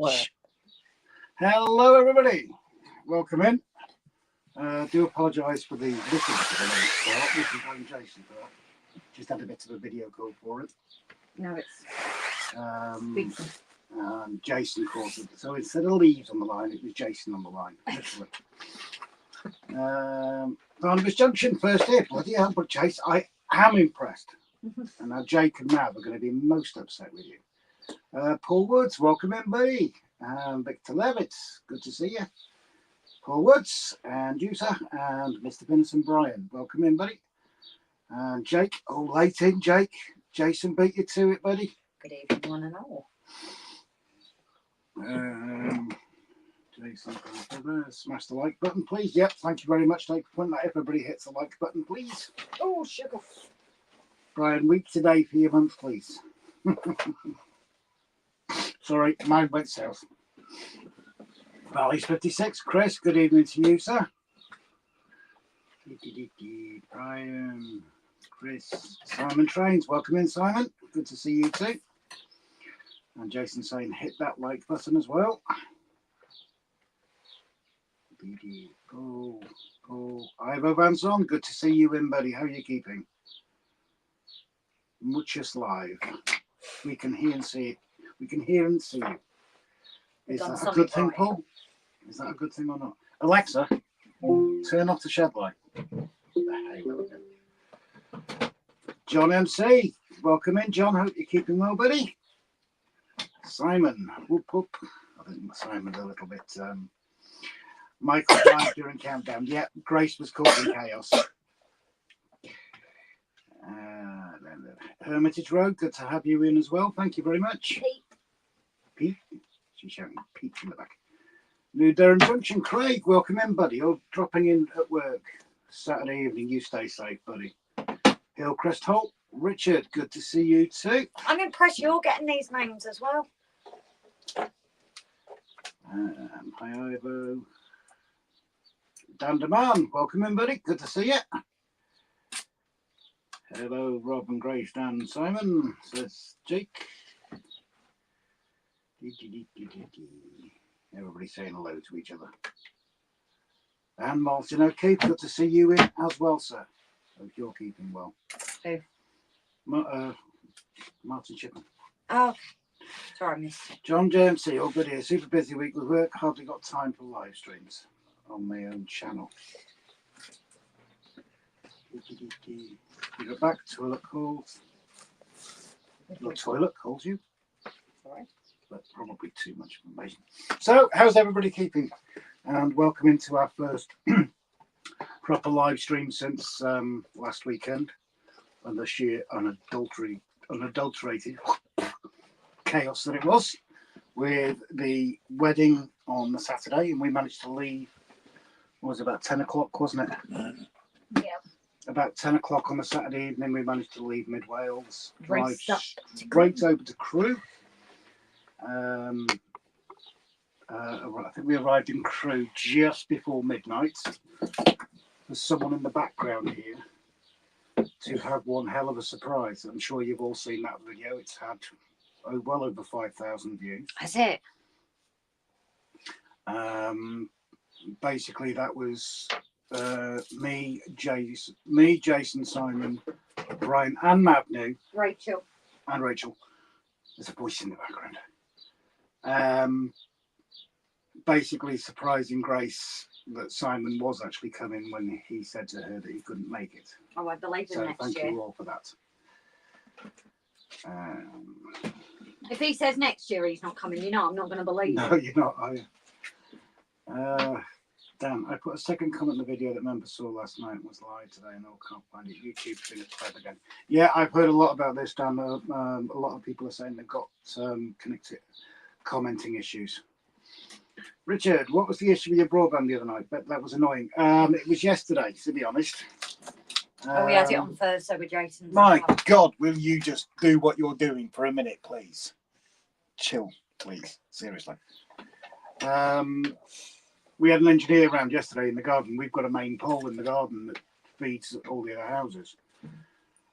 much. Hello, everybody. Welcome in. Do apologise for the little bit of a late start. This is I'm Jason for that. Just had a bit of a video call for it. No, it's Jason called it. So instead of Leaves on the line, it was Jason on the line. Literally. Barnabas Junction, first day. Bloody hell, but Chase, I am impressed. And now Jake and Mav are going to be most upset with you. Paul Woods, welcome in, buddy. Victor Levitz, good to see you. Paul Woods and you, sir, and Mr. Vincent Bryan, welcome in, buddy. And Jake, late in, Jake. Jason beat you to it, buddy. good evening, one and all. Jason, smash the like button, please. Yep, thank you very much, Jake, for pointing that. Everybody hits the like button, please. Oh, sugar. Brian, week today for your month, please. Sorry, mine went south. Valley's 56. Chris, good evening to you, sir. Brian, Chris, Simon Trains, welcome in, Simon. Good to see you too. And Jason saying hit that like button as well. Ivo Vanson, good to see you in, buddy. How are you keeping? Muchos live. We can hear and see it. We can hear and see you. Is that a good thing, Paul? Is that a good thing or not? Alexa, turn off the shed light. John MC, welcome in, John. Hope you're keeping well, buddy. Simon, whoop whoop. I think Simon's a little bit. Michael died during countdown. Yeah, Grace was causing chaos. Hermitage Road, good to have you in as well. Thank you very much. Pete. She's shouting Pete in the back. New Durham Junction, Craig, welcome in, buddy. You're dropping in at work Saturday evening. You stay safe, buddy. Hillcrest Holt, Richard, good to see you too. I'm impressed you're getting these names as well. Hi, Ivo. Dan DeMan, welcome in, buddy. Good to see you. Hello, Rob and Grace, Dan and Simon, says Jake. Everybody saying hello to each other. And Martin O'Keefe, good to see you in as well, sir. Hope you're keeping well. Who? Martin Shipman. Oh, sorry, miss. John JMC, all good here. Super busy week with work. Hardly got time for live streams on my own channel. We go back. Toilet calls. Your toilet calls you. Sorry. But probably too much information. So, how's everybody keeping? And welcome into our first proper live stream since last weekend, and the sheer unadulterated chaos that it was with the wedding on the Saturday, and we managed to leave. What was it, about 10 o'clock, wasn't it? Yeah. About 10 o'clock on the Saturday evening, we managed to leave Mid Wales, drive Straight over to Crewe. I think we arrived in Crewe just before midnight. There's someone in the background here to have one hell of a surprise. I'm sure you've all seen that video. It's had well over 5,000 views. That's it. Basically, that was me, Jason, Simon, Brian, and Mabnu. Rachel. And Rachel. There's a voice in the background. Basically surprising Grace that Simon was actually coming when he said to her that he couldn't make it. Oh, I believe in so next thank year. you all for that. If he says next year he's not coming, I'm not going to believe No, it. you're not, are you? Dan, I put a second comment in the video that members saw last night and was live today and all can't find it. YouTube's been its again. Yeah, I've heard a lot about this, Dan. A lot of people are saying they've got connected commenting issues. Richard, what was the issue with your broadband the other night? That was annoying. It was yesterday, to be honest. We had it on Thursday with Jason. My God, will you just do what you're doing for a minute, please? Chill, please. Seriously. We had an engineer around yesterday in the garden. We've got a main pole in the garden that feeds all the other houses.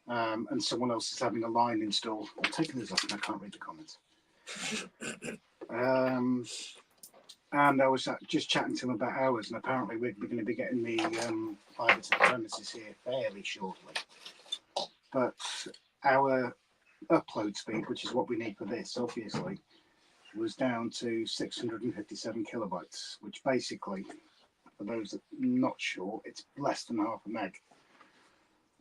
And someone else is having a line installed. I'm taking this off and I can't read the comments. And I was just chatting to him about ours, and apparently we're going to be getting the fibre to the premises here fairly shortly. But our upload speed, which is what we need for this, obviously, was down to 657 kilobytes, which basically, for those that are not sure, it's less than half a meg,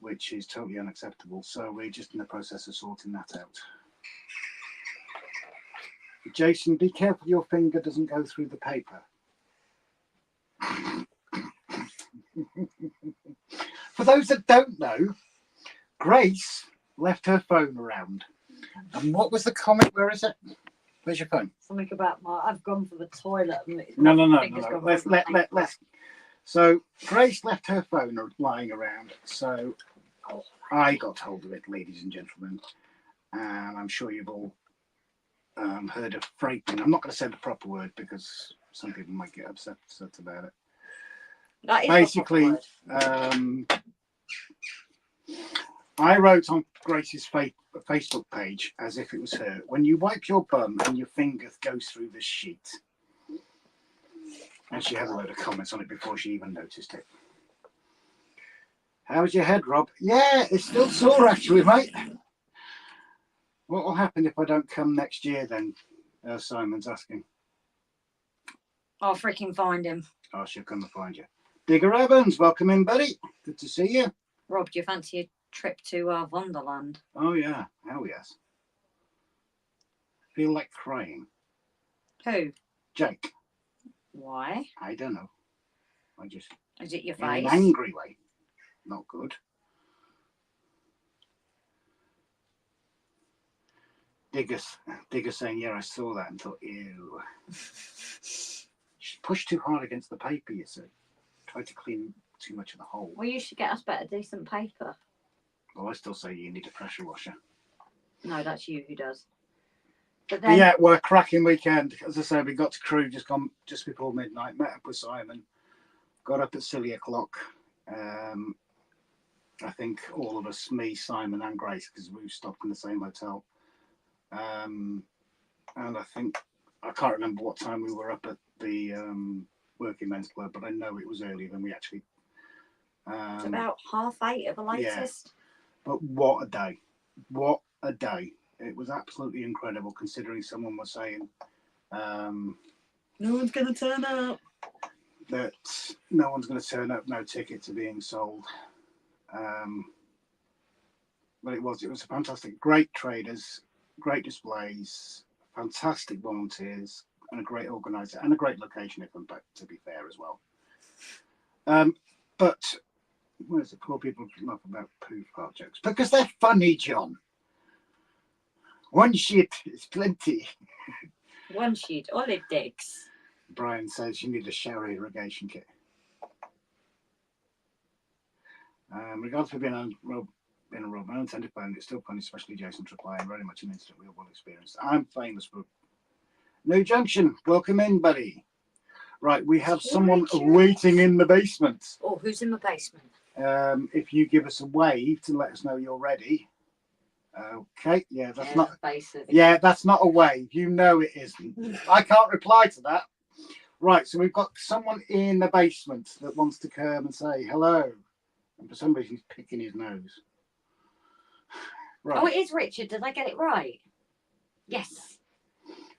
which is totally unacceptable. So we're just in the process of sorting that out. Jason, be careful your finger doesn't go through the paper. For those that don't know, Grace left her phone around. And what was the comment? Where is it? Where's your phone? Something about I've gone for the toilet. And No. Let's. So Grace left her phone lying around. So I got hold of it, ladies and gentlemen. And I'm sure you've all heard of freighting. I'm not going to say the proper word because some people might get upset about it. That is basically, I wrote on Grace's Facebook page as if it was her. When you wipe your bum and your finger goes through the sheet. And she had a load of comments on it before she even noticed it. How's your head, Rob? Yeah, it's still sore actually, mate. What will happen if I don't come next year then? Simon's asking. I'll freaking find him. Oh, she'll come and find you. Digger Evans, welcome in, buddy. Good to see you. Rob, do you fancy a trip to Wonderland? Oh, yeah. Hell yes. Feel like crying. Who? Jake. Why? I don't know. I just... Is it your in an face? angry way. Not good. Digger saying, yeah, I saw that and thought, ew. She pushed too hard against the paper, you see. Tried to clean too much of the hole. Well, you should get us better decent paper. Well, I still say you need a pressure washer. No, that's you who does. But then... Yeah, well, a cracking weekend. As I say, we got to Crewe just before midnight, met up with Simon, got up at silly o'clock. I think all of us, me, Simon and Grace, because we stopped in the same hotel. And I can't remember what time we were up at the Working Men's Club, but I know it was earlier than we actually... it's about 8:30 at the latest. Yeah. But what a day. What a day. It was absolutely incredible considering someone was saying... no one's going to turn up. That no one's going to turn up, no tickets are being sold. But it was a fantastic, great traders, great displays, fantastic volunteers, and a great organizer, and a great location, if I'm back, to be fair as well. But where's the poor people laugh about poo fart jokes? Because they're funny, John. One shit is plenty. One sheet, all it takes. Brian says you need a shower irrigation kit. Regards for being a Rob, unintended phone, it's still funny, especially Jason's reply, and very much an instant real world experience. I'm famous for New Junction. Welcome in, buddy. Right, we have someone waiting in the basement. Oh, who's in the basement? If you give us a wave to let us know you're ready. Okay, yeah, that's not. Basically. Yeah, that's not a wave. You know it isn't. I can't reply to that. Right, so we've got someone in the basement that wants to come and say hello. And for some reason, he's picking his nose. Right. Oh, it is Richard. Did I get it right? Yes.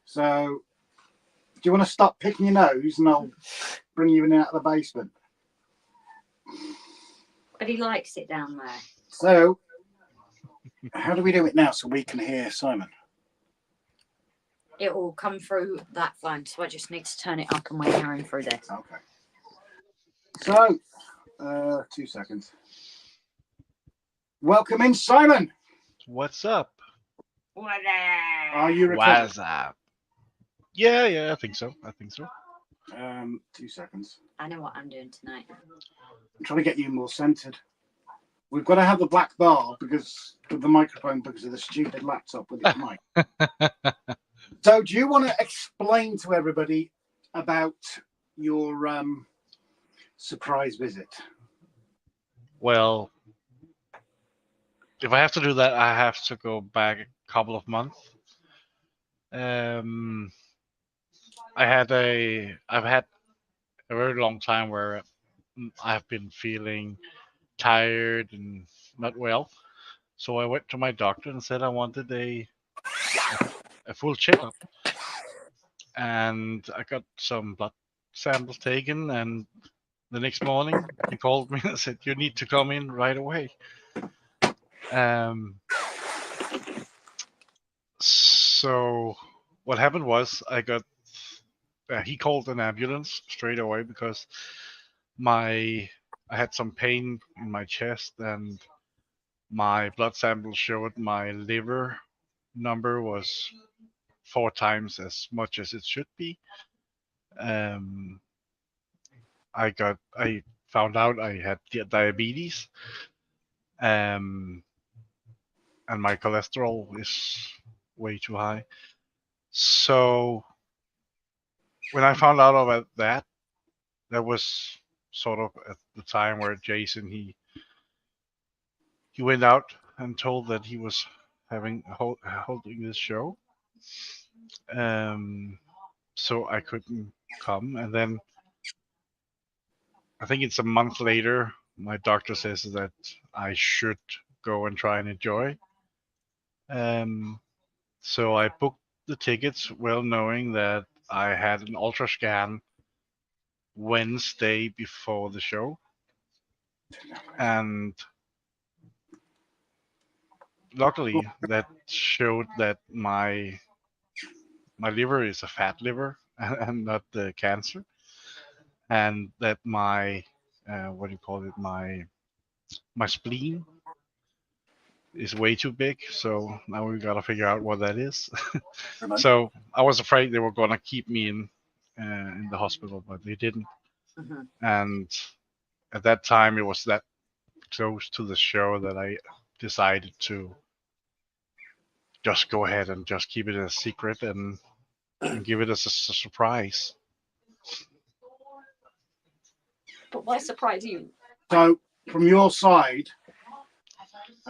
So, do you want to stop picking your nose and I'll bring you in out of the basement? But he likes it down there. So, how do we do it now so we can hear Simon? It will come through that phone, so I just need to turn it up and we're hearing through this. Okay. So, 2 seconds. Welcome in, Simon. What's up? What Are you recording? What's up? Yeah, I think so. 2 seconds. I know what I'm doing tonight. I'm trying to get you more centered. We've got to have the black bar because of the microphone because of the stupid laptop with its mic. So, do you want to explain to everybody about your surprise visit? Well, if I have to do that, I have to go back a couple of months. I've had a very long time where I've been feeling tired and not well. So I went to my doctor and said I wanted a full checkup, and I got some blood samples taken. And the next morning, he called me and said, "You need to come in right away." Um, so what happened was he called an ambulance straight away because my I had some pain in my chest, and my blood sample showed my liver number was 4 times as much as it should be. Um, I found out I had diabetes, um, and my cholesterol is way too high. So when I found out about that, that was sort of at the time where Jason he went out and told that he was holding this show. Um, so I couldn't come, and then I think it's a month later. My doctor says that I should go and try and enjoy. Um, so I booked the tickets, well knowing that I had an ultra scan Wednesday before the show, and luckily that showed that my liver is a fat liver and not the cancer, and that my what do you call it, my spleen is way too big. So now we gotta figure out what that is. So I was afraid they were gonna keep me in the hospital, but they didn't. Mhm. And at that time, it was that close to the show that I decided to just go ahead and just keep it a secret and give it as a surprise. But why surprise you? So, from your side,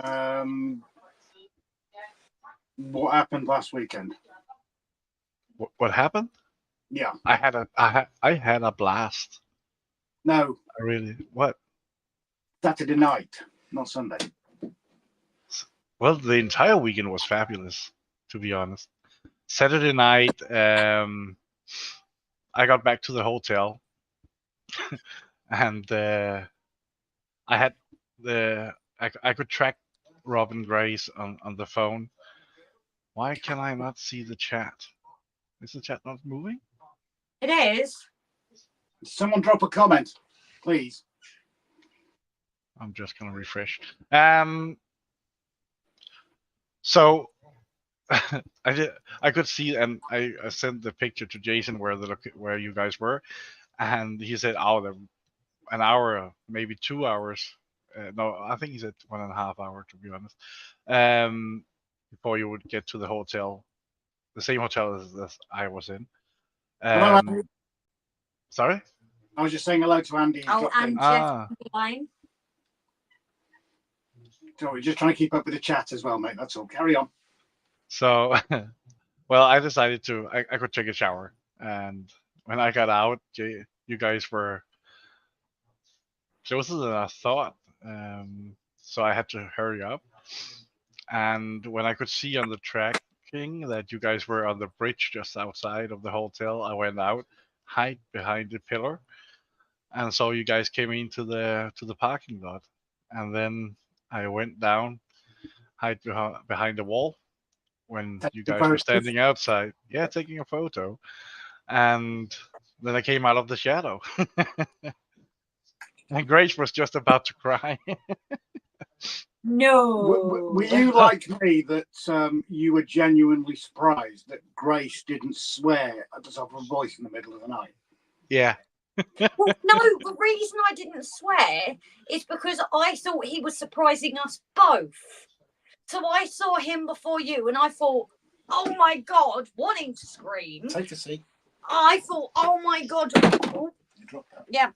um, what happened last weekend? What happened? Yeah, I had a blast. no, I really what? Saturday night, not Sunday. Well, the entire weekend was fabulous, to be honest. Saturday night, I got back to the hotel and I had I could track Robin Grace on the phone. Why can I not see the chat? Is the chat not moving? It is. Someone drop a comment, please. I'm just gonna refresh. So I did. I could see, and I sent the picture to Jason where you guys were, and he said, "Oh, an hour, maybe 2 hours. No, I think he said 1.5 hours to be honest. Before you would get to the hotel, the same hotel as I was in. Hello, Andy. Sorry. I was just saying hello to Andy. Oh, and Jeff Ah, line. So we're just trying to keep up with the chat as well, mate. That's all. Carry on. so well, I decided I could take a shower, and when I got out, you guys were closer than I thought. So I had to hurry up. And when I could see on the tracking that you guys were on the bridge just outside of the hotel, I went out, hid behind the pillar, and so you guys came into the parking lot. And then I went down, hide behind the wall when you Taking guys were photos. standing outside, yeah, taking a photo. And then I came out of the shadow, and Grace was just about to cry. Were No. you like me that you were genuinely surprised that Grace didn't swear at the top of her voice in the middle of the night? Yeah. Well, no, the reason I didn't swear is because I thought he was surprising us both. So I saw him before you, and I thought, oh my God, wanting to scream. Take a seat. I thought, oh my God. Oh, You dropped that. yeah,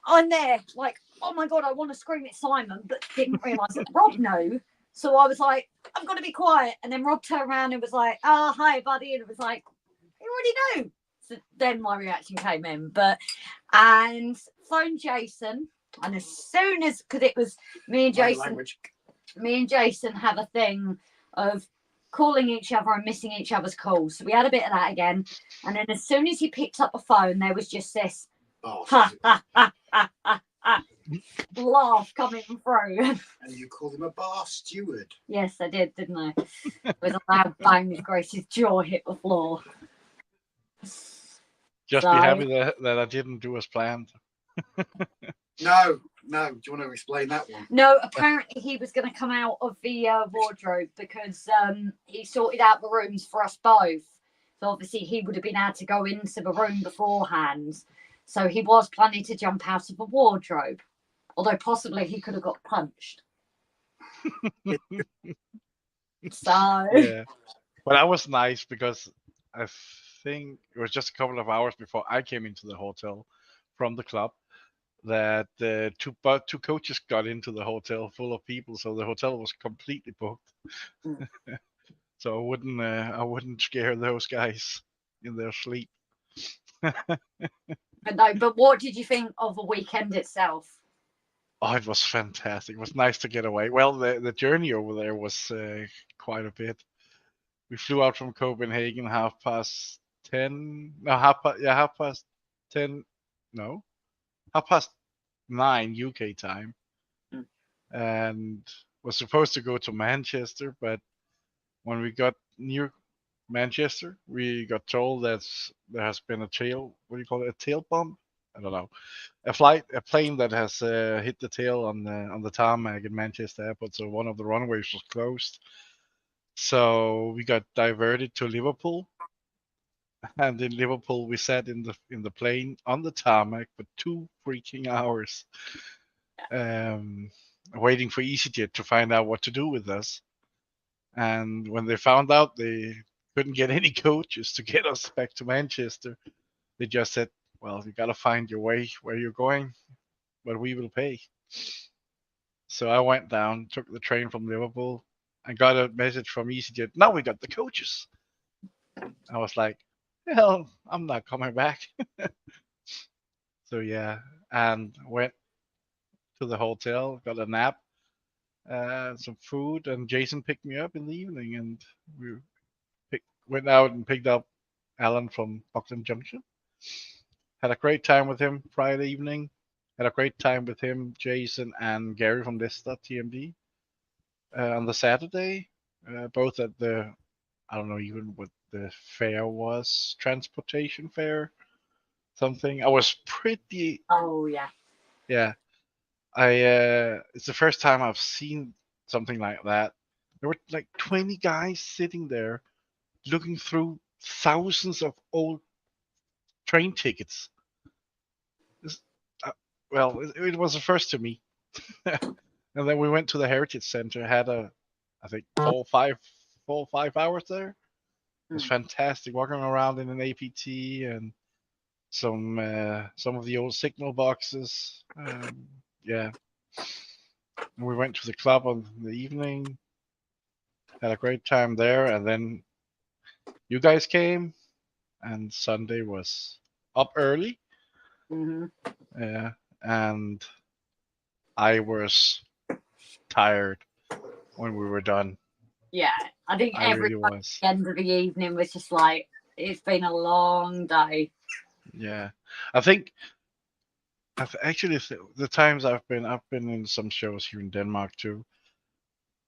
I'm there, like, oh my God, I want to scream at Simon, but didn't realise that Rob knew. So I was like, I'm going to be quiet. And then Rob turned around and was like, oh, hi, buddy. And it was like, he already knew. So then my reaction came in, and phoned Jason, and as soon as, because it was me and Jason have a thing of calling each other and missing each other's calls, so we had a bit of that again. And then as soon as he picked up the phone, there was just this ha, ha, ha, ha, ha, ha, laugh coming through. And you called him a bar steward. Yes, I did, didn't I? It was a loud bang as Grace's jaw hit the floor. Just be happy that I didn't do as planned. No. Do you want to explain that one? No, apparently he was going to come out of the wardrobe because he sorted out the rooms for us both. So obviously he would have been able to go into the room beforehand. So he was planning to jump out of the wardrobe. Although possibly he could have got punched. So... Yeah. But that was nice because I think it was just a couple of hours before I came into the hotel from the club that two coaches got into the hotel full of people, so the hotel was completely booked. So I wouldn't scare those guys in their sleep. But what did you think of the weekend itself? Oh, it was fantastic. It was nice to get away. Well, the journey over there was quite a bit. We flew out from Copenhagen half past 9 UK time, and was supposed to go to Manchester, but when we got near Manchester, we got told that there has been a tail bump? I don't know. A plane that has hit the tail on the tarmac in Manchester Airport, so one of the runways was closed. So we got diverted to Liverpool, and in Liverpool we sat in the plane on the tarmac for 2 freaking hours, waiting for EasyJet to find out what to do with us. And when they found out they couldn't get any coaches to get us back to Manchester, they just said, well, you got to find your way where you're going, but we will pay. So I went down, took the train from Liverpool, and got a message from EasyJet. Now we got the coaches. I was like, hell, I'm not coming back. So yeah, and went to the hotel, got a nap, some food, and Jason picked me up in the evening, and we went out and picked up Alan from Auckland Junction. Had a great time with him Friday evening. Had a great time with him, Jason, and Gary from Leicester TMD on the Saturday. Both at the, I don't know even what the fare was, transportation fare, something. I was pretty. Oh yeah. Yeah. It's the first time I've seen something like that. There were like 20 guys sitting there looking through thousands of old train tickets. Well, it was a first to me. And then we went to the Heritage Center, had I think 4 or 5 hours there. It was fantastic, walking around in an APT and some of the old signal boxes. Yeah. And we went to the club on the evening, had a great time there, and then you guys came, and Sunday was up early. Yeah, and I was tired when we were done. Yeah, I think really at the end of the evening was just like, it's been a long day. Yeah, I think actually the times I've been in some shows here in Denmark too.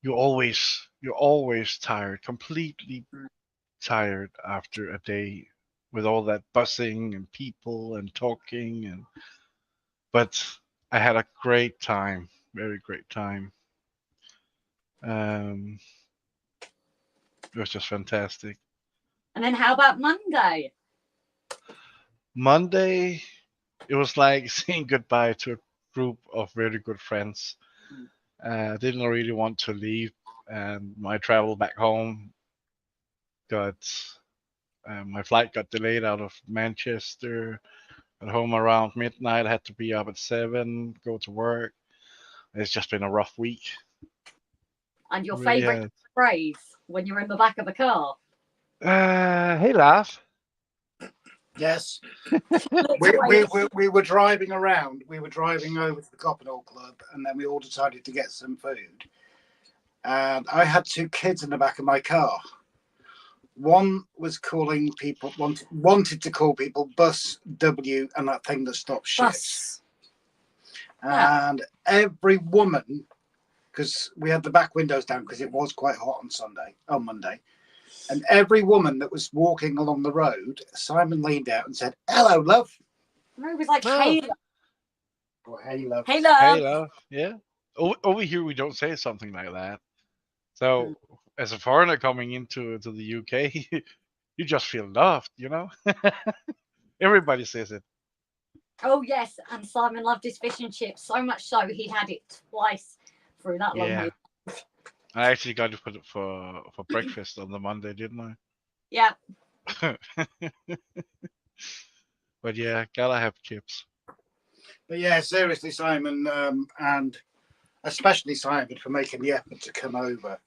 You're always tired, completely tired after a day with all that buzzing and people and talking but I had a great time, very great time. It was just fantastic. And then how about Monday? Monday, it was like saying goodbye to a group of very good friends. I didn't really want to leave, and my travel back home my flight got delayed out of Manchester. At home around midnight, I had to be up at 7, go to work. It's just been a rough week. And your favourite phrase when you're in the back of a car? Hey, laugh. Yes. Literally. We were driving around. We were driving over to the Coppenhall Club, and then we all decided to get some food. And I had two kids in the back of my car. One was calling people, wanted to call people bus W and that thing that stops shit. Bus. And every woman, because we had the back windows down because it was quite hot on Monday. And every woman that was walking along the road, Simon leaned out and said, "Hello, love." No, it was like, Oh. hey, love. Or, "Hey, love." Hey, love. Hey, love. Yeah. Over here, we don't say something like that. So, as a foreigner coming into the UK, you just feel loved, you know? Everybody says it. Oh, yes. And Simon loved his fish and chips so much so he had it twice through that long Yeah. week. I actually got it for breakfast on the Monday, didn't Yeah. I? But yeah, gotta have chips. But yeah, seriously, Simon, and especially Simon for making the effort to come over,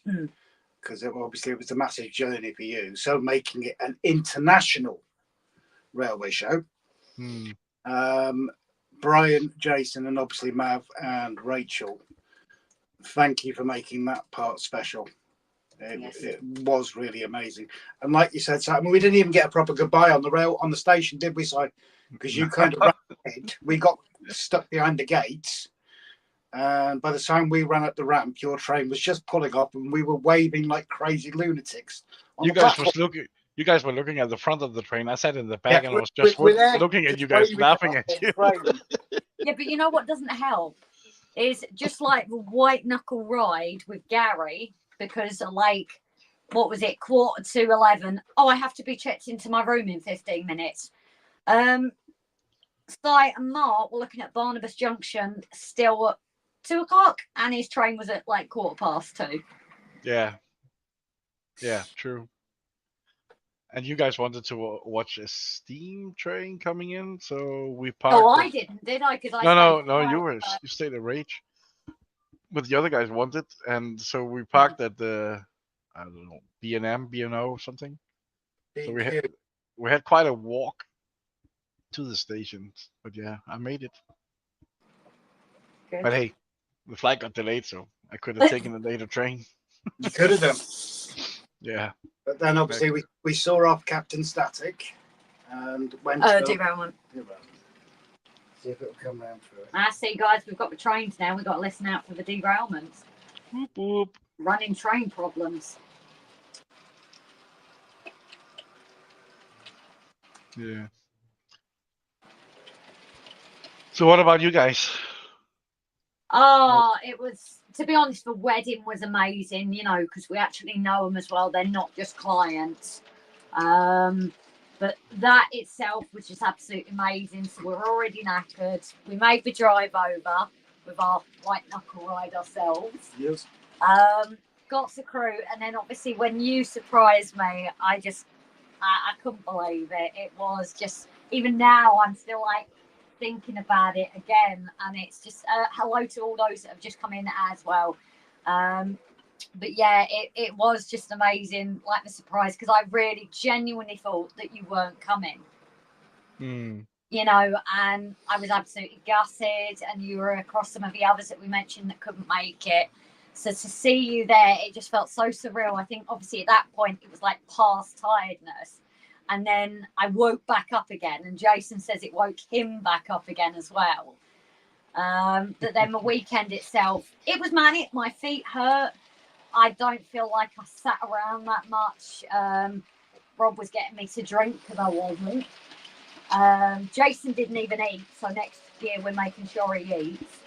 because obviously it was a massive journey for you. So making it an international railway show. Hmm. Brian, Jason, and obviously Mav and Rachel, thank you for making that part special. It was really amazing. And like you said, Simon, we didn't even get a proper goodbye on the station, did we, Si? Because you kind of ran ahead. We got stuck behind the gates. And by the time we ran up the ramp, your train was just pulling up and we were waving like crazy lunatics on You the guys platform. you guys were looking at the front of the train. I sat in the back and I was just we're there, looking at just you guys, waving laughing at at the you. train. Yeah, but you know what doesn't help is just like the white knuckle ride with Gary, because like, what was it, 11:45? Oh, I have to be checked into my room in 15 minutes. Si and Mark were looking at Barnabas Junction still at 2:00, and his train was at like 2:15. Yeah. Yeah, true. And you guys wanted to watch a steam train coming in, so we parked. Oh, I didn't, did I? Because I No. You stayed at Rage, but the other guys wanted, and so we parked at the I don't know B&O something. So we had quite a walk to the station, but yeah, I made it. Good. But hey, the flight got delayed, so I could have taken a later train. You could have done. Yeah. But then obviously we saw off Captain Static and went derailment. See if it'll come round through it. I see, guys, we've got the trains now. We've got to listen out for the derailments. Boop, boop. Running train problems. Yeah. So what about you guys? Oh, it was, to be honest, the wedding was amazing, you know, because we actually know them as well. They're not just clients. But that itself was just absolutely amazing. So we're already knackered. We made the drive over with our white knuckle ride ourselves. Yes. Got to Crewe, and then obviously when you surprised me, I couldn't believe it. It was just, even now I'm still like thinking about it again, and it's just hello to all those that have just come in as well. But yeah, it was just amazing, like the surprise, because I really genuinely thought that you weren't coming. You know, and I was absolutely gutted, and you were across some of the others that we mentioned that couldn't make it. So to see you there, it just felt so surreal. I think obviously at that point it was like past tiredness. And then I woke back up again, and Jason says it woke him back up again as well. But then the weekend itself, it was manic. My feet hurt. I don't feel like I sat around that much. Rob was getting me to drink because I wasn't. Jason didn't even eat, so next year we're making sure he eats.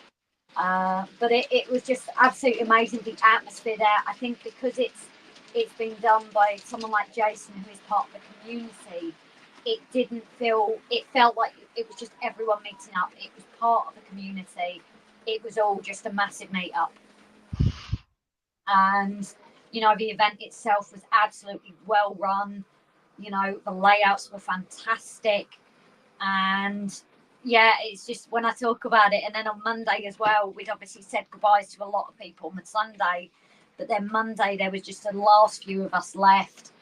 But it was just absolutely amazing, the atmosphere there. I think because it's been done by someone like Jason, who is part of the community, it felt like it was just everyone meeting up. It was part of the community. It was all just a massive meet up. And, you know, the event itself was absolutely well run. You know, the layouts were fantastic. And yeah, it's just when I talk about it, and then on Monday as well, we'd obviously said goodbyes to a lot of people on Sunday, but then Monday there was just the last few of us left,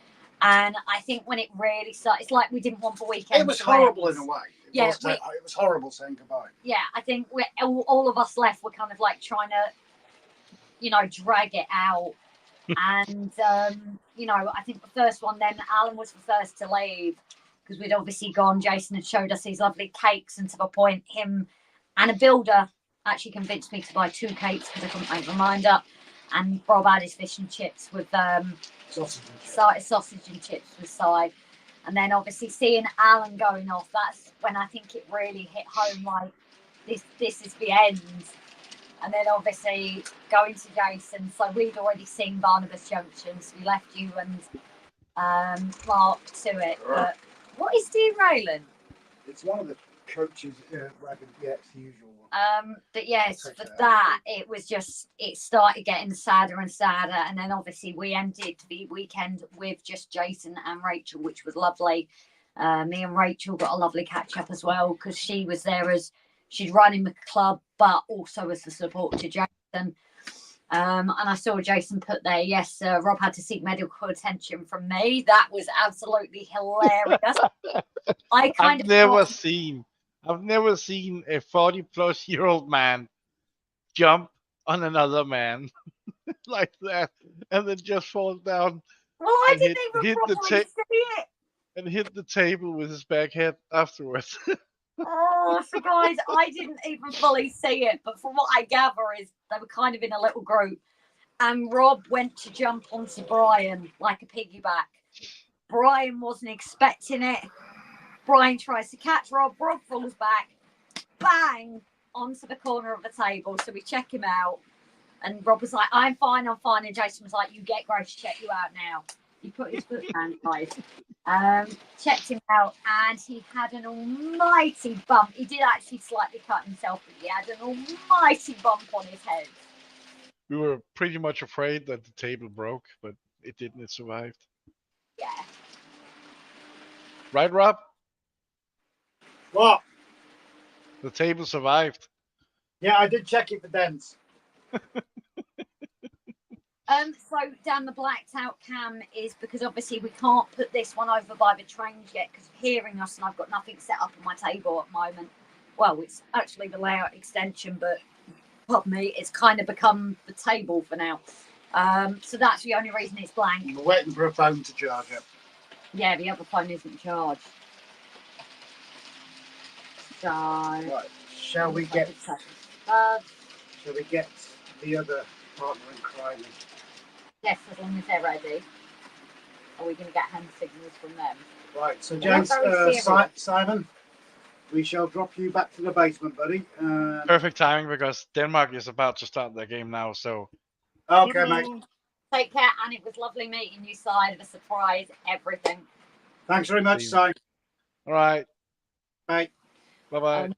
And I think when it really started, it's like we didn't want the weekend. It was horrible in a way. It was horrible saying goodbye. Yeah, I think all of us left were kind of like trying to, you know, drag it out. And, you know, I think the first one, then Alan was the first to leave because we'd obviously gone. Jason had showed us these lovely cakes, and to the point, him and a builder actually convinced me to buy 2 cakes because I couldn't make my mind up. And Rob had his fish and chips with sausage and chips with side. And then obviously seeing Alan going off, that's when I think it really hit home, like this is the end. And then obviously going to Jason, so we'd already seen Barnabas Junction, so we left you and Mark to it. But what is derailing? It's one of the coaches wagon. Yeah, it's the usual one. But yes, for that it was just, it started getting sadder and sadder, and then obviously we ended the weekend with just Jason and Rachel, which was lovely. Me and Rachel got a lovely catch up as well because she was there as she'd run in the club, but also as the support to Jason. And I saw Jason put there, yes, Rob had to seek medical attention from me. That was absolutely hilarious. I've never seen a 40-plus-year-old man jump on another man like that and then just fall down. Well, I didn't even properly see it. And hit the table with his back head afterwards. Oh, so guys, I didn't even fully see it, but from what I gather is they were kind of in a little group, and Rob went to jump onto Brian like a piggyback. Brian wasn't expecting it. Brian tries to catch Rob. Rob falls back, bang, onto the corner of the table. So we check him out, and Rob was like, I'm fine. And Jason was like, you get Grace to check you out now. He put his foot down, guys. Checked him out, and he had an almighty bump. He did actually slightly cut himself, but he had an almighty bump on his head. We were pretty much afraid that the table broke, but it didn't. It survived. Yeah. Right, Rob? What? The table survived. Yeah, I did check it for dents. So Dan, the blacked out cam is because obviously we can't put this one over by the trains yet because of hearing us, and I've got nothing set up on my table at the moment. Well, it's actually the layout extension, but pardon me, it's kind of become the table for now. So that's the only reason it's blank. We're waiting for a phone to charge up. Yeah, the other phone isn't charged. So right, shall we get the other partner in crime? Yes, as long as they're ready. Are we going to get hand signals from them? Right, so James, Simon, we shall drop you back to the basement, buddy. Perfect timing because Denmark is about to start their game now, so... Okay, mate. Take care, and it was lovely meeting you, Simon. A surprise, everything. Thanks very much, Simon. All right. Bye. Bye-bye.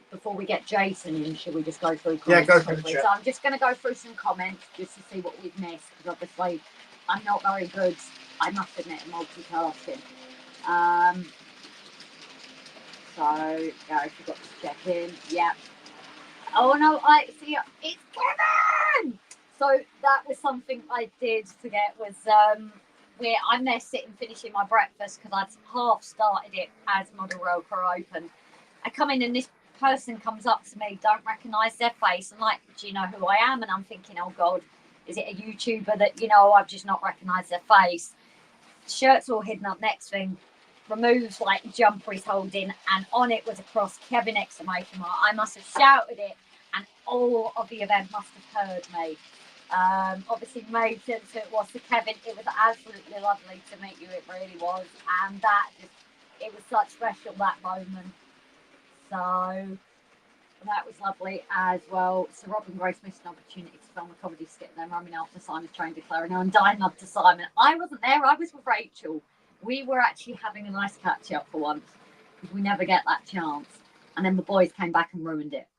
Before we get Jason in, should we just go through comments? Yeah, go through the chat. So I'm just going to go through some comments just to see what we've missed, because obviously I'm not very good, I must admit, at multitasking. So, yeah, I forgot to check in. Yeah. Oh, no, I see, it's Kevin! So that was something I did forget was, I'm there sitting finishing my breakfast because I'd half started it as Model Rail open. I come in and this person comes up to me, don't recognise their face, and like, do you know who I am? And I'm thinking, oh God, is it a YouTuber that, you know, I've just not recognised their face? Shirt's all hidden up, next thing, removes like the jumper he's holding, and on it was a cross, Kevin exclamation mark. I must have shouted it, and all of the event must have heard me. Obviously made sense who it was to Kevin. It was absolutely lovely to meet you, it really was, and that just, it was such special, that moment. So that was lovely as well. So Rob and Grace missed an opportunity to film a comedy skit and then running after Simon's train declaring I'm dying up to Simon. I wasn't there, I was with Rachel. We were actually having a nice catch up for once because we never get that chance, and then the boys came back and ruined it.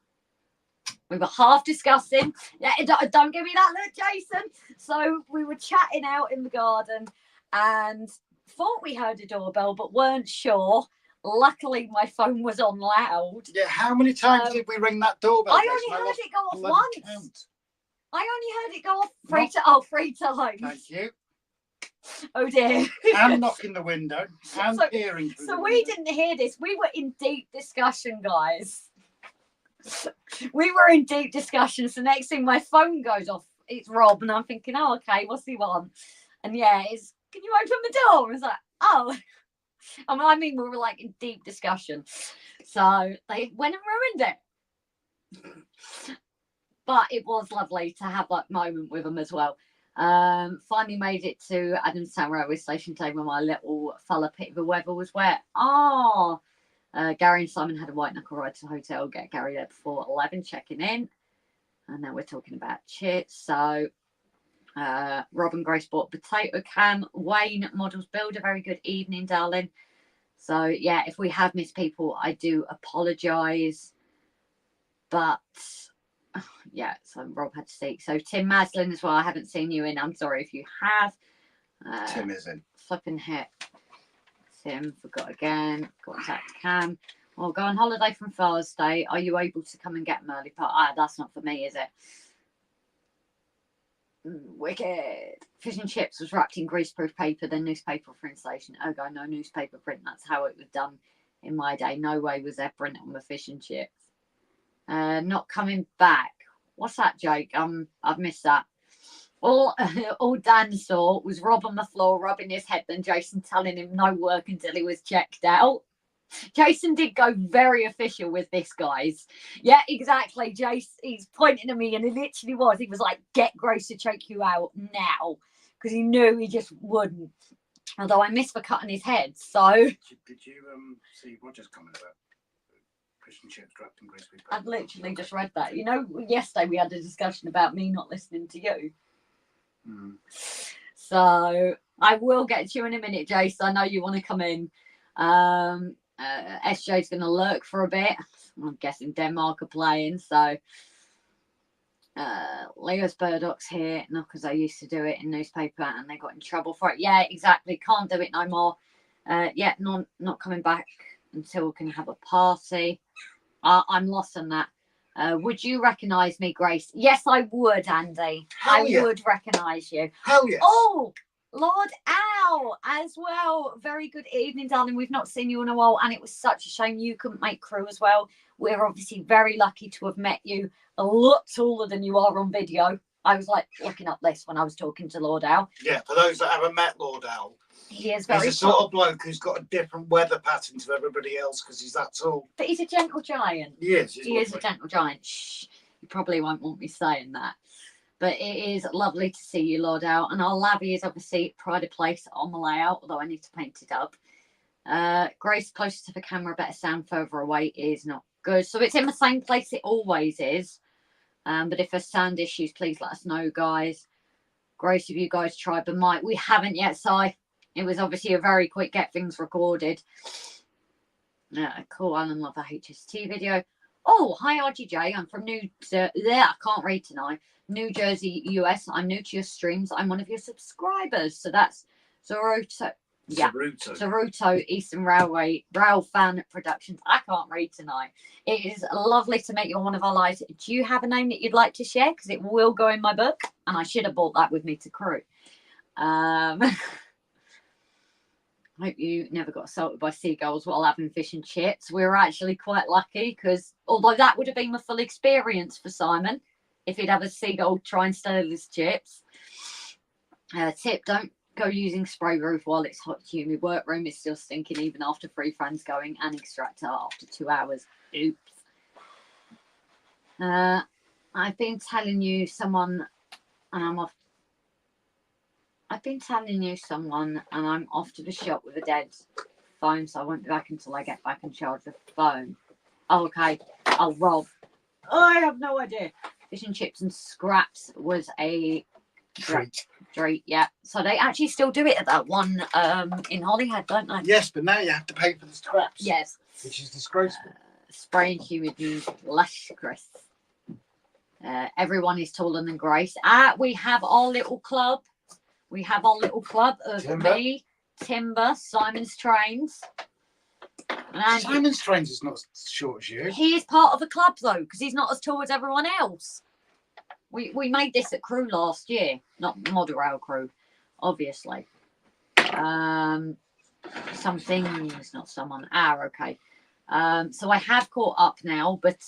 We were half discussing. Yeah, don't give me that look, Jason. So we were chatting out in the garden and thought we heard a doorbell, but weren't sure. Luckily, my phone was on loud. Yeah, how many times did we ring that doorbell? I only heard it go off once. I only heard it go off three times. Thank you. Oh dear. And knocking the window and So- peering through So the we window. didn't hear this. We were in deep discussion, guys. We were in deep discussion. So next thing, my phone goes off. It's Rob, and I'm thinking, oh, okay, what's he want? And yeah, it's, can you open the door? I was like, oh. I mean, we were like in deep discussion. So they went and ruined it. But it was lovely to have that moment with them as well. Finally made it to Adamstown railway station today when my little fella pit of the weather was wet. Gary and Simon had a white knuckle ride to the hotel, get Gary there before 11, checking in. And now we're talking about chits. So Rob and Grace bought a potato can. Wayne Models Builder, very good evening, darling. So yeah, if we have missed people, I do apologise. But yeah, so Rob had to speak. So Tim Maslin as well, I haven't seen you in. I'm sorry if you have. Tim is in. Flipping heck. Tim, forgot again. Contact Cam. Well, go on holiday from Thursday. Are you able to come and get an early part? That's not for me, is it? Wicked. Fish and chips was wrapped in greaseproof paper, then newspaper for insulation. Oh, God, no newspaper print. That's how it was done in my day. No way was there print on the fish and chips. Not coming back. What's that, Jake? I've missed that. All Dan saw was Rob on the floor rubbing his head, then Jason telling him no work until he was checked out. Jason did go very official with this, guys. Yeah, exactly. He's pointing at me, and he literally was. He was like, "Get Grace to choke you out now," because he knew he just wouldn't. Although I missed for cutting his head. So Did you see Roger's comment about fish and chips wrapped in greaseproof paper? I've literally just read that. You know, yesterday we had a discussion about me not listening to you. So I will get to you in a minute, Jace. I know you want to come in. SJ's going to lurk for a bit. I'm guessing Denmark are playing. So Leo's Burdock's here. Not because I used to do it in newspaper and they got in trouble for it. Yeah, exactly. Can't do it no more. Yeah, not coming back until we can have a party. I'm lost on that. Would you recognise me, Grace? Yes, I would, Andy. I would recognise you. Hell yes. Oh, Lord Al as well. Very good evening, darling. We've not seen you in a while, and it was such a shame you couldn't make Crewe as well. We're obviously very lucky to have met you. A lot taller than you are on video. I was like looking up this when I was talking to Lord Al. Yeah, for those that haven't met Lord Al, he is very he's a sort of bloke who's got a different weather pattern to everybody else because he's that tall. But he's a gentle giant. He is. He is a gentle giant. Shh. You probably won't want me saying that. But it is lovely to see you, Lord Al. And our lavvy is obviously pride of place on the layout, although I need to paint it up. Grace, closer to the camera, better sound further away is not good. So it's in the same place it always is. But if there's sound issues, please let us know, guys. Grace, have you guys tried the mic? We haven't yet, Si. It was obviously a very quick get things recorded. Cool, Alan, love a HST video. Oh, hi, RGJ. I'm from I can't read tonight. New Jersey, US. I'm new to your streams. I'm one of your subscribers. So that's Zoruto. Yeah, Zoruto Eastern Railway Rail Fan Productions. I can't read tonight. It is lovely to meet you on one of our lives. Do you have a name that you'd like to share? Because it will go in my book, and I should have brought that with me to Crewe. Hope you never got assaulted by seagulls while having fish and chips. We were actually quite lucky because although that would have been the full experience for Simon if he'd have a seagull try and steal his chips. Tip, don't go using spray roof while it's hot humid. Workroom is still stinking even after 3 fans going and extractor after 2 hours. Oops. I've been telling you someone and I'm off. I've been telling you someone and I'm off to the shop with a dead phone, so I won't be back until I get back and charge the phone. Oh, okay. Oh, Rob. I have no idea. Fish and chips and scraps was a treat, yeah. So they actually still do it at that one in Holyhead, don't they? Yes, but now you have to pay for the scraps. Yes. Which is disgraceful. Spray and humid means lush, Chris. Everyone is taller than Grace. We have our little club. We have our little club of me, Timber, Simon's Trains. And Simon's Trains is not as short as you. He is part of the club though, because he's not as tall as everyone else. We made this at Crewe last year, not Model Rail Crewe. obviously. Some things, not someone. Okay. So I have caught up now, but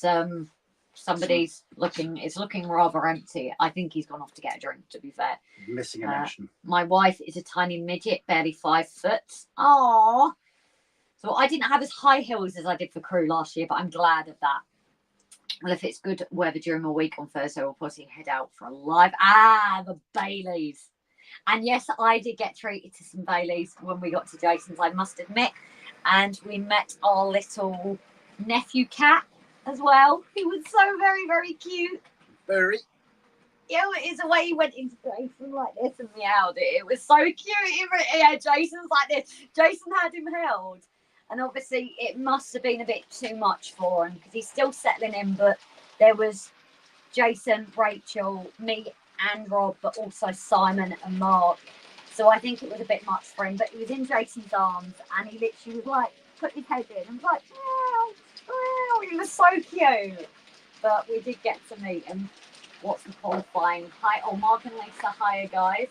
somebody's it's looking rather empty. I think he's gone off to get a drink, to be fair. Missing in action. My wife is a tiny midget, barely 5 foot. Aww. So I didn't have as high heels as I did for Crewe last year, but I'm glad of that. Well, if it's good weather during my week on Thursday, we'll possibly head out for a live. The Baileys. And yes, I did get treated to some Baileys when we got to Jason's, I must admit. And we met our little nephew cat as well. He was so very, very cute. Very. Yeah, it is the way he went into Jason like this and meowed it. It was so cute. Yeah, Jason's like this. Jason had him held. And obviously, it must have been a bit too much for him because he's still settling in. But there was Jason, Rachel, me, and Rob, but also Simon and Mark. So I think it was a bit much for him. But he was in Jason's arms, and he literally was like, put his head in, and was like, meow, meow. He was so cute. But we did get to meet him. What's the qualifying? Hi, Mark and Lisa, hiya, guys.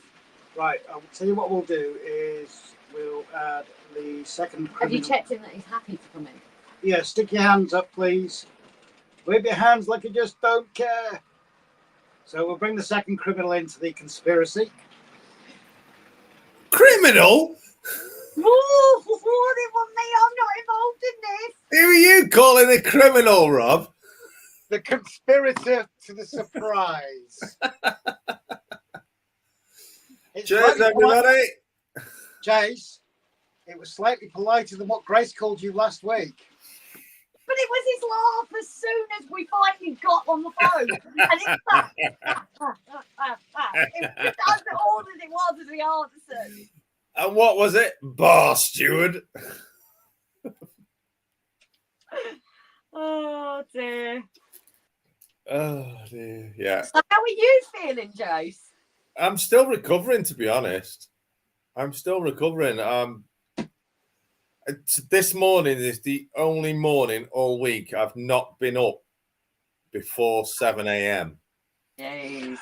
Right, I'll tell you what we'll do is we'll add the second criminal. Have you checked in that he's happy to come in? Yeah, stick your hands up, please. Wave your hands like you just don't care. So we'll bring the second criminal into the conspiracy. Criminal? Oh, it was me. I'm not involved in this. Who are you calling a criminal, Rob? The conspirator to the surprise. Cheers, everybody. Jace, it was slightly politer than what Grace called you last week. But it was his laugh as soon as we finally got on the phone. And it was that's all that it was as we answered. And what was it? Bar steward. Oh, dear. Oh, dear. Yeah. So how are you feeling, Jace? I'm still recovering, to be honest. I'm still recovering. This morning is the only morning all week I've not been up before 7 a.m. Jeez.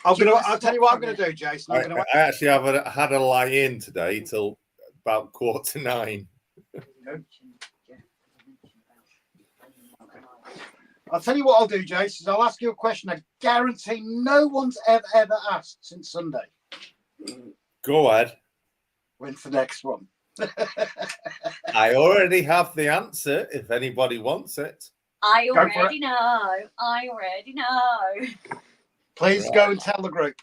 I'll tell you what I'm going to do, Jason. I actually had a lie in today till about 8:45. I'll tell you what I'll do, Jason. I'll ask you a question I guarantee no one's ever asked since Sunday. Go ahead. When's the next one? I already have the answer if anybody wants it. I already know. Please go and tell the group.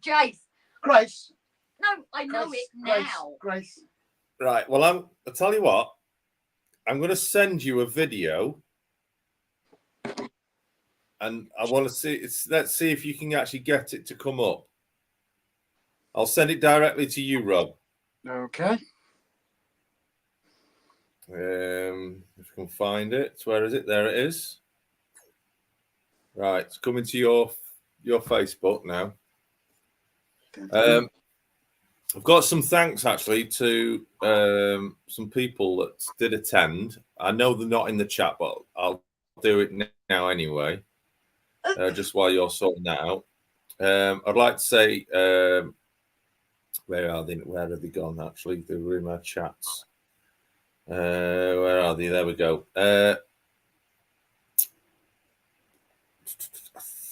Jace. Grace. No, I know it now. Grace. Right. Well, I'll tell you what. I'm going to send you a video. And I want to see. Let's see if you can actually get it to come up. I'll send it directly to you, Rob. Okay. If you can find it, where is it? There it is. Right, it's coming to your Facebook now. I've got some thanks actually to some people that did attend. I know they're not in the chat, but I'll do it now anyway. Just while you're sorting that out, I'd like to say, where are they? Where have they gone? Actually, they were in my chats. Where are they? There we go. I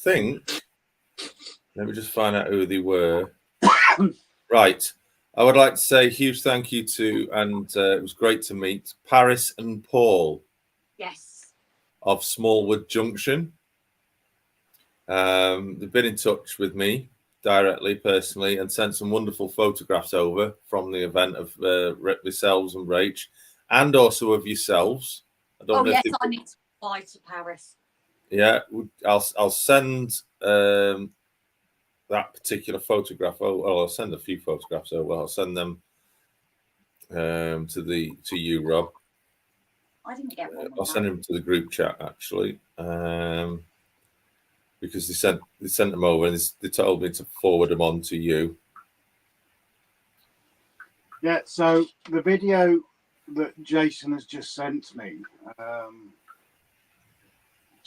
think. Let me just find out who they were. Right. I would like to say a huge thank you to, and it was great to meet Paris and Paul. Yes. Of Smallwood Junction. They've been in touch with me directly, personally, and sent some wonderful photographs over from the event of yourselves and Rach, and also of yourselves. I don't know. Yes, I need to fly to Paris. Yeah, I'll send that particular photograph. I'll send a few photographs over. I'll send them to you, Rob. I didn't get one. I'll send them to the group chat actually. Because they sent them over and they told me to forward them on to you. Yeah, so the video that Jason has just sent me, I'm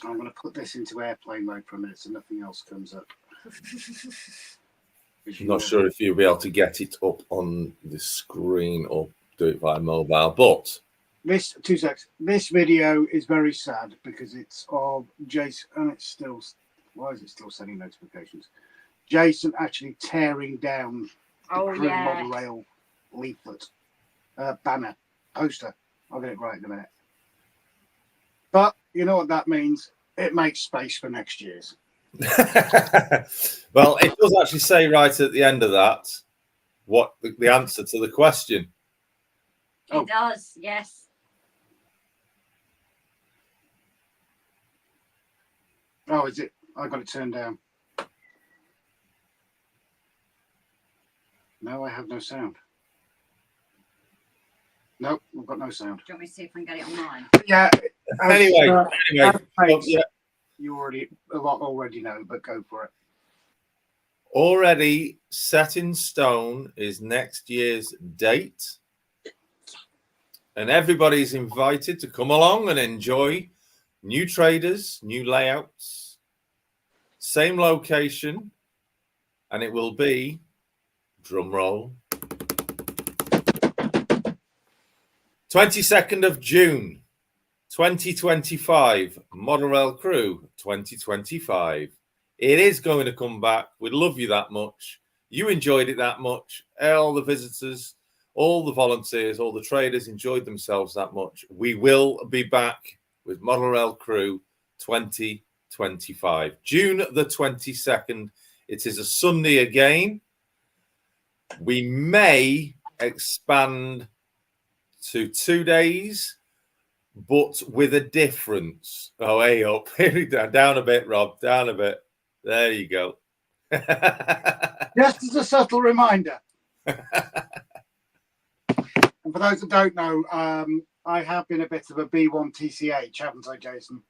going to put this into airplane mode for a minute so nothing else comes up. I'm not sure if you'll be able to get it up on the screen or do it via mobile, but This 2 seconds. This video is very sad because it's of Jason, and it's still. Why is it still sending notifications? Jason actually tearing down the Crewe Model Rail leaflet, banner, poster. I'll get it right in a minute. But you know what that means? It makes space for next year's. well, it does actually say right at the end of that what the answer to the question. It does, yes. Oh, is it? I got it turned down. No, I have no sound. Nope, I've got no sound. Do you want me to see if I can get it online? Yeah. Anyway, yeah. You already already know, but go for it. Already set in stone is next year's date, and everybody's invited to come along and enjoy new traders, new layouts, same location, and it will be, drum roll, 22nd of June 2025, Model Rail Crewe 2025. It is going to come back. We love you that much. You enjoyed it that much. All the visitors, all the volunteers, all the traders enjoyed themselves that much. We will be back with Model Rail Crewe 2025. June the 22nd. It is a Sunday again. We may expand to 2 days, but with a difference. Oh, hey up. Down a bit, Rob. Down a bit. There you go. Just as a subtle reminder. And for those that don't know, I have been a bit of a B1 TCH, haven't I, Jason?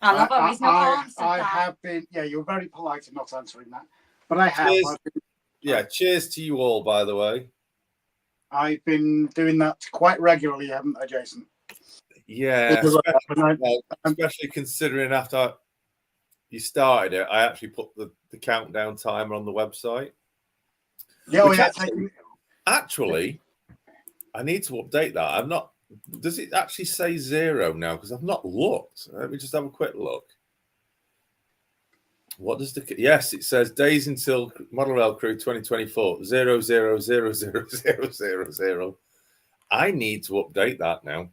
I love how he's not answered I that. have been. Yeah, you're very polite in not answering that, but I have. Cheers. Yeah, cheers to you all, by the way. I've been doing that quite regularly, haven't I, Jason? Yeah, especially considering after you started it, I actually put the countdown timer on the website. Yeah, Actually, I need to update that. I'm not. Does it actually say 0 now? Because I've not looked. Let me just have a quick look. What does the? Yes, it says days until Model Rail Crewe 2024 0000000. I need to update that now.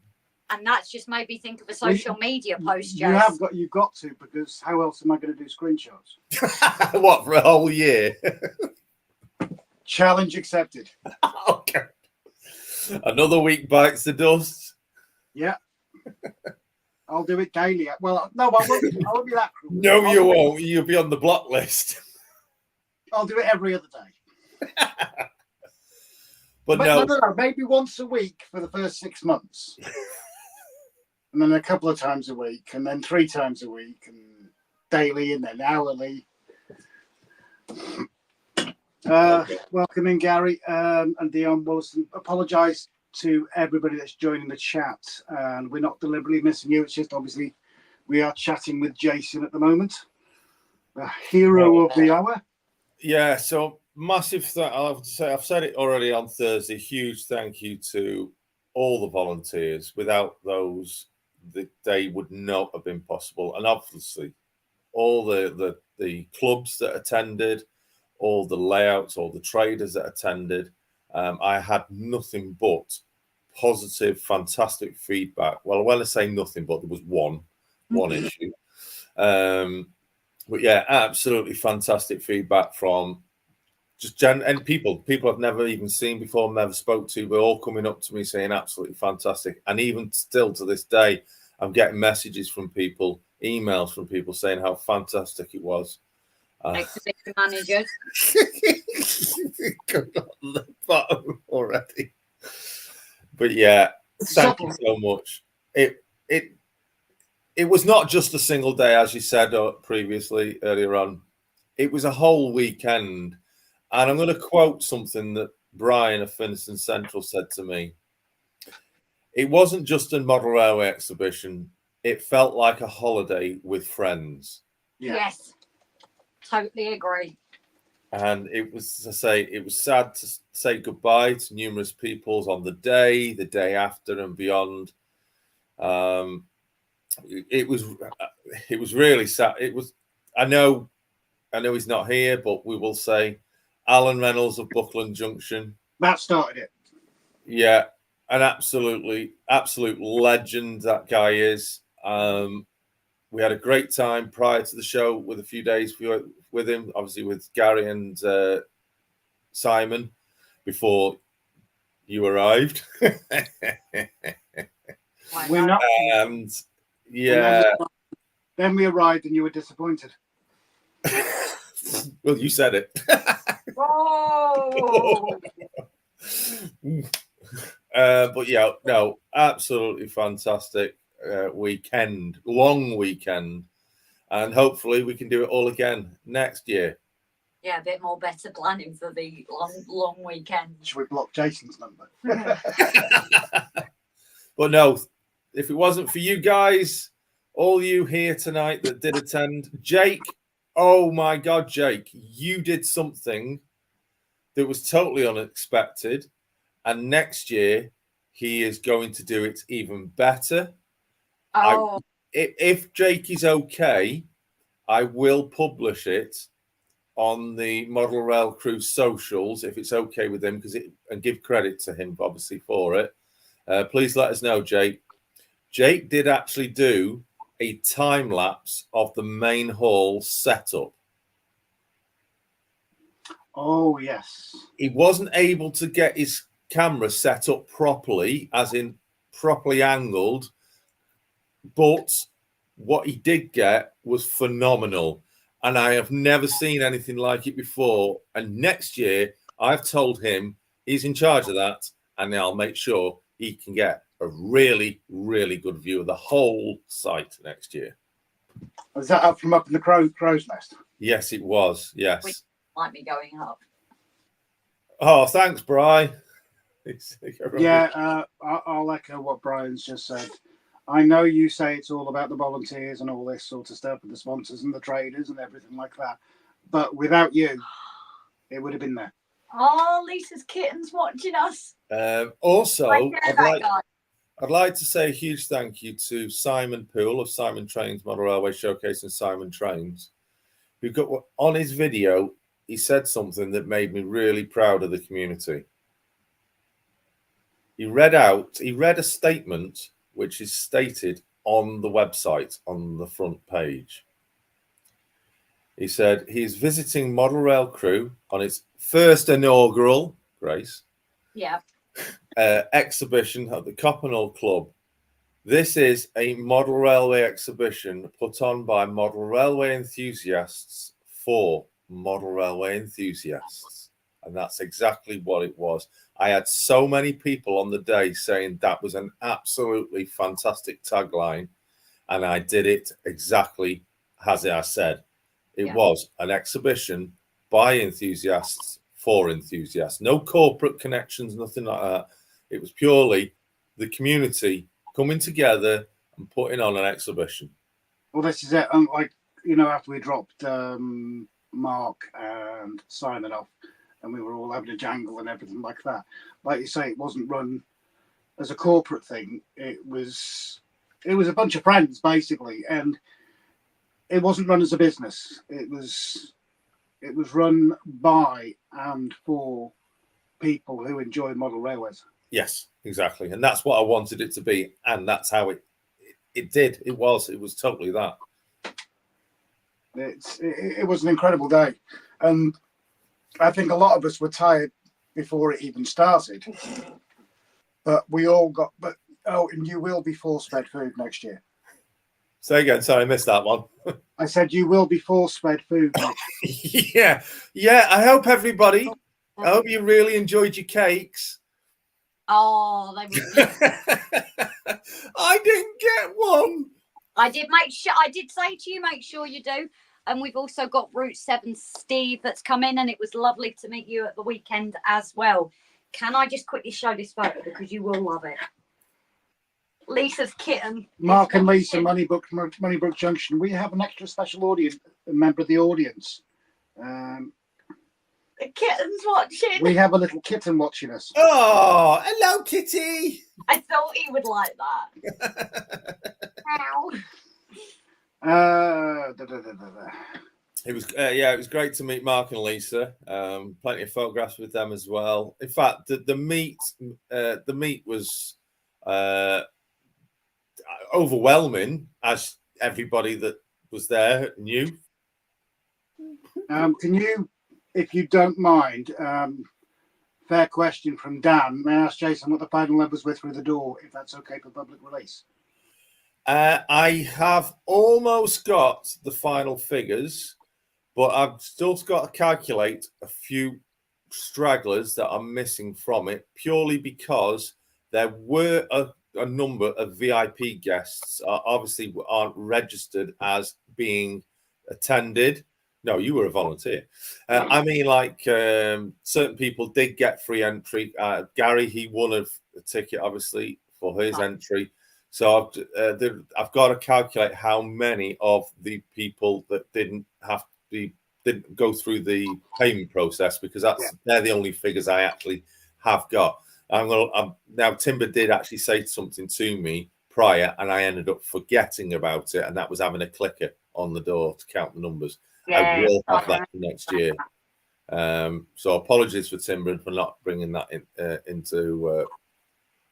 And that's just made me think of a social media post, Jess. You've got to, because how else am I going to do screenshots? What, for a whole year? Challenge accepted. Okay. Another week bites the dust. Yeah. I'll do it daily. Well, no, I won't be that cruel. No, you won't. You'll be on the block list. I'll do it every other day. But no, maybe once a week for the first 6 months. And then a couple of times a week, and then 3 times a week, and daily, and then hourly. Welcome in, Gary and Dion Wilson. Apologise to everybody that's joining the chat, and we're not deliberately missing you. It's just obviously we are chatting with Jason at the moment, the hero of the hour. Yeah, so massive. I've said it already on Thursday. Huge thank you to all the volunteers. Without those, the day would not have been possible, and obviously all the clubs that attended, all the layouts, all the traders that attended. I had nothing but positive, fantastic feedback. Well, when I say nothing but, there was one issue. But yeah, absolutely fantastic feedback from just and people I've never even seen before, never spoke to, but all coming up to me saying absolutely fantastic. And even still to this day, I'm getting messages from people, emails from people saying how fantastic it was. Exhibition managers. Got on the bottom already. But yeah, thank you so much. It was not just a single day, as you said previously earlier on. It was a whole weekend. And I'm going to quote something that Brian of Finiston Central said to me. It wasn't just a model railway exhibition. It felt like a holiday with friends. Yeah. Yes. Totally agree. And it was, as I say, it was sad to say goodbye to numerous peoples on the day after, and beyond. It was really sad. It was. I know he's not here, but we will say, Alan Reynolds of Buckland Junction. That started it. Yeah, an absolute legend that guy is. We had a great time prior to the show with a few days with him, obviously with Gary and Simon before you arrived. We're not. And yeah. Then we arrived and you were disappointed. Well, you said it. Oh. But yeah, no, absolutely fantastic long weekend, and hopefully we can do it all again next year. Yeah, a bit more better planning for the long weekend. Should we block Jason's number? But no, if it wasn't for you guys, all you here tonight that did attend, Jake, oh my God, Jake, you did something that was totally unexpected, and next year he is going to do it even better. Oh, If Jake is okay, I will publish it on the Model Rail Crew socials if it's okay with him, and give credit to him obviously for it. Please let us know, Jake. Jake did actually do a time lapse of the main hall setup. Oh yes. He wasn't able to get his camera set up properly, as in properly angled. But what he did get was phenomenal. And I have never seen anything like it before. And next year, I've told him he's in charge of that. And I'll make sure he can get a really, really good view of the whole site next year. Was that up from up in the crow's nest? Yes, it was. Yes. might be going up. Oh, thanks, Bri. Yeah, I'll echo what Brian's just said. I know you say it's all about the volunteers and all this sort of stuff, and the sponsors and the traders and everything like that. But without you, it would have been there. Oh, Lisa's kitten's watching us. Also, I'd like to say a huge thank you to Simon Poole of Simon Trains Model Railway Showcase and Simon Trains, who got on his video. He said something that made me really proud of the community. He read a statement which is stated on the website on the front page. He said he's visiting Model Rail Crewe on its first inaugural, Grace, exhibition at the Coppenhall Club. This is a model railway exhibition put on by model railway enthusiasts for model railway enthusiasts. And that's exactly what it was. I had so many people on the day saying that was an absolutely fantastic tagline. And I did it exactly as I said. It was an exhibition by enthusiasts for enthusiasts. No corporate connections, nothing like that. It was purely the community coming together and putting on an exhibition. Well, this is it. Like, after we dropped Mark and Simon off, and we were all having a jangle and everything like that. Like you say, it wasn't run as a corporate thing. It was a bunch of friends, basically, and it wasn't run as a business. It was run by and for people who enjoy model railways. Yes, exactly. And that's what I wanted it to be. And that's how it did. It was totally that. It was an incredible day. And I think a lot of us were tired before it even started. But we all and you will be force-fed food next year. Say again, sorry, I missed that one. I said you will be force-fed food. Yeah. I hope everybody. I hope you really enjoyed your cakes. Oh, they were. I didn't get one. I did say to you, make sure you do. And we've also got Route 7 Steve that's come in, and it was lovely to meet you at the weekend as well. Can I just quickly show this photo because you will love it? Lisa's kitten. Mark and Lisa, Moneybrook Junction. We have an extra special member of the audience The kitten's watching. We have a little kitten watching us. Oh, hello, kitty. I thought he would like that. Ow. It was it was great to meet Mark and Lisa. Plenty of photographs with them as well. In fact, the meet was overwhelming, as everybody that was there knew. Can you, if you don't mind, fair question from Dan, may I ask Jason what the final numbers were through the door, if that's okay for public release? I have almost got the final figures, but I've still got to calculate a few stragglers that are missing from it, purely because there were a number of VIP guests obviously aren't registered as being attended. No, you were a volunteer. I mean, like certain people did get free entry. Gary, he won a ticket, obviously, for his entry. So I've got to calculate how many of the people that didn't go through the payment process, because they're the only figures I actually have got. Now Timber did actually say something to me prior, and I ended up forgetting about it, and that was having a clicker on the door to count the numbers. Yeah, I will have that for next year. So apologies for Timber for not bringing that into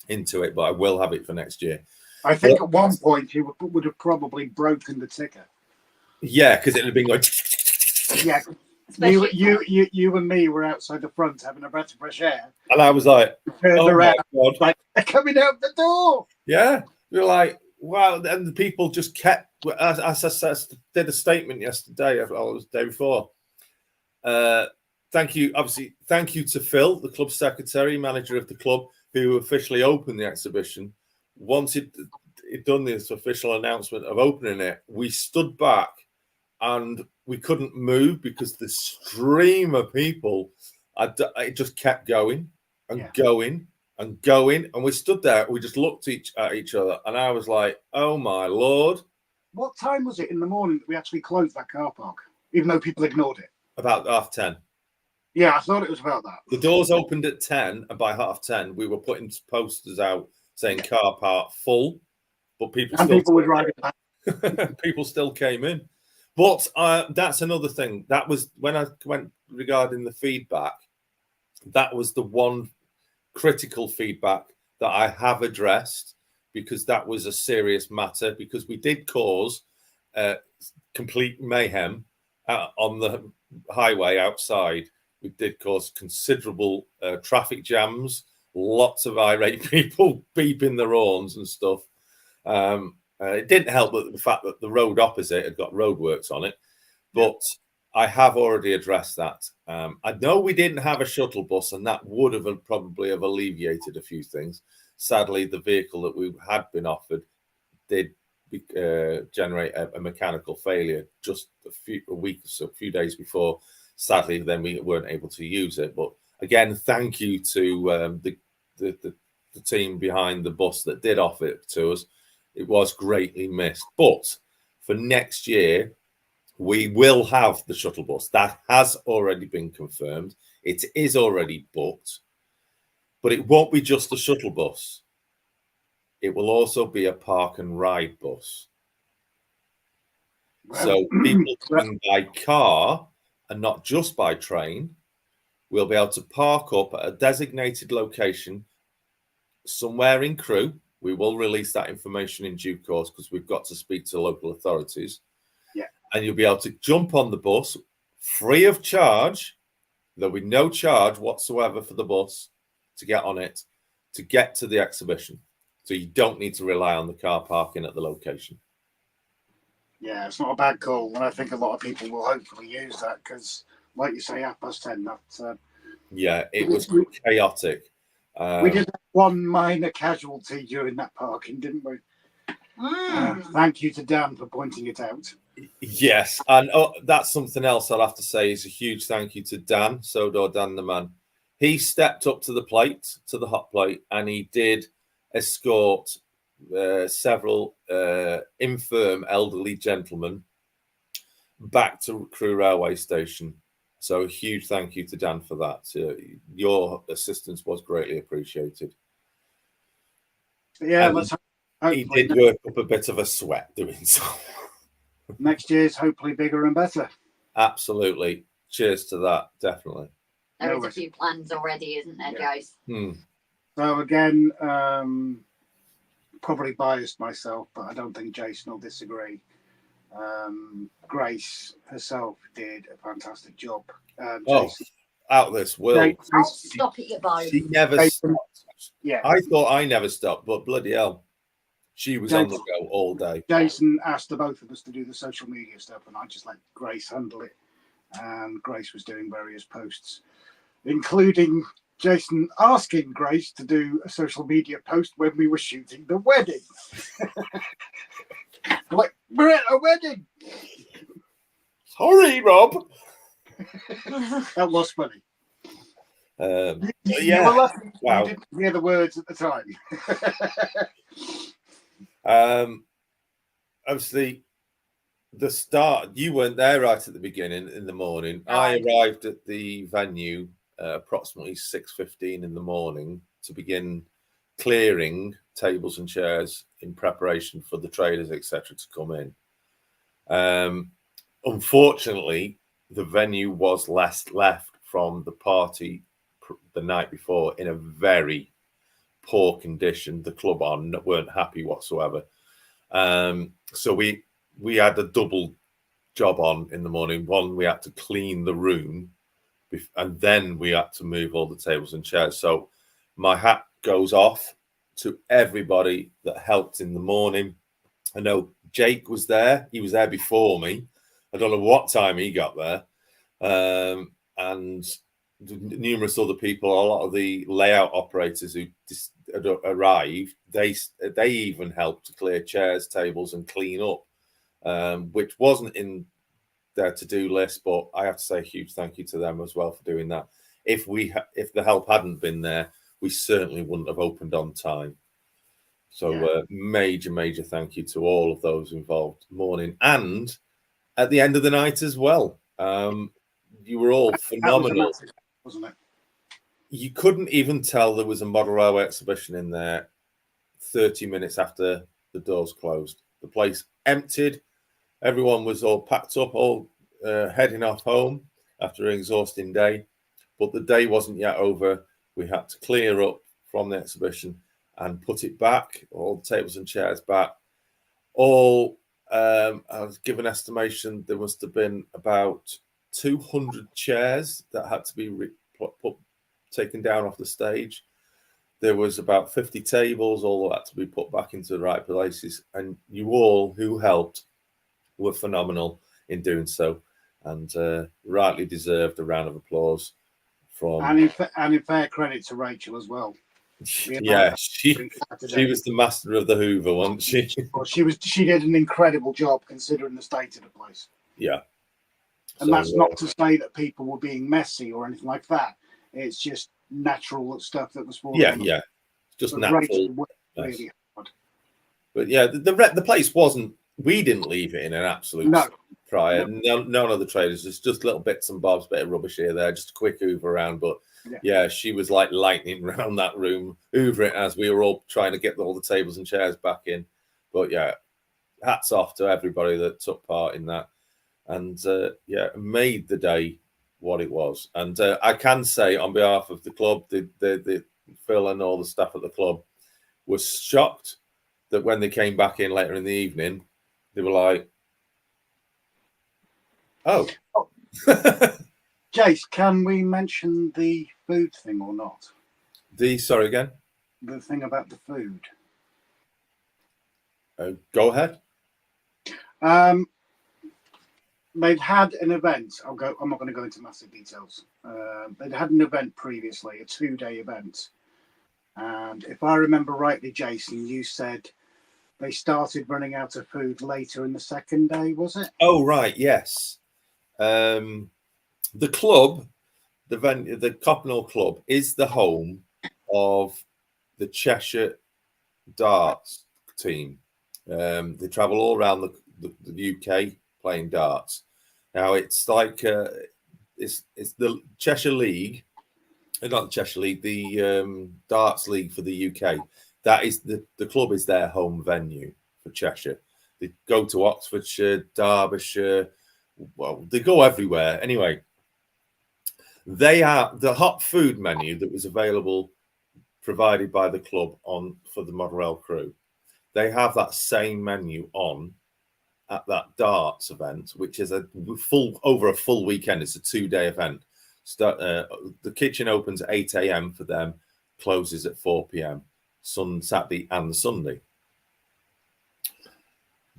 it, but I will have it for next year. I think at one point you would have probably broken the ticker. Yeah, because it would have been going. Yeah, you and me were outside the front having a breath of fresh air, and I was like, "Oh my God!" Like they're coming out the door. Yeah, we were like, "Wow!" And the people just kept. As I said, did a statement yesterday. It was the day before. Thank you, obviously. Thank you to Phil, the club secretary, manager of the club, who officially opened the exhibition. Once he'd done this official announcement of opening it, we stood back and we couldn't move because the stream of people, it just kept going and going and going. And we stood there, we just looked at each other, and I was like, oh my Lord. What time was it in the morning that we actually closed that car park, even though people ignored it? About 10:30. Yeah, I thought it was about that. The doors opened at 10, and by 10:30, we were putting posters out saying car park full, but people would ride it back. people still came in. But that's another thing. That was when I went regarding the feedback. That was the one critical feedback that I have addressed, because that was a serious matter, because we did cause complete mayhem on the highway outside. We did cause considerable traffic jams, lots of irate people beeping their horns and stuff. It didn't help the fact that the road opposite had got roadworks on it, but I have already addressed that. I know we didn't have a shuttle bus, and that would have probably have alleviated a few things. Sadly, the vehicle that we had been offered did generate a mechanical failure just a few days before. Sadly, then we weren't able to use it. But again, thank you to the team behind the bus that did offer it to us. It was greatly missed. But for next year, we will have the shuttle bus. That has already been confirmed. It is already booked. But it won't be just a shuttle bus. It will also be a park and ride bus. So people coming by car and not just by train will be able to park up at a designated location somewhere in Crewe. We will release that information in due course, because we've got to speak to local authorities. Yeah. And you'll be able to jump on the bus free of charge. There'll be no charge whatsoever for the bus to get on it, to get to the exhibition. So you don't need to rely on the car parking at the location. Yeah, it's not a bad call, and I think a lot of people will hopefully use that, because, like you say, 10:30. That yeah, it was chaotic. We did have one minor casualty during that parking, didn't we? Thank you to Dan for pointing it out. Yes, and that's something else I'll have to say is a huge thank you to Dan, Sodor Dan the man. He stepped up to the plate, to the hot plate, and he did escort several infirm elderly gentlemen back to Crewe railway station. So a huge thank you to Dan for that. Your assistance was greatly appreciated. Yeah, And let's he hopefully did work up a bit of a sweat doing so. next year's hopefully bigger and better. Absolutely. Cheers to that, definitely. There No is a worries. few plans already, isn't there, Yeah. Jace? So again, probably biased myself, but I don't think Jason will disagree. Grace herself did a fantastic job. Jason, Out of this world. I'll stop it, you both. She never Jason, stopped. yeah. I thought I never stopped, but bloody hell, she was on the go all day. Jason asked the both of us to do the social media stuff, and I just let Grace handle it. And Grace was doing various posts, including Jason asking Grace to do a social media post when we were shooting the wedding. Like, we're at a wedding. Sorry, Rob. That was funny. Yeah. You were lucky Wow. you didn't hear the words at the time. Obviously, the start, you weren't there right at the beginning in the morning. I arrived at the venue approximately 6:15 in the morning to begin clearing tables and chairs in preparation for the traders, etc., to come in. Unfortunately, the venue was left from the party the night before in a very poor condition. The club weren't happy whatsoever. So we had a double job on in the morning. One, we had to clean the room, and then we had to move all the tables and chairs. So my hat goes off to everybody that helped in the morning. I know Jake was there. He was there before me. I don't know what time he got there. And numerous other people, a lot of the layout operators who had arrived, they even helped to clear chairs, tables, and clean up, which wasn't in their to-do list. But I have to say a huge thank you to them as well for doing that. If the help hadn't been there, we certainly wouldn't have opened on time. So major thank you to all of those involved morning and at the end of the night as well. You were all phenomenal. Wasn't it? You couldn't even tell there was a model railway exhibition in there 30 minutes after the doors closed. The place emptied. Everyone was all packed up, all heading off home after an exhausting day. But the day wasn't yet over. We had to clear up from the exhibition and put it back, all the tables and chairs back. I was given estimation there must have been about 200 chairs that had to be taken down off the stage. There was about 50 tables, all of that to be put back into the right places. And you all who helped were phenomenal in doing so, and rightly deserved a round of applause from. And in fair credit to Rachel as well. Yeah, she was the master of the Hoover, wasn't she? Well, she did an incredible job considering the state of the place. Yeah. And so, that's not to say that people were being messy or anything like that. It's just natural stuff that was falling. Yeah. Just natural. Really hard. But yeah, the place wasn't. We didn't leave it in an absolute prior. No. None of the traders. It's just little bits and bobs, bit of rubbish here there, just a quick hoover around. But yeah, she was like lightning around that room, hoover it as we were all trying to get all the tables and chairs back in. But yeah, hats off to everybody that took part in that, and made the day what it was. And I can say on behalf of the club, the Phil and all the staff at the club was shocked that when they came back in later in the evening, they were like, "Oh." Jace, can we mention the food thing or not? Sorry again? The thing about the food. Go ahead. They'd had an event. I'm not going to go into massive details. They'd had an event previously, a 2-day event. And if I remember rightly, Jason, you said they started running out of food later in the second day, was it? Oh, right. Yes. The club, the venue, the Coppenall Club, is the home of the Cheshire darts team. They travel all around the UK playing darts. Now it's like it's the Cheshire League, not the Cheshire League, the darts league for the UK. That is the club is their home venue for Cheshire. They go to Oxfordshire, Derbyshire, well, they go everywhere. Anyway, they are the hot food menu that was available, provided by the club for the Model Rail crew. They have that same menu on at that darts event, which is over a full weekend. It's a 2-day event. The kitchen opens at 8 a.m. for them, closes at 4 p.m. Saturday and Sunday.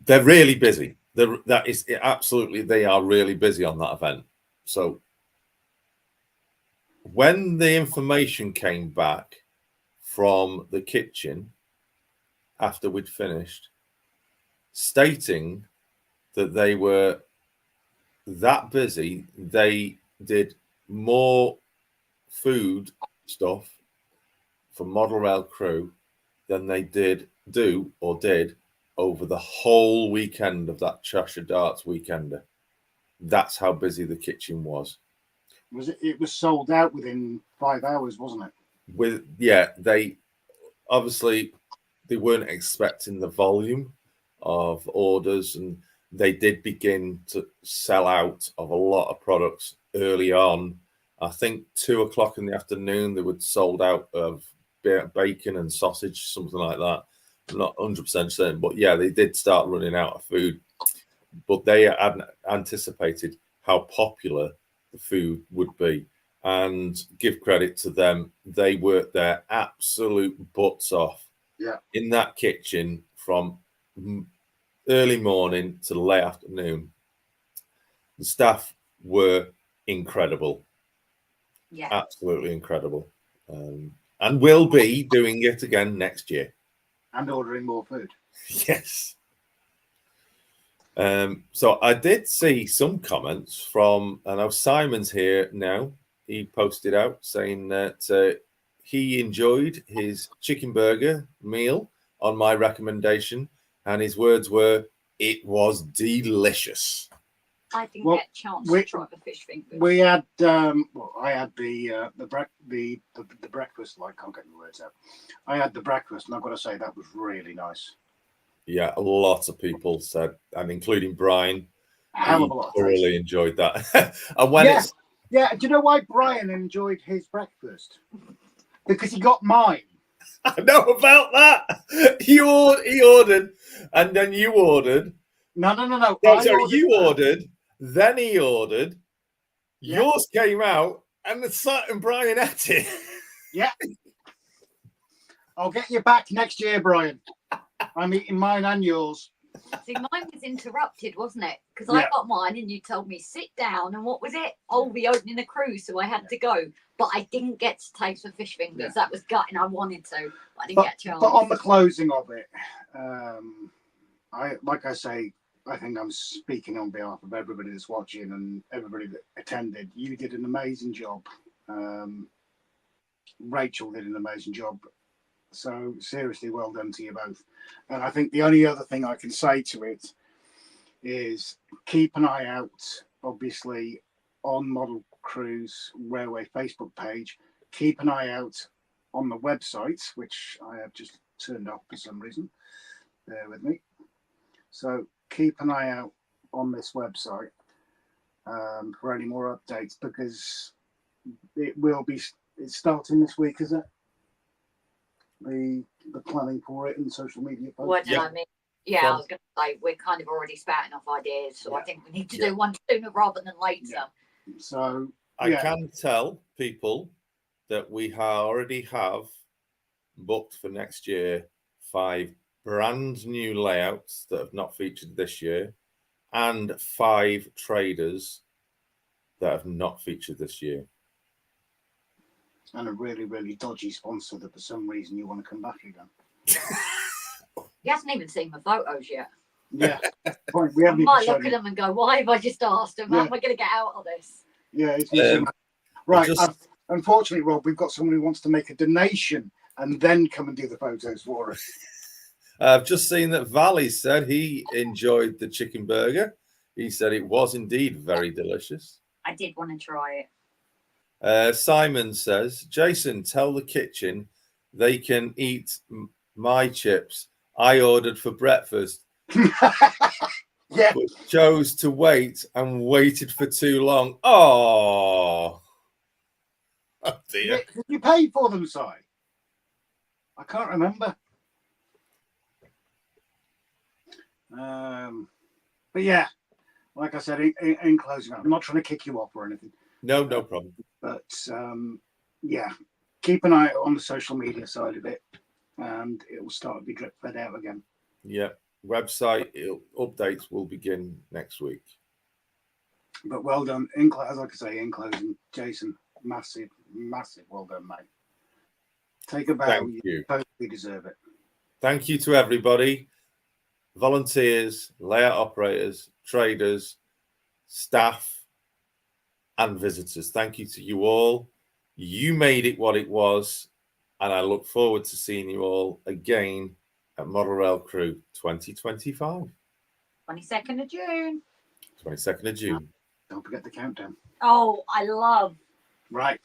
They're really busy. They are really busy on that event. So when the information came back from the kitchen after we'd finished, stating that they were that busy, they did more food stuff for Model Rail crew than they did over the whole weekend of that Cheshire Darts weekender. That's how busy the kitchen was. It was sold out within 5 hours, wasn't it? They obviously they weren't expecting the volume of orders, and they did begin to sell out of a lot of products early on. I think 2 o'clock in the afternoon they were sold out of bacon and sausage, something like that. I'm not 100% certain, but yeah, they did start running out of food. But they hadn't anticipated how popular the food would be. And give credit to them, they worked their absolute butts off in that kitchen from early morning to late afternoon. The staff were incredible. Yeah, absolutely incredible. And will be doing it again next year. And ordering more food. Yes. So I did see some comments from, I know Simon's here now. He posted out saying that he enjoyed his chicken burger meal on my recommendation, and his words were, "It was delicious." I didn't get a chance to try the fish fingers. We had, I had the breakfast. I can't get the words out. I had the breakfast, and I've got to say that was really nice. Yeah, a lot of people said, and including Brian, hell of a lot. Thoroughly enjoyed that. And when it's do you know why Brian enjoyed his breakfast? Because he got mine. I know about that. He ordered, and then you ordered. No. Sorry, you ordered, then he ordered. Yeah. Yours came out, and Brian ate it. Yeah. I'll get you back next year, Brian. I'm eating mine and yours. See, mine was interrupted, wasn't it? Because I got mine and you told me sit down, and what was it? Oh, we're opening a cruise, so I had to go. But I didn't get to taste the fish fingers. Yeah. That was gutting. I wanted to, but I didn't get a chance. But on the closing of it, I think I'm speaking on behalf of everybody that's watching and everybody that attended. You did an amazing job. Rachel did an amazing job. So seriously, well done to you both. And I think the only other thing I can say to it is keep an eye out, obviously, on Model Cruise Railway Facebook page. Keep an eye out on the website, which I have just turned off for some reason. Bear with me. So keep an eye out on this website for any more updates, because it's starting this week, is it? The planning for it and social media posts. What did I mean? Yeah, I was going to say we're kind of already spouting off ideas, so I think we need to do one sooner rather than later. Yeah. So I can tell people that we already have booked for next year 5 brand new layouts that have not featured this year, and 5 traders that have not featured this year. And a really, really dodgy sponsor that for some reason you want to come back again. He hasn't even seen my photos yet. Yeah. We haven't might look at them and go, why have I just asked him? How am I going to get out of this? Yeah. Right. Unfortunately, Rob, we've got someone who wants to make a donation and then come and do the photos for us. I've just seen that Valley said he enjoyed the chicken burger. He said it was indeed very delicious. I did want to try it. Simon says, Jason, tell the kitchen they can eat my chips I ordered for breakfast. Yeah. But chose to wait and waited for too long. Oh dear. Did you pay for them, Si? I can't remember. But yeah, like I said, in closing, I'm not trying to kick you off or anything. No problem. But yeah, keep an eye on the social media side of it, and it will start to be drip fed out again. Yeah, website updates will begin next week. But well done, as I say, in closing, Jason, massive well done, mate. Take a bow. Thank you. Totally deserve it. Thank you to everybody, volunteers, layout operators, traders, staff, and visitors. Thank you to you all. You made it what it was, and I look forward to seeing you all again at Model Rail Crewe 2025. 22nd of June. 22nd of June. Don't forget the countdown. Oh, I love. Right.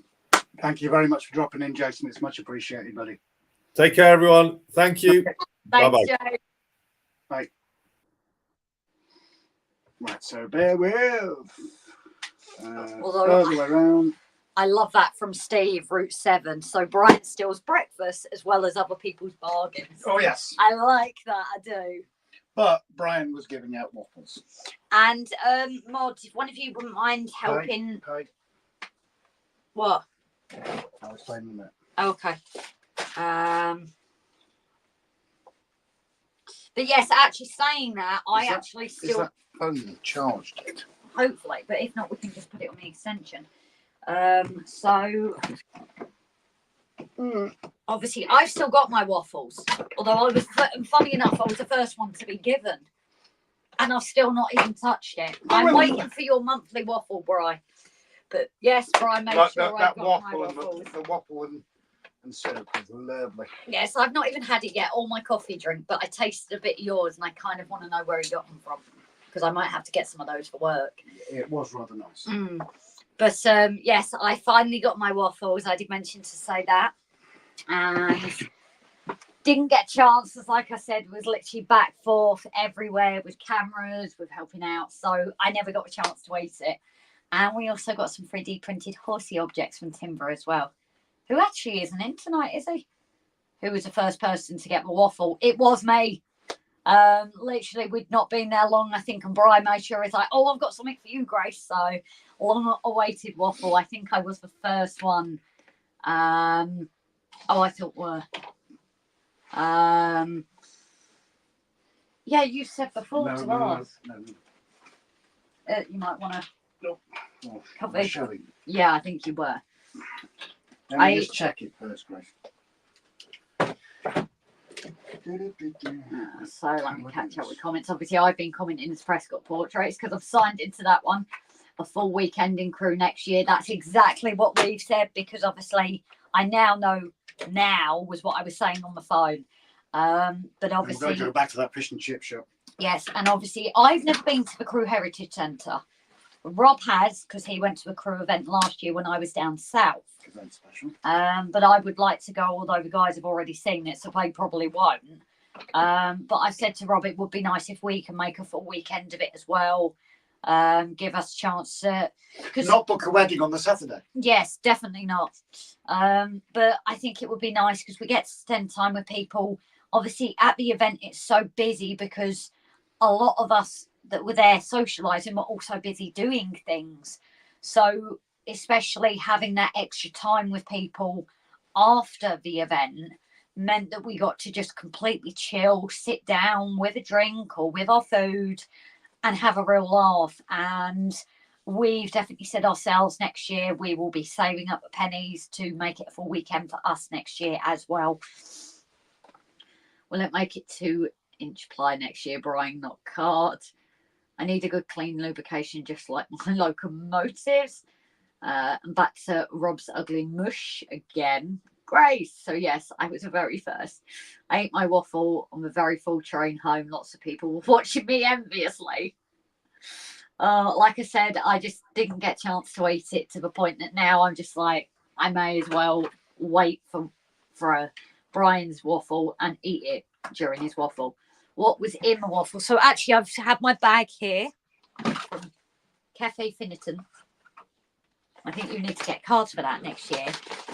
Thank you very much for dropping in, Jason. It's much appreciated, buddy. Take care, everyone. Thank you. Thanks, Bye-bye. Joe. Bye. Right, so bear with. Although further around. I love that from Steve, Route 7. So Brian steals breakfast as well as other people's bargains. Oh, yes. I like that, I do. But Brian was giving out waffles. And Mod, if one of you wouldn't mind helping. Paid. What? I'll explain in a minute. Okay. But yes, actually saying that, Is that phone charged it? Hopefully, but if not, we can just put it on the extension. Obviously, I've still got my waffles. Although funny enough, I was the first one to be given. And I've still not even touched it. I'm waiting for your monthly waffle, Bri. But yes, Bri made sure I got my waffles. The waffle and syrup is lovely. Yes, I've not even had it yet, or my coffee drink, but I tasted a bit of yours and I kind of want to know where you got them from. Because I might have to get some of those for work. It was rather nice. But yes, I finally got my waffles. I did mention to say that. And didn't get chances, like I said, was literally back forth everywhere with cameras, with helping out. So I never got a chance to eat it. And we also got some 3D printed horsey objects from Timber as well. Who actually isn't in tonight, is he? Who was the first person to get my waffle? It was me. Literally, we'd not been there long, I think, and Brian made sure he's like, oh, I've got something for you, Grace. So, long awaited waffle. I think I was the first one. I thought were. Yeah, you said before to us. No. You might want to. No. Cover. Showing. Yeah, I think you were. Let me just check it first, Grace. So let me catch up with comments. Obviously, I've been commenting as Prescott Portraits because I've signed into that one. A full weekend in Crewe next year. That's exactly what we've said because obviously I now know was what I was saying on the phone. But obviously, we're going to go back to that fish and chip shop. Yes, and obviously I've never been to the Crewe Heritage Centre. Rob has because he went to a Crewe event last year when I was down south. Event special. But I would like to go, although the guys have already seen it, so they probably won't. But I said to Rob, it would be nice if we can make a full weekend of it as well. Give us a chance to not book a wedding on the Saturday. Yes, definitely not. But I think it would be nice because we get to spend time with people. Obviously, at the event, it's so busy because a lot of us that were there socialising were also busy doing things. So, especially having that extra time with people after the event meant that we got to just completely chill, sit down with a drink or with our food and have a real laugh. And we've definitely said ourselves next year we will be saving up the pennies to make it a full weekend for us next year as well. Will it make it 2-inch ply next year, Brian, not cart? I need a good clean lubrication just like my locomotives. And back to Rob's ugly mush again. Grace. So yes, I was the very first. I ate my waffle on the very full train home. Lots of people were watching me enviously. Like I said, I just didn't get a chance to eat it to the point that now I'm just like, I may as well wait for Brian's waffle and eat it during his waffle. What was in the waffle? So actually, I've had my bag here from Cafe Finneton. I think you need to get cards for that next year.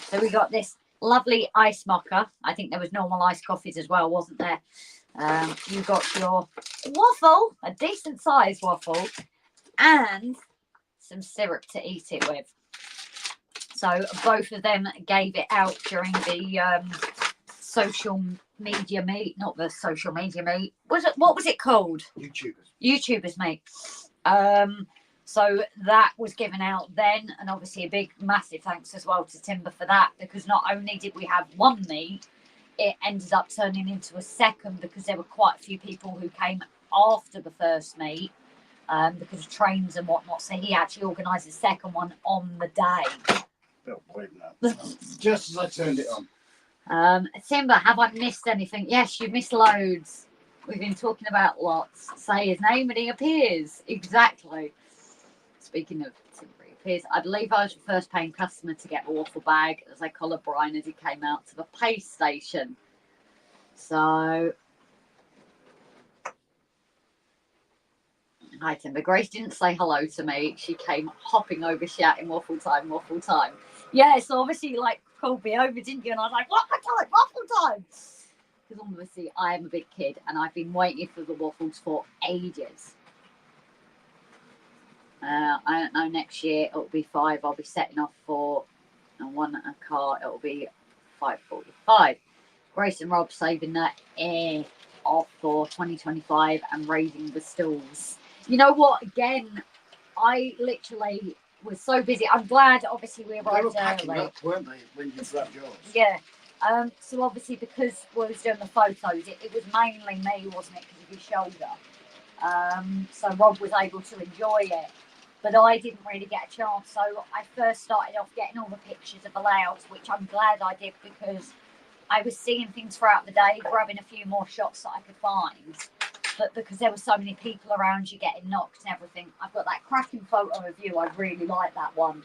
So we got this lovely ice mocha. I think there was normal iced coffees as well, wasn't there? You got your waffle, a decent sized waffle, and some syrup to eat it with. So both of them gave it out during the social media meet, not the social media meet. What was it called? YouTubers meet. So that was given out then, and obviously a big massive thanks as well to Timber for that, because not only did we have one meet, it ended up turning into a second because there were quite a few people who came after the first meet because of trains and whatnot. So he actually organised a second one on the day. Just as I turned it on. Timber, have I missed anything? Yes, you missed loads. We've been talking about lots. Say his name and he appears. Exactly. Speaking of Timber, he appears. I believe I was the first paying customer to get the waffle bag, as I collared Brian as he came out to the pay station. So, hi Timber. Grace didn't say hello to me. She came hopping over shouting waffle time, waffle time. Yeah, so obviously you like called me over, didn't you? And I was like, waffle time. Because obviously I am a big kid and I've been waiting for the waffles for ages. I don't know, next year it'll be 5. I'll be setting off for a car, it'll be 5:45. Grace and Rob saving that air off for 2025 and raising the stalls. You know what? Again, I literally was so busy. I'm glad, obviously, we arrived early. Up, weren't they, when you grabbed yours? Yeah. So obviously, because we was doing the photos, it was mainly me, wasn't it, because of his shoulder. So Rob was able to enjoy it, but I didn't really get a chance. So I first started off getting all the pictures of the layouts, which I'm glad I did because I was seeing things throughout the day, grabbing a few more shots that I could find. But because there were so many people around you getting knocked and everything, I've got that cracking photo of you. I really like that one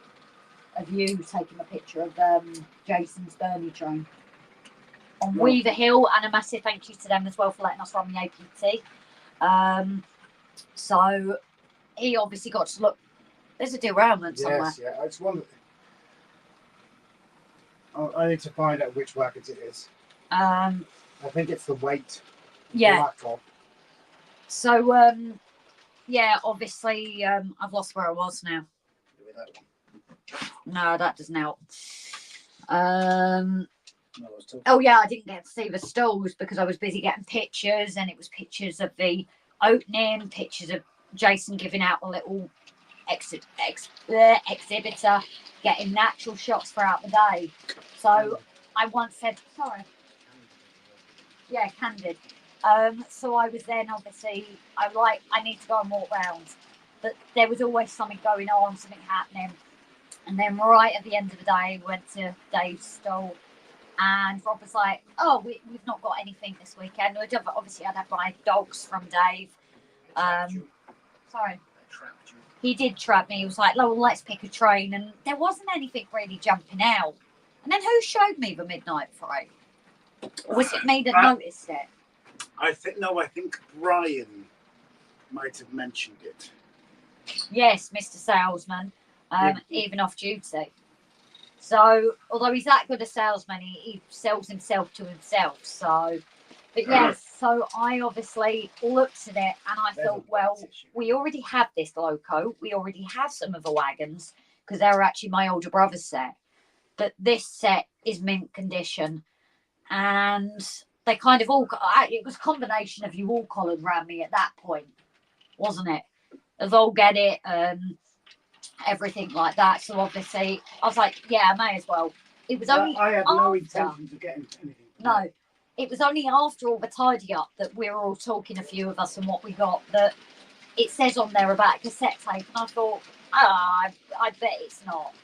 of you taking a picture of Jason's Burnley train on Weaver Hill, and a massive thank you to them as well for letting us run the APT. So he obviously got to look. There's a derailment somewhere. Yes, yeah. I just wonder. I need to find out which wagons it is. I think it's the weight. Yeah. So yeah, obviously I've lost where I was now. No, that doesn't help. Oh yeah, I didn't get to see the stalls because I was busy getting pictures, and it was pictures of the opening, pictures of Jason giving out a little exhibitor, getting natural shots throughout the day. So I once said, sorry. Yeah, candid. So I was then obviously, I need to go and walk round. But there was always something going on, something happening. And then right at the end of the day, went to Dave's stall. And Rob was like, oh, we've not got anything this weekend. Obviously, I'd have my dogs from Dave. Sorry. He did trap me. He was like, well, let's pick a train. And there wasn't anything really jumping out. And then who showed me the midnight freight? Or was it me that noticed it? I think Brian might have mentioned it. Yes, Mr. Salesman, even off duty. So, although he's that good a salesman, he sells himself to himself. So, but yes, so I obviously looked at it and I thought, well, we already have this loco. We already have some of the wagons because they were actually my older brother's set. But this set is mint condition. And they kind of all, it was a combination of you all collared around me at that point, wasn't it? Of all get it, everything like that. So obviously, I was like, yeah, I may as well. It was only I had no intention of getting anything. No, it was only after all the tidy up that we were all talking, a few of us, and what we got, that it says on there about cassette tape. And I thought, I bet it's not.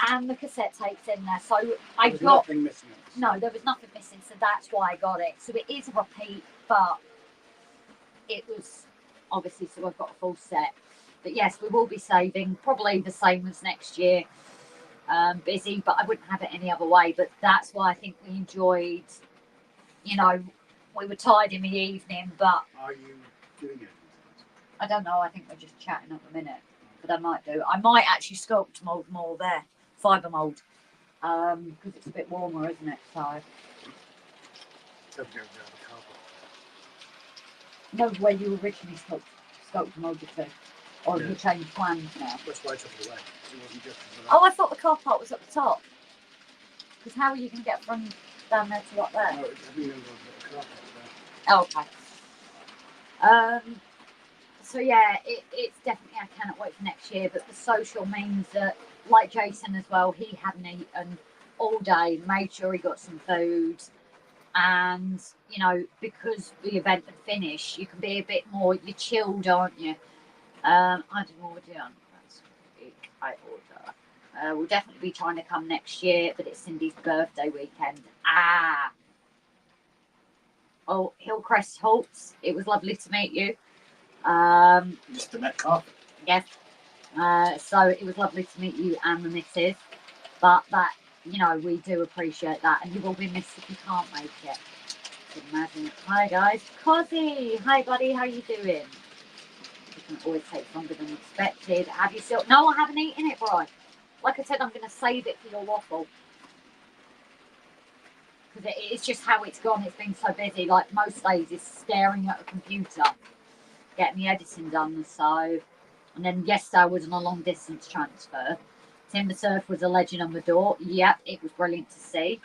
And the cassette tape's in there. So I got nothing missing. No, there was nothing missing. So that's why I got it. So it is a repeat, but it was obviously, so I've got a full set. But yes, we will be saving, probably the same as next year. Busy, but I wouldn't have it any other way. But that's why I think we enjoyed, you know, we were tired in the evening, but Are you doing it? I don't know. I think we're just chatting at the minute, but I might do. I might actually sculpt mould more there, fibre mould, because it's a bit warmer, isn't it? So Don't go down the carpet. no, where you originally sculpted moulded to, or have Yeah. you changed plans now? That's why I took it away. It wasn't just for that. Oh, I thought the car park was at the top. Because how are you going to get from down there to up there? No, it's having a car park there. Oh, okay. So yeah, it's definitely, I cannot wait for next year. But the social means that, like Jason as well, he hadn't eaten all day, made sure he got some food, and you know, because the event had finished, you can be a bit more, you're chilled, aren't you? I did order on last week. I order. We'll definitely be trying to come next year, but it's Cindy's birthday weekend. Oh, Hillcrest Holtz. It was lovely to meet you. Just a net carpet. Yes. So it was lovely to meet you and the missus. But that, you know, we do appreciate that. And you will be missed if you can't make it. Imagine. Hi guys. Cozzy. Hi buddy, how you doing? It can always take longer than expected. Have you still? No, I haven't eaten it, Brian. Like I said, I'm going to save it for your waffle. Because it's just how it's gone. It's been so busy. Like most days, is staring at a computer, getting the editing done. So, and then yesterday I was on a long distance transfer. Timber Surf was a legend on the door. Yep, it was brilliant to see.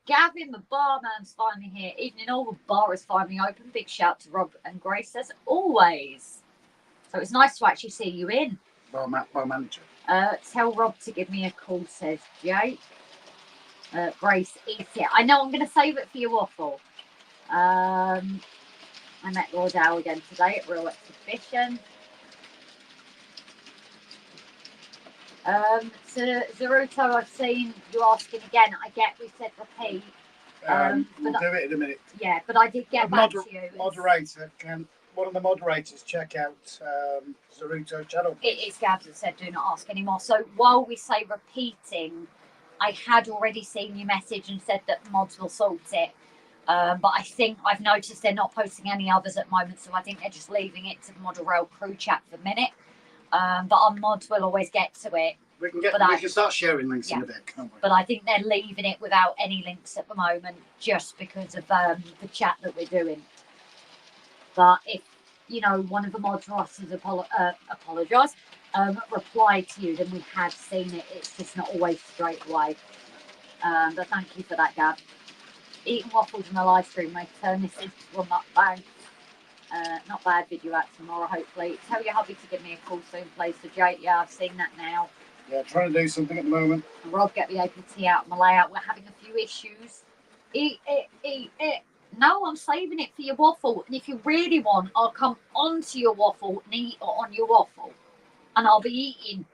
Gavin, the barman's finally here. Evening all, the bar is finally open. Big shout to Rob and Grace as always. So it's nice to actually see you in. Bar manager. Tell Rob to give me a call, says Jake. Grace, eat it. I know I'm going to save it for your waffle. I met Lord Dow again today at Real Exhibition. So Zaruto, I've seen you asking again. I get we said repeat. We'll do it in a minute. Yeah, but I did get back to you. Moderator, can one of the moderators check out Zaruto's channel? It's Gabs that said do not ask anymore. So while we say repeating, I had already seen your message and said that mods will sort it. But I think I've noticed they're not posting any others at the moment, so I think they're just leaving it to the Model Rail crew chat for the minute. But our mods will always get to it. We can start sharing links in a bit, can't we? But I think they're leaving it without any links at the moment, just because of the chat that we're doing. But if you know one of the moderators apologise, replied to you, then we had seen it. It's just not always straight away. But thank you for that, Gab. Eating waffles in the live stream may turn this into one mukbang. Not bad video out tomorrow, hopefully. Tell your hubby to give me a call soon, please. For Jake, yeah, I've seen that now. Yeah, trying to do something at the moment. Rob, get the APT out of my layout. We're having a few issues. Eat it. No, I'm saving it for your waffle. And if you really want, I'll come onto your waffle and eat on your waffle. And I'll be eating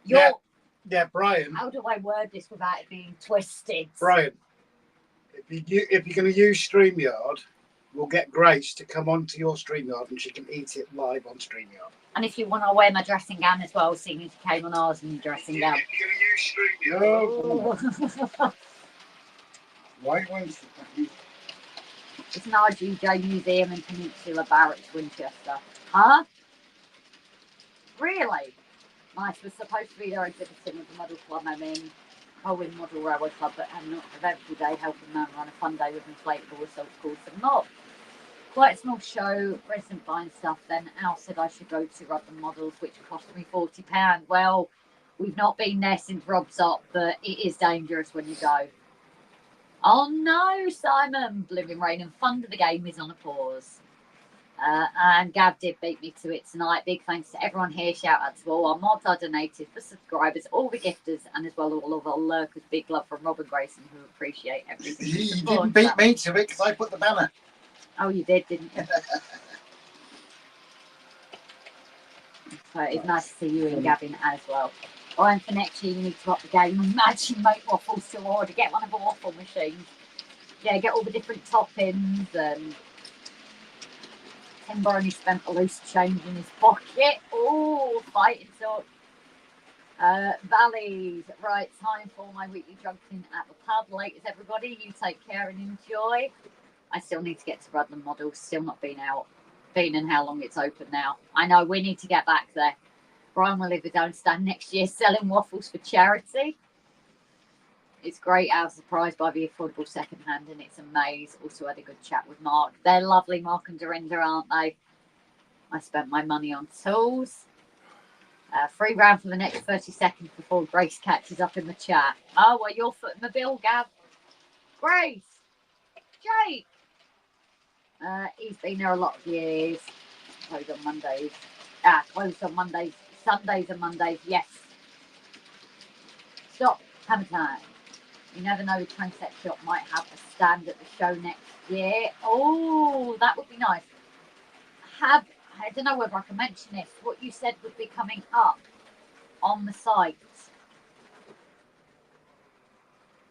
your... Yeah, Brian. How do I word this without it being twisted? Brian, if you're going to use StreamYard, we'll get Grace to come onto your StreamYard and she can eat it live on StreamYard. And if you want to wear my dressing gown as well, seeing as you came on ours in your dressing gown. If you're going to use StreamYard. Why won't you? It's an RGJ Museum in Peninsula Barracks, Winchester. Huh? Really? Nice. We're supposed to be there exhibiting with the Model Club and in Crewe Model Rail Club, but having an eventful day helping them run a fun day with inflatable so of course I'm not. Quite a small show, resident buying stuff. Then Al said I should go to Rob and Models, which cost me £40. Well, we've not been there since Rob's up, but it is dangerous when you go. Oh no, Simon! Blooming rain and fun to the game is on a pause. And Gab did beat me to it tonight. Big thanks to everyone here. Shout out to all our mods, our donators, the subscribers, all the gifters, and as well all of our lurkers. Big love from Rob and Grayson, who appreciate everything. You didn't beat me to it because I put the banner. Oh, you did, didn't you? So it's nice to see you and Gavin as well. And for next year, you need to up the game. Imagine make waffles to order. Get one of the waffle machines. Yeah, get all the different toppings and Timber only spent a loose change in his pocket. Oh, fighting talk. Valleys. Right, time for my weekly juggling at the pub. Late as everybody. You take care and enjoy. I still need to get to Rudland Model. Still not been out. Been in how long it's open now. I know we need to get back there. Brian will live his own stand next year selling waffles for charity. It's great. I was surprised by the affordable second hand and it's a maze. Also had a good chat with Mark. They're lovely, Mark and Dorinda, aren't they? I spent my money on tools. Free round for the next 30 seconds before Grace catches up in the chat. Oh, well, you're footing the bill, Gav. Grace. Jake. He's been there a lot of years. Closed on Mondays. Closed on Mondays. Sundays and Mondays, yes. Stop. Hammer time. You never know, the train set shop might have a stand at the show next year. Oh, that would be nice. I don't know whether I can mention this. What you said would be coming up on the site.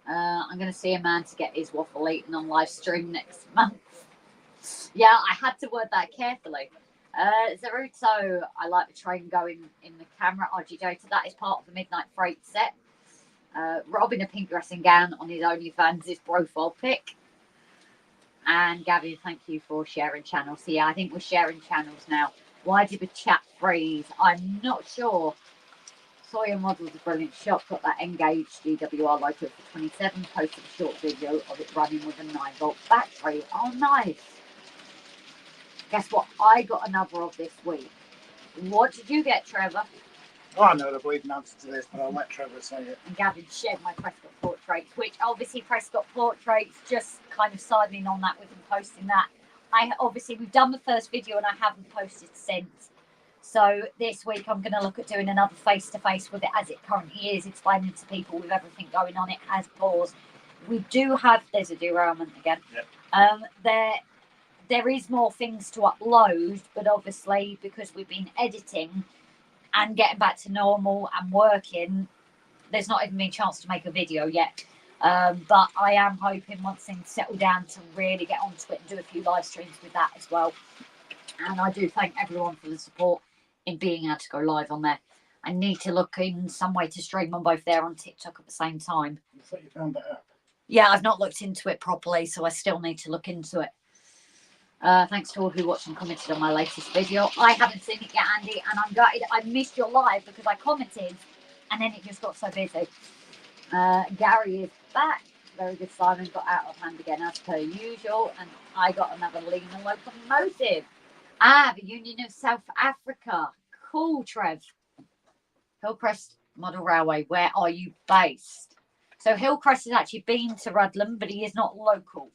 I'm going to see a man to get his waffle eaten on live stream next month. Yeah, I had to word that carefully. Zeruto, I like the train going in the camera. RGJ, so that is part of the Midnight Freight set. Rob in a pink dressing gown on his OnlyFans' his profile pic. And Gabby, thank you for sharing channels. So yeah, I think we're sharing channels now. Why did the chat freeze? I'm not sure. Sawyer Model's a brilliant shot. Got that engaged DWR loco for 27. Posted a short video of it running with a 9-volt battery. Oh, nice. Guess what? I got another of this week. What did you get, Trevor? Oh, I know the bleeding answer to this, but I'll let Trevor say it. And Gavin shared my Prescott portraits, which obviously Prescott portraits, just kind of siding on that with him posting that. We've done the first video and I haven't posted since. So this week I'm going to look at doing another face-to-face with it as it currently is, explaining to people with everything going on. It has paused. We do have, there's a derailment again. Yep. There is more things to upload, but obviously because we've been editing and getting back to normal and working, there's not even been a chance to make a video yet. But I am hoping once things settle down to really get onto it and do a few live streams with that as well. And I do thank everyone for the support in being able to go live on there. I need to look in some way to stream on both there on TikTok at the same time. I thought you found that out. Yeah, I've not looked into it properly, so I still need to look into it. Thanks to all who watched and commented on my latest video. I haven't seen it yet, Andy, and I'm gutted. I missed your live because I commented and then it just got so busy. Gary is back. Very good. Simon got out of hand again as per usual, and I got another Lena locomotive. The Union of South Africa. Cool, Trev. Hillcrest Model Railway, where are you based? So Hillcrest has actually been to Rudland, but he is not local.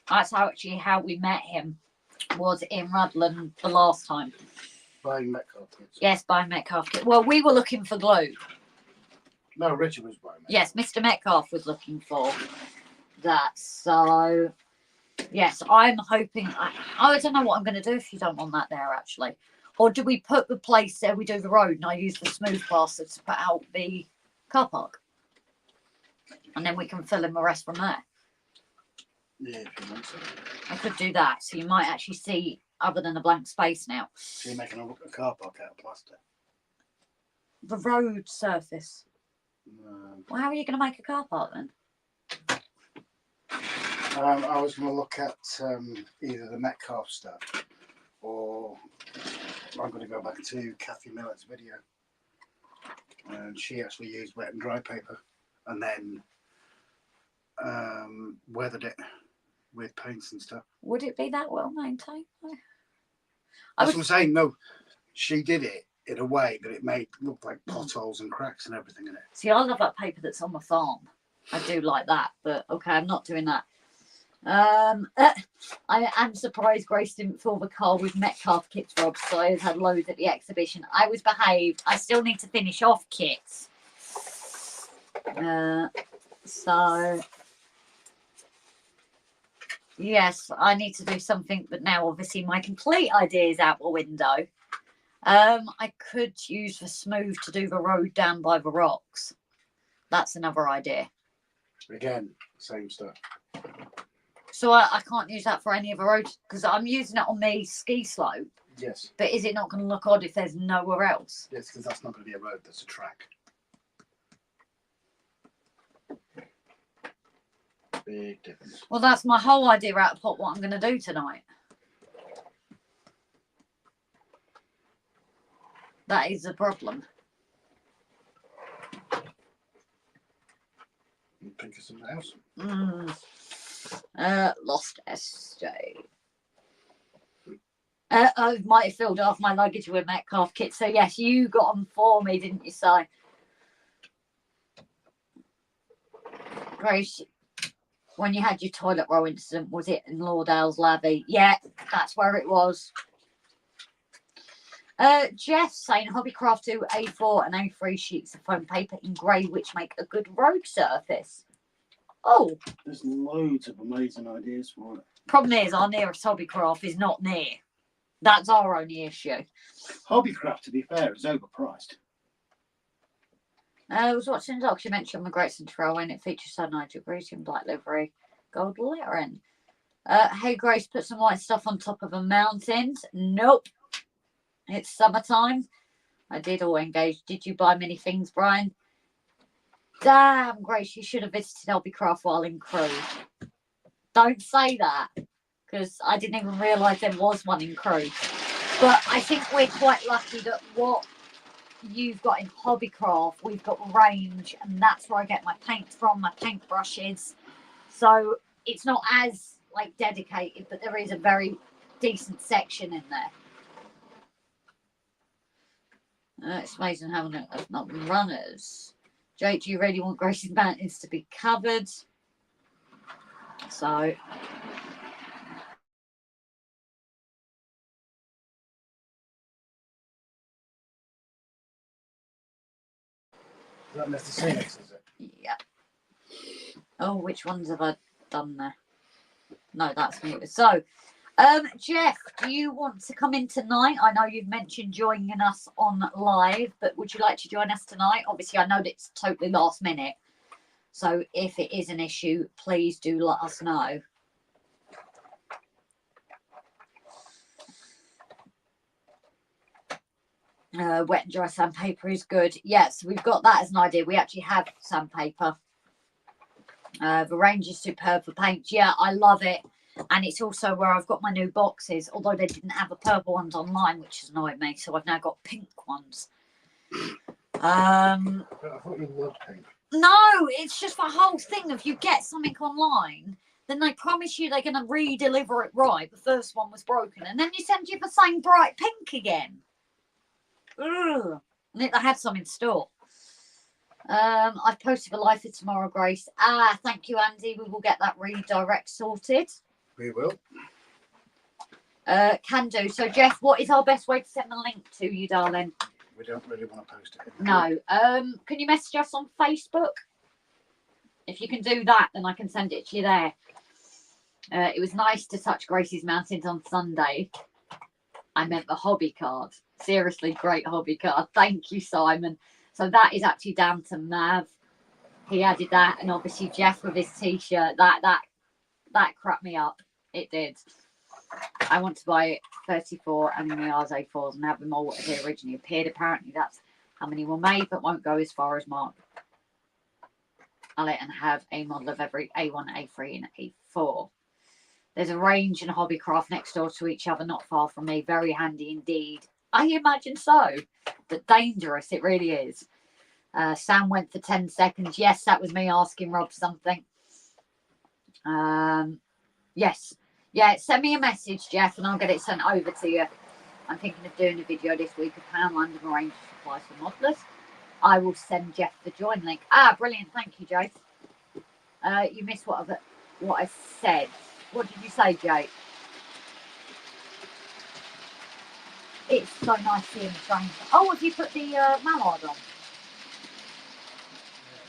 That's how we met him, was in Rudland the last time. Buying Metcalf kits. Yes, buying Metcalf kits. Well, we were looking for glue. No, Richard was buying Metcalf. Yes, Mr. Metcalf was looking for that. So, yes, I'm hoping. I don't know what I'm going to do if you don't want that there, actually. Or do we put the place there we do the road and I use the smooth plaster to put out the car park? And then we can fill in the rest from there. Yeah, if you want to. I could do that. So you might actually see other than a blank space now. So you're making a car park out of plaster? The road surface. Well, how are you going to make a car park then? I was going to look at either the Metcalf stuff or I'm going to go back to Kathy Millet's video. And she actually used wet and dry paper and then weathered it with paints and stuff. Would it be that well maintained? That's what I'm saying. No, she did it in a way that it made look like potholes and cracks and everything in it. See, I love that paper that's on the farm. I do like that, but okay, I'm not doing that. I am surprised Grace didn't fill the car with Metcalf kits, Rob. So I had loads at the exhibition. I was behaved. I still need to finish off kits. So yes, I need to do something, but now obviously my complete idea is out the window. I could use the smooth to do the road down by the rocks. That's another idea. Again, same stuff. So I can't use that for any other road because I'm using it on the ski slope. Yes. But is it not going to look odd if there's nowhere else? Yes, because that's not going to be a road. That's a track. Big difference. Well, that's my whole idea out of what I'm going to do tonight. That is the problem. Think of something else. Lost SJ. I might have filled off my luggage with Metcalf kit. So yes, you got them for me, didn't you, Si? Grace, when you had your toilet roll incident, was it in Lauderdale's Lavy? Yeah, that's where it was. Jeff saying Hobbycraft do A4 and A3 sheets of foam paper in grey, which make a good road surface. Oh, there's loads of amazing ideas for it. Problem is, our nearest Hobbycraft is not near. That's our only issue. Hobbycraft, to be fair, is overpriced. I was watching a documentary on the Great Central and it features Sir Nigel Grease in black livery, gold lettering. Hey Grace, put some white stuff on top of a mountain. Nope. It's summertime. I did all engage. Did you buy many things, Brian? Damn, Grace, you should have visited Hobbycraft while in Crewe. Don't say that, because I didn't even realise there was one in Crewe. But I think we're quite lucky that what you've got in Hobbycraft, we've got range, and that's where I get my paint from, my paint brushes. So it's not as like dedicated, but there is a very decent section in there. It's amazing how there's not been runners. Jake, do you really want Grace's Mountains to be covered? So That Mr. Phoenix, is it? yeah. Oh, which ones have I done there? No, that's muted. So, Jeff, do you want to come in tonight? I know you've mentioned joining us on live, but would you like to join us tonight? Obviously, I know that it's totally last minute. So if it is an issue, please do let us know. Wet and dry sandpaper is good. Yes, we've got that as an idea. We actually have sandpaper. The range is superb for paint. Yeah, I love it. And it's also where I've got my new boxes, although they didn't have the purple ones online, which has annoyed me. So I've now got pink ones. But I thought you loved pink. No, it's just the whole thing. If you get something online, then they promise you they're going to re-deliver it right. The first one was broken. And then you send you the same bright pink again. Ugh. I think I had some in store. I've posted a live for tomorrow, Grace. Thank you, Andy. We will get that redirect sorted. We will. Can do. So, Jeff, what is our best way to send the link to you, darling? We don't really want to post it. No. Can you message us on Facebook? If you can do that, then I can send it to you there. It was nice to touch Gracie's Mountains on Sunday. I meant the hobby card. Seriously, great hobby card. Thank you, Simon. So that is actually down to Mav. He added that, and obviously Jeff with his t-shirt. That cracked me up. It did. I want to buy 34 Anime A4s and have them all as they originally appeared. Apparently, that's how many were made, but won't go as far as Mark. I'll let and have a model of every A1, A3, and A4. There's a range and Hobbycraft next door to each other, not far from me. Very handy indeed. I imagine so, but dangerous. It really is. Sam went for 10 seconds. Yes, that was me asking Rob something. Yes. Yeah, send me a message, Jeff, and I'll get it sent over to you. I'm thinking of doing a video this week of how London arranged supplies for modelers. I will send Jeff the join link. Brilliant. Thank you, Jake. You missed what I said. What did you say, Jake? It's so nice seeing the train. Oh, have you put the mallard on?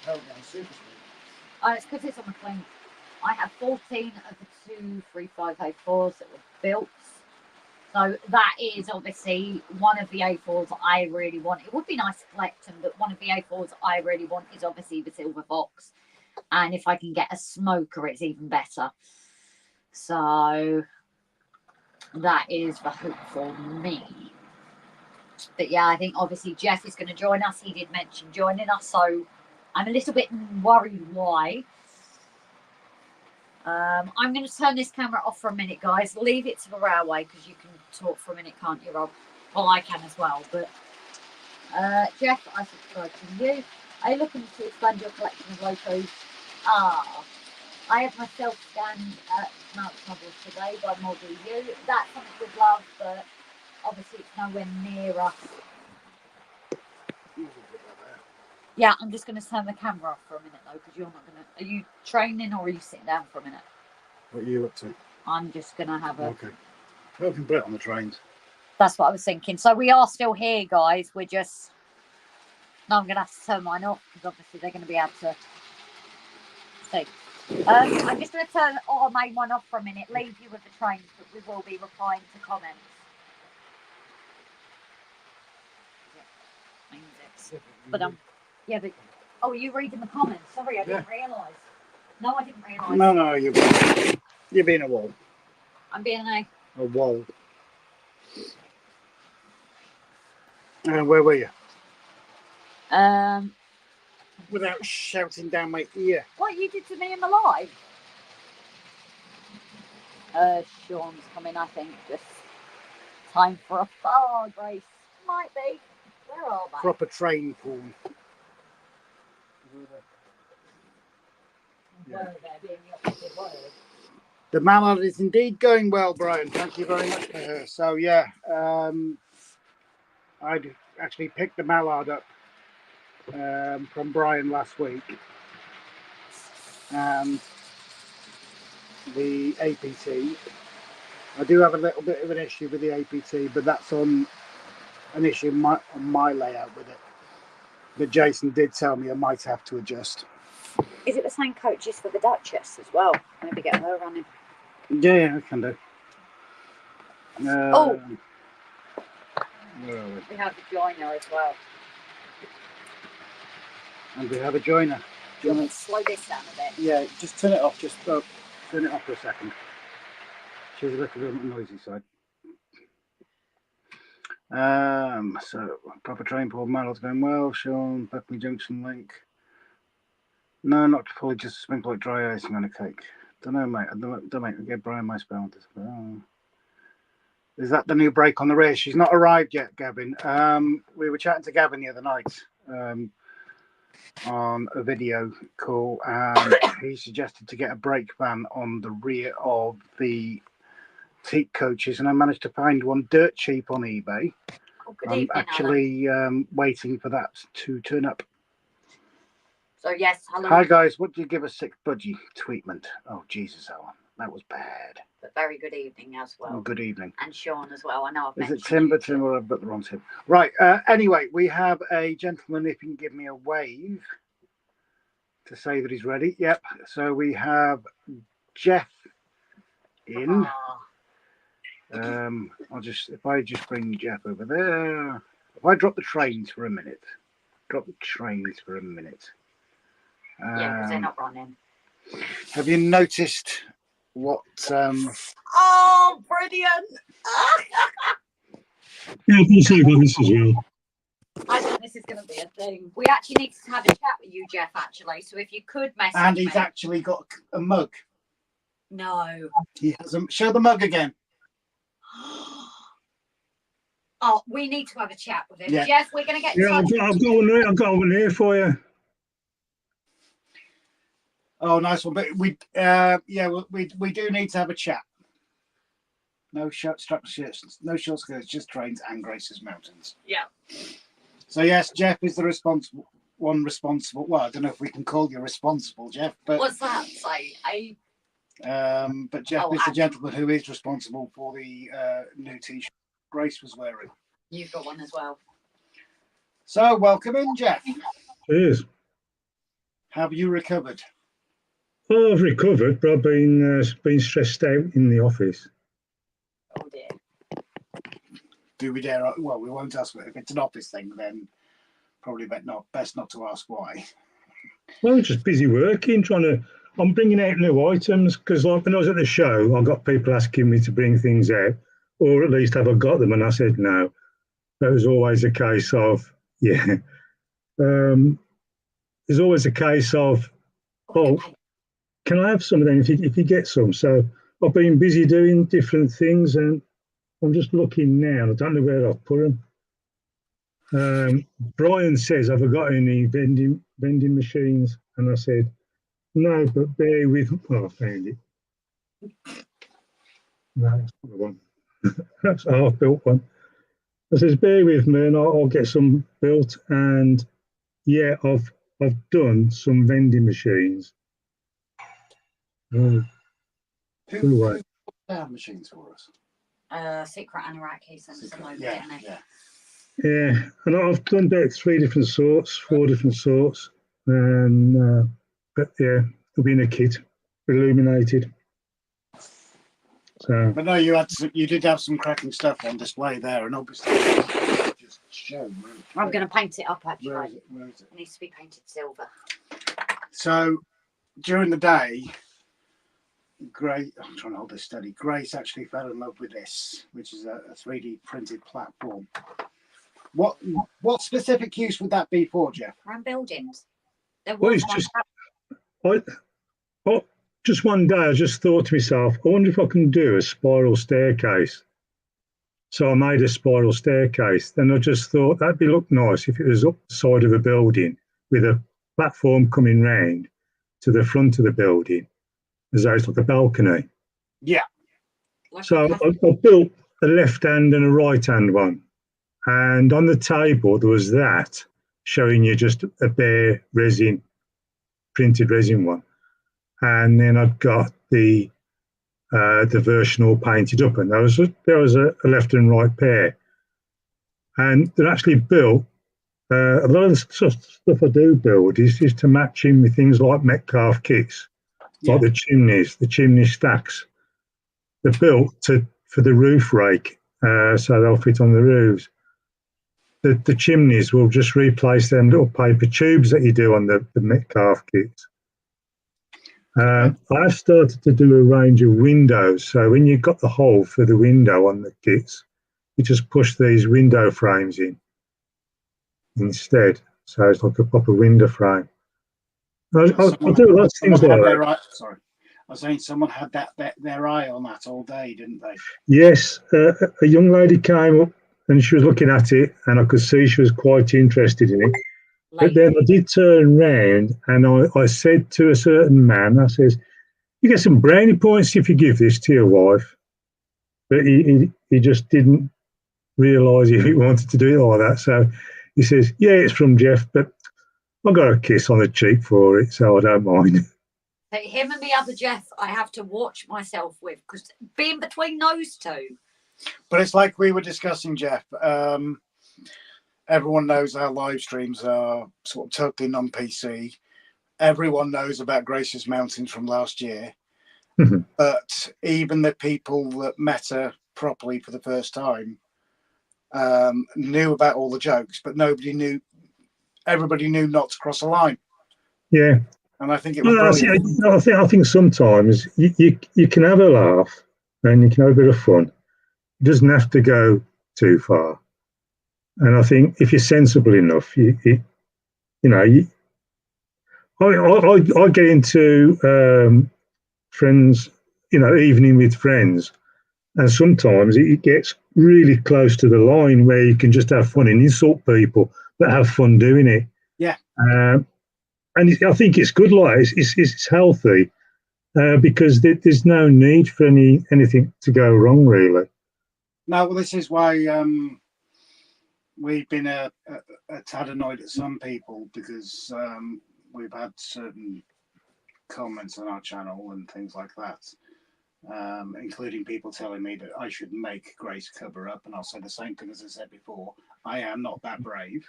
Yeah, super sweet. It's because it's on the clean. I have 14 of the 235A4s that were built. So that is obviously one of the A4s I really want. It would be nice to collect them, but one of the A4s I really want is obviously the silver box. And if I can get a smoker, it's even better. So that is the hope for me. But yeah, I think obviously Jeff is going to join us. He did mention joining us, so I'm a little bit worried why. I'm going to turn this camera off for a minute, guys. Leave it to the railway because you can talk for a minute, can't you, Rob? Well, I can as well. But Jeff, I subscribe to you. Are you looking to expand your collection of locos? I have myself scanned Mount Troubles today by Model U. That's something we'd love, but obviously it's nowhere near us. Yeah, I'm just going to turn the camera off for a minute though, because you're not going to. Are you training or are you sitting down for a minute? What are you up to? I'm just going to have a. Okay. Well, we can put it on the trains. That's what I was thinking. So we are still here, guys. We're just. No, I'm going to have to turn mine off because obviously they're going to be able to see. I'm just going to turn our main one off for a minute, leave you with the trains, but we will be replying to comments. But yeah, but oh, are you reading the comments? Sorry, I didn't realise. No, I didn't realise. No, you're being a wall. I'm being a wall. Where were you? Without shouting down my ear. What you did to me in the live? Sean's coming, I think. Just time for a far Grace. Might be. Where are they? Proper train pool. Were there being the opposite word? The mallard is indeed going well, Brian. Thank you very much for her. So yeah, I'd actually picked the mallard up from Brian last week. And the APT. I do have a little bit of an issue with the APT, but that's on an issue on my layout with it. But Jason did tell me I might have to adjust. Is it the same coaches for the Duchess as well? Maybe get her running. Yeah, I can do. Oh, where are we? we have the joiner as well. And we have a joiner. Do you want me to slow this down a bit? Yeah, just turn it off. Just turn it off for a second. She's a little bit on the noisy side. So proper train pool, Mallard's going well. Sean, Buckley Junction link. No, not fully, just sprinkle like dry icing on a cake. Don't know, mate. Don't make me get Brian my spell. Is that the new break on the race? She's not arrived yet, Gavin. We were chatting to Gavin the other night on a video call, and he suggested to get a brake van on the rear of the teak coaches, and I managed to find one dirt cheap on eBay. Oh, good I'm evening, actually waiting for that to turn up. So yes, hello. Hi guys, what do you give a sick budgie tweetment? Oh Jesus, Alan, that was bad. But very good evening as well. Oh, good evening. And Sean as well. I know I've Is it mentioned Tim, you but Tim, or I've got the wrong Tim? Right. Anyway, we have a gentleman. If you can give me a wave to say that he's ready. Yep. So we have Jeff in. If I just bring Jeff over there. If I drop the trains for a minute. Yeah, because they're not running. Have you noticed what? Oh, brilliant! Yeah, I can say about this as well. I think this is going to be a thing. We actually need to have a chat with you, Jeff. Actually, so if you could message And he's me. actually got a mug. No. He has a. Show the mug again. Oh, we need to have a chat with him, Yeah. Jeff. We're going to get. Yeah, I've got one here for you. Oh, nice one. But we do need to have a chat. No short skirts, no short skirts, just trains and Grace's Mountains. Yeah. So yes, Jeff is the responsible. Well, I don't know if we can call you responsible, Jeff. But What's that say? but Jeff is the gentleman who is responsible for the new T-shirt Grace was wearing. You've got one as well. So welcome in, Jeff. Cheers. Have you recovered? Oh, I've recovered, but I've been stressed out in the office. Oh dear. Do we dare? Well, we won't ask. If it's an office thing, then probably best not to ask why. Well, I'm just busy working, I'm bringing out new items because, like, when I was at the show, I got people asking me to bring things out, or at least have I got them, and I said no. That was always a case of, yeah. There's always a case of, oh, can I have some of them if you get some? So I've been busy doing different things, and I'm just looking now, and I don't know where I've put them. Brian says, have I got any vending machines? And I said, no, but bear with. Oh, I found it. No, that's not the one. That's a half-built one. I says, bear with me, and I'll get some built. And yeah, I've done some vending machines. Oh, Who right. put down machines for us? Secret Anorak, he sent us a note, Yeah, didn't he? yeah. Yeah, and I've done about 3 different sorts, 4 different sorts, and but yeah, it'll be in a kit, illuminated. So But no, you did have some cracking stuff on display there, and obviously just show. I'm going to paint it up, actually. Where is it? Where is it? It needs to be painted silver. So during the day, Grace, I'm trying to hold this steady. Grace actually fell in love with this, which is a 3D printed platform. What specific use would that be for, Jeff? Around buildings. There well, was it's one. just one day I just thought to myself, I wonder if I can do a spiral staircase. So I made a spiral staircase. Then I just thought that'd look nice if it was up the side of a building with a platform coming round to the front of the building, as though it's like a balcony. Yeah. Like So a cafe. I built a left hand and a right hand one. And on the table, there was that showing you just a bare resin, printed resin one. And then I've got the version all painted up. And there was a left and right pair. And they're actually built. A lot of the stuff I do build is to match in with things like Metcalfe kits, like the chimney stacks. They're built for the roof rake, so they'll fit on the roofs. The chimneys will just replace them little paper tubes that you do on the Metcalfe kits. I've started to do a range of windows. So when you've got the hole for the window on the kits, you just push these window frames in instead. So it's like a proper window frame. I do lots of things like that. Sorry. I was saying someone had their eye on that all day, didn't they? Yes, a young lady came up and she was looking at it, and I could see she was quite interested in it. But then I did turn round and I said to a certain man, I says, you get some brownie points if you give this to your wife. But he just didn't realise he wanted to do it like that. So he says, yeah, it's from Jeff, but I got a kiss on the cheek for it, so I don't mind. So him and the other Jeff, I have to watch myself with, because being between those two. But it's like we were discussing, Jeff. Everyone knows our live streams are sort of totally non-PC. Everyone knows about Gracious Mountains from last year. Mhm. But even the people that met her properly for the first time knew about all the jokes, but everybody knew not to cross a line. Yeah. And I think it was brilliant. I think sometimes you can have a laugh and you can have a bit of fun. It doesn't have to go too far. And I think if you're sensible enough, I get into friends, evening with friends, and sometimes it gets really close to the line where you can just have fun and insult people, but have fun doing it. Yeah. And I think it's good. Like it's healthy because there's no need for anything to go wrong, really. No, well, this is why we've been a tad annoyed at some people because we've had certain comments on our channel and things like that, including people telling me that I should make Grace cover up, and I'll say the same thing as I said before. I am not that brave.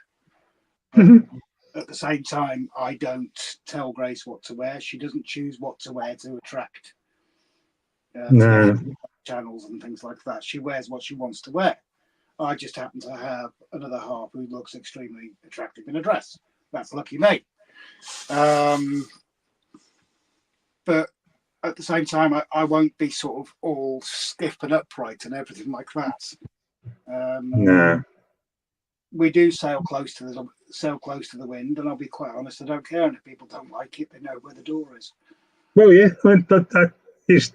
At the same time, I don't tell Grace what to wear. She doesn't choose what to wear to attract channels and things like that. She wears what she wants to wear. I just happen to have another half who looks extremely attractive in a dress. That's lucky me. but at the same time, I won't be sort of all stiff and upright and everything like that. No. We do sail close to the wind, and I'll be quite honest, I don't care. And if people don't like it, they know where the door is. Well, yeah, I mean, that is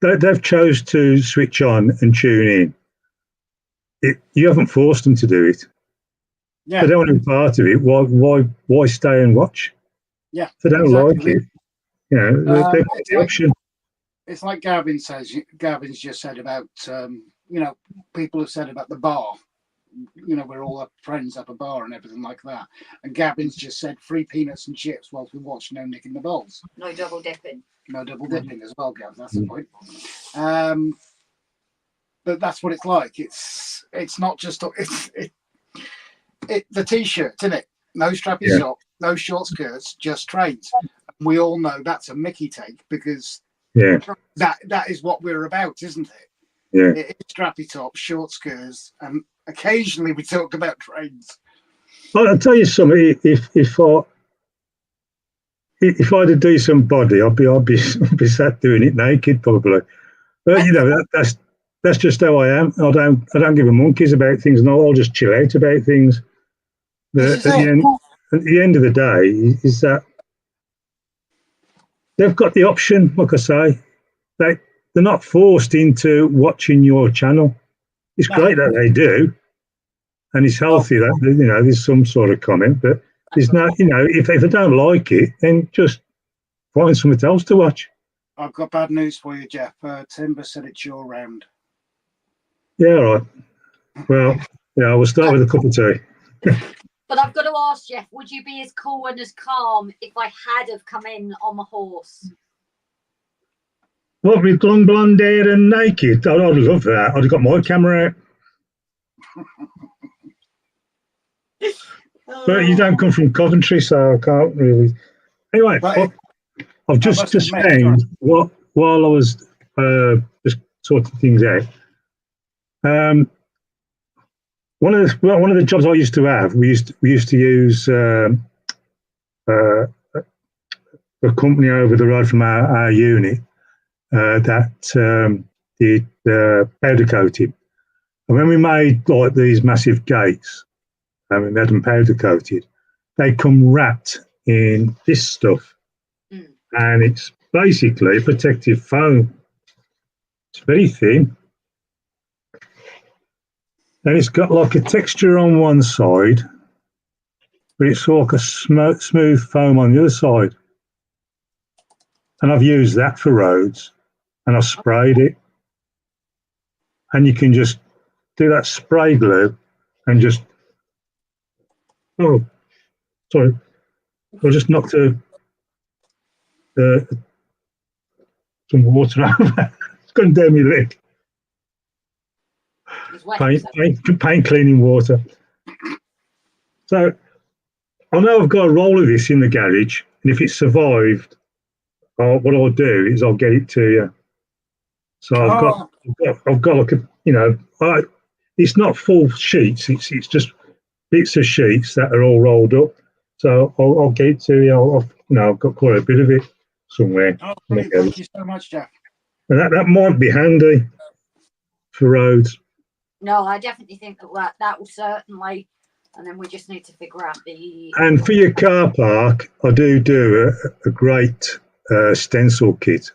they've chose to switch on and tune in. You haven't forced them to do it. Yeah, If they don't want to be part of it. Why stay and watch? yeah. If they don't exactly. like it, you know, they've got the option. It's like Gavin says. Gavin's just said about people have said about the bar. We're all up friends up a bar and everything like that. And Gavin's just said free peanuts and chips whilst we watch No Nicking the Bowls. No double dipping. No double dipping as well, Gav. That's the point. But that's what it's like. It's not just the t-shirt, isn't it? No strappy socks, no short skirts, just trains. We all know that's a Mickey take because that is what we're about, isn't it? Yeah. It's strappy tops, short skirts, and occasionally we talk about trains. Well, I'll tell you something. If I had a decent body, I'd be sat doing it naked probably. But that's just how I am. I don't give a monkeys about things, and I'll just chill out about things. But at the end of the day, is that they've got the option. Like I say, they're not forced into watching your channel. It's great that they do, and it's healthy that there's some sort of comment. But there's no, if they don't like it, then just find something else to watch. I've got bad news for you, Jeff. Timber said it's your round. Yeah, all right. Well, yeah, we'll start with a cup of tea. But I've got to ask, Jeff, would you be as cool and as calm if I had have come in on my horse? What, with long blonde hair and naked? I'd love that. I'd have got my camera out. But you don't come from Coventry, so I can't really. Anyway, I've just found while I was just sorting things out. One of the jobs I used to have, we used to use a company over the road from our unit that did powder coating, and when we made like these massive gates, we had them powder coated, they come wrapped in this stuff, and it's basically protective foam. It's very thin. And it's got like a texture on one side, but it's like a smooth foam on the other side. And I've used that for roads, and I've sprayed it. And you can just do that spray glue and just, oh, sorry, I just knocked some water over. It's gone down my leg. Paint cleaning water. So I know I've got a roll of this in the garage, and if it survived, what I'll do is I'll get it to you. So I've got like a, it's not full sheets. It's just bits of sheets that are all rolled up. So I'll get it to you. I've got quite a bit of it somewhere. Oh, brilliant. Thank you so much, Jeff. And that might be handy for roads. No, I definitely think that will certainly, and then we just need to figure out the. And for your car park, I do a great stencil kit.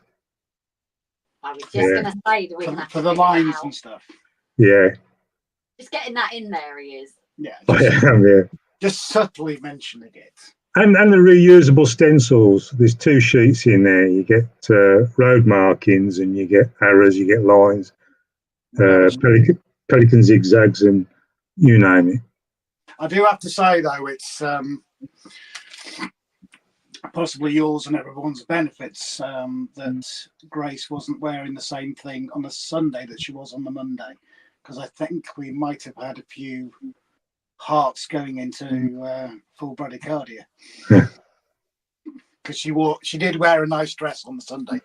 I was just going to say that we can have for the lines and stuff. Yeah. Just getting that in there, he is. Yeah. Just subtly mentioning it. And the reusable stencils. There's 2 sheets in there. You get road markings, and you get arrows, you get lines, pelican zigzags, and you name it. I do have to say though, it's possibly yours and everyone's benefits that Grace wasn't wearing the same thing on the Sunday that she was on the Monday, because I think we might have had a few hearts going into full bradycardia. Because she did wear a nice dress on the Sunday.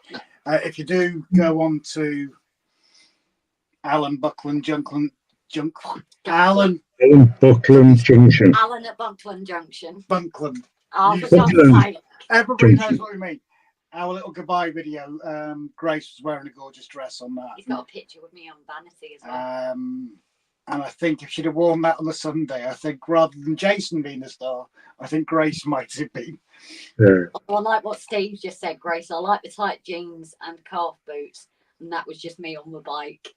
If you do go on to Alan at Buckland Junction. Buckland. Alan at Buckland Junction. Buckland. Oh, for God's sake. Everybody knows what we mean. our little goodbye video, Grace was wearing a gorgeous dress on that. He's got a picture with me on Vanity as well. And I think if she'd have worn that on the Sunday, I think rather than Jason being the star, I think Grace might have been. Yeah. I like what Steve just said, Grace. I like the tight jeans and calf boots, and that was just me on the bike.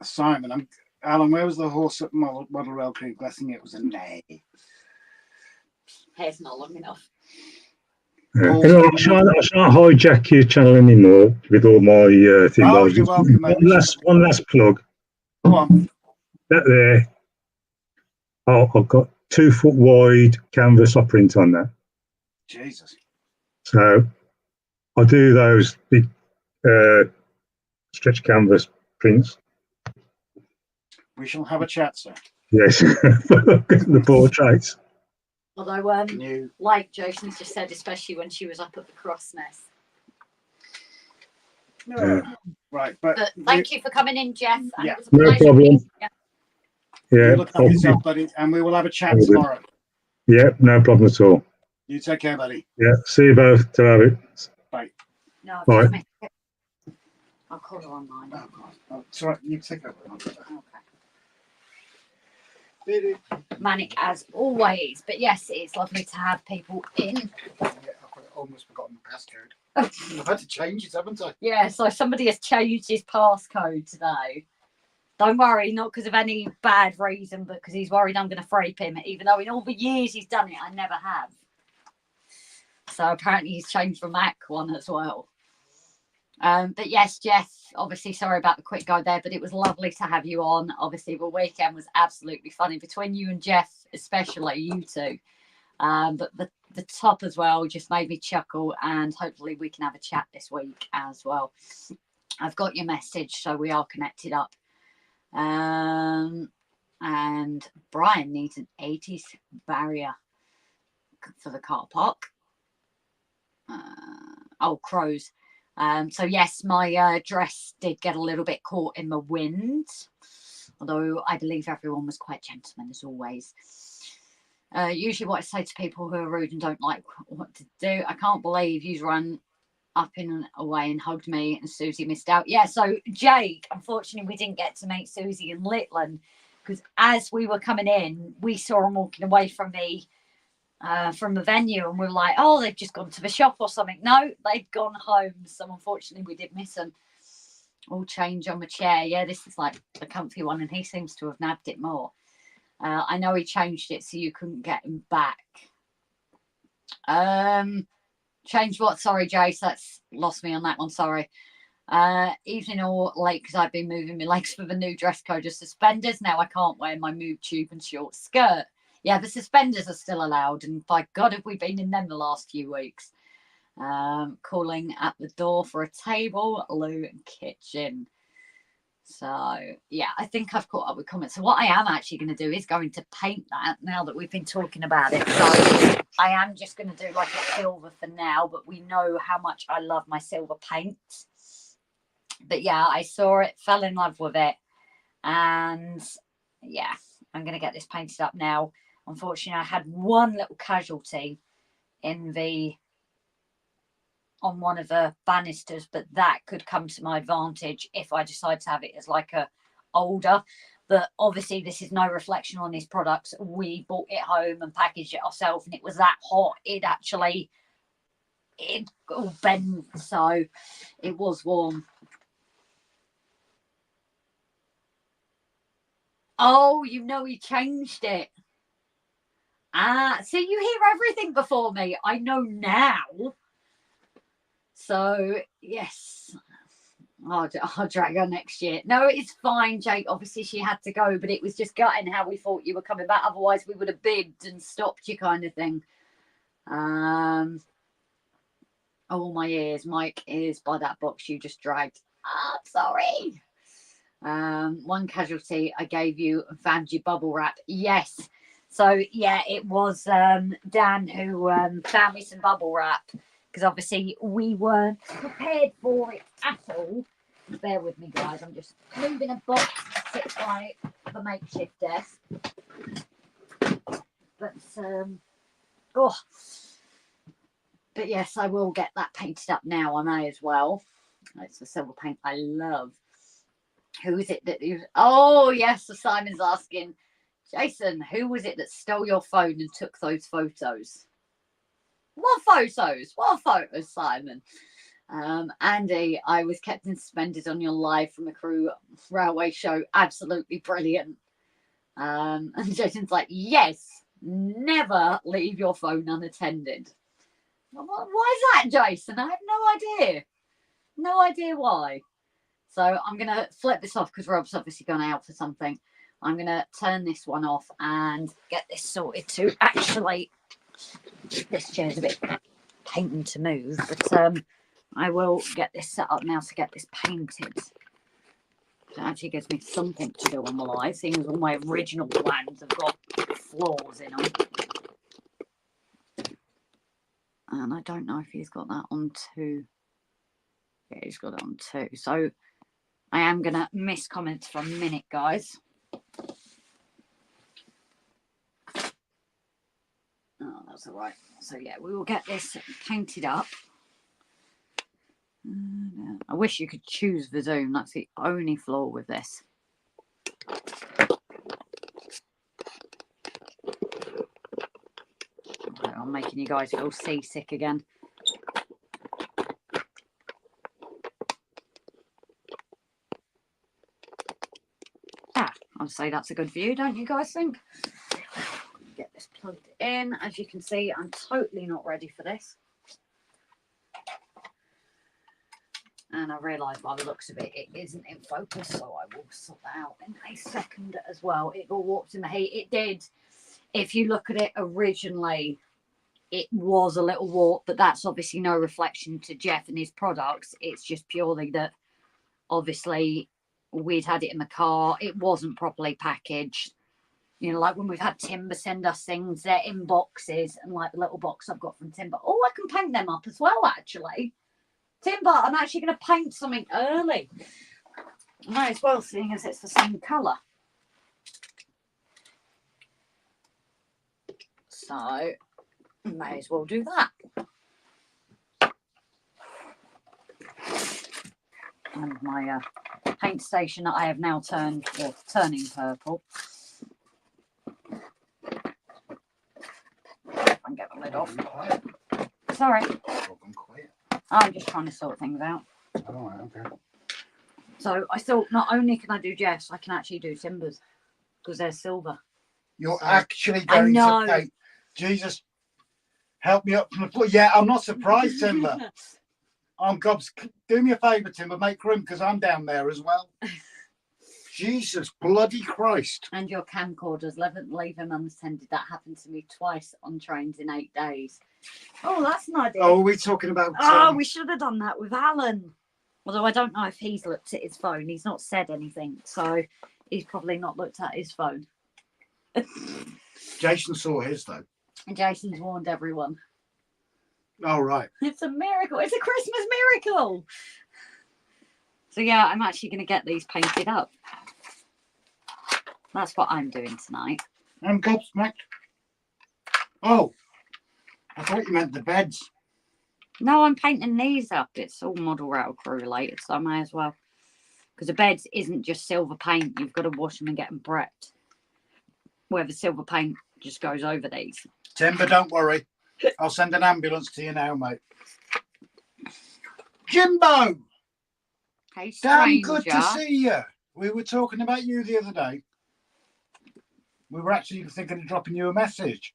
Simon, Alan, where was the horse at Model Rail Crewe? Guessing it was a neigh. Hair's not long enough. Anyway, I shan't hijack your channel anymore with all my things. Oh, you're welcome, mate. One last plug. Go on. That there. Oh, I've got 2 foot wide canvas print on that. Jesus. So I do those big stretch canvas prints. We shall have a chat, sir. Yes, the portraits. Although, like Jason's just said, especially when she was up at the cross nest. No. Right, but thank you for coming in, Jeff. And Yeah. it was a No pleasure problem. meeting you. Yeah, you look after yourself, buddy, and we will have a chat tomorrow. Yeah, no problem at all. You take care, buddy. Yeah, see you both. To have it. Bye. No, Bye. just I'll call her online. Oh, God. Oh, it's all right. You take over. Okay. Okay. Manic as always, but yes, it's lovely to have people in. Yeah, I've almost forgotten the passcode. I've had to change it, haven't I? Yeah, so somebody has changed his passcode today. Don't worry, not because of any bad reason, but because he's worried I'm going to frape him, even though in all the years he's done it, I never have. So apparently he's changed the Mac one as well. But yes, Jeff, obviously sorry about the quick go there, but it was lovely to have you on. Obviously the weekend was absolutely funny between you and Jeff, especially you two. But the top as well just made me chuckle, and hopefully we can have a chat this week as well. I've got your message, so we are connected up. And Brian needs an 80s barrier for the car park. Crows. So yes, my dress did get a little bit caught in the wind, although I believe everyone was quite gentleman as always. Usually what I say to people who are rude and don't like what to do, I can't believe you ran up in and away and hugged me and Susie missed out. Yeah, so Jake, unfortunately we didn't get to meet Susie and Litland because as we were coming in, we saw them walking away from the venue and we were like, oh, they've just gone to the shop or something. No, they'd gone home. So unfortunately we did miss them. All change on the chair. Yeah, this is like the comfy one and he seems to have nabbed it more. I know he changed it so you couldn't get him back. Change what? Sorry, Jace, that's lost me on that one. Sorry. Evening or late because I've been moving my legs for the new dress code of suspenders. Now I can't wear my move tube and short skirt. Yeah, the suspenders are still allowed, and by God, have we been in them the last few weeks? Calling at the door for a table, loo, and kitchen. So yeah, I think I've caught up with comments. So what I am actually going to do is going to paint that now that we've been talking about it. So I am just going to do like a silver for now, but we know how much I love my silver paint. But yeah, I saw it, fell in love with it, and yeah, I'm going to get this painted up now. Unfortunately, I had one little casualty on one of the banisters, but that could come to my advantage if I decide to have it as like a older. But obviously this is no reflection on these products. We bought it home and packaged it ourselves, and it was that hot it all bent, so it was warm. Oh, you know he changed it. See, you hear everything before me. I know now. So, yes, I'll drag her next year. No, it's fine, Jake. Obviously, she had to go, but it was just gutting how we thought you were coming back. Otherwise, we would have bibbed and stopped you kind of thing. Oh, my ears. Mike is by that box you just dragged. I'm sorry. One casualty I gave you and found you bubble wrap. Yes. So, yeah, it was Dan who found me some bubble wrap. Because obviously we weren't prepared for it at all. Bear with me, guys. I'm just moving a box to sit by the makeshift desk. But, Oh. But yes, I will get that painted up now. I may as well. It's the silver paint I love. Who is it that you... Oh, yes, so Simon's asking, Jason, who was it that stole your phone and took those photos? What photos? What photos, Simon? Andy, I was kept and suspended on your live from a Crewe Railway show. Absolutely brilliant. And Jason's like, yes, never leave your phone unattended. Why is that, Jason? I have no idea. No idea why. So I'm going to flip this off because Rob's obviously gone out for something. I'm going to turn this one off and get this sorted too. Actually, this chair's a bit painting to move, but I will get this set up now to get this painted. It actually gives me something to do on the live, seeing as all my original plans have got flaws in them. And I don't know if he's got that on too. Yeah, he's got it on too. So I am going to miss comments for a minute, guys. Oh, that's all right. So yeah, we will get this painted up. I wish you could choose the zoom. That's the only flaw with this. Okay, I'm making you guys feel seasick again. I'd say that's a good view, don't you guys think? Get this plugged in. As you can see, I'm totally not ready for this. And I realise by the looks of it, it isn't in focus, so I will sort that out in a second as well. It all warped in the heat. It did. If you look at it originally, it was a little warped, but that's obviously no reflection to Jeff and his products. It's just purely that, obviously, we'd had it in the car. It wasn't properly packaged. You know, like when we've had Timber send us things, they're in boxes, and like the little box I've got from Timber. Oh, I can paint them up as well, actually. Timber, I'm actually going to paint something early. Might as well, seeing as it's the same colour. So, may as well do that. And my paint station that I have now turning purple. I can get the lid off. Sorry. I'm just trying to sort things out. All right, okay. So I thought not only can I do Jeff's, I can actually do Timber's because they're silver. You're So, actually going to paint. Jesus, help me up from the floor. Yeah, I'm not surprised, Timber. Do me a favour, Timber, make room because I'm down there as well. Jesus bloody Christ. And your camcorders, leave them unattended. That happened to me twice on trains in 8 days. Oh, that's an idea. Oh, are we talking about... we should have done that with Alan. Although I don't know if he's looked at his phone. He's not said anything. So he's probably not looked at his phone. Jason saw his, though. And Jason's warned everyone. Oh, right. It's a miracle. It's a Christmas miracle. So, yeah, I'm actually going to get these painted up. That's what I'm doing tonight. I'm gobsmacked. Oh, I thought you meant the beds. No, I'm painting these up. It's all Model Rail Crew related, so I may as well. Because the beds isn't just silver paint. You've got to wash them and get them prepped. Where the silver paint just goes over these. Timber, don't worry. I'll send an ambulance to you now, mate. Jimbo! Hey, Damn good to see you. We were talking about you the other day. We were actually thinking of dropping you a message.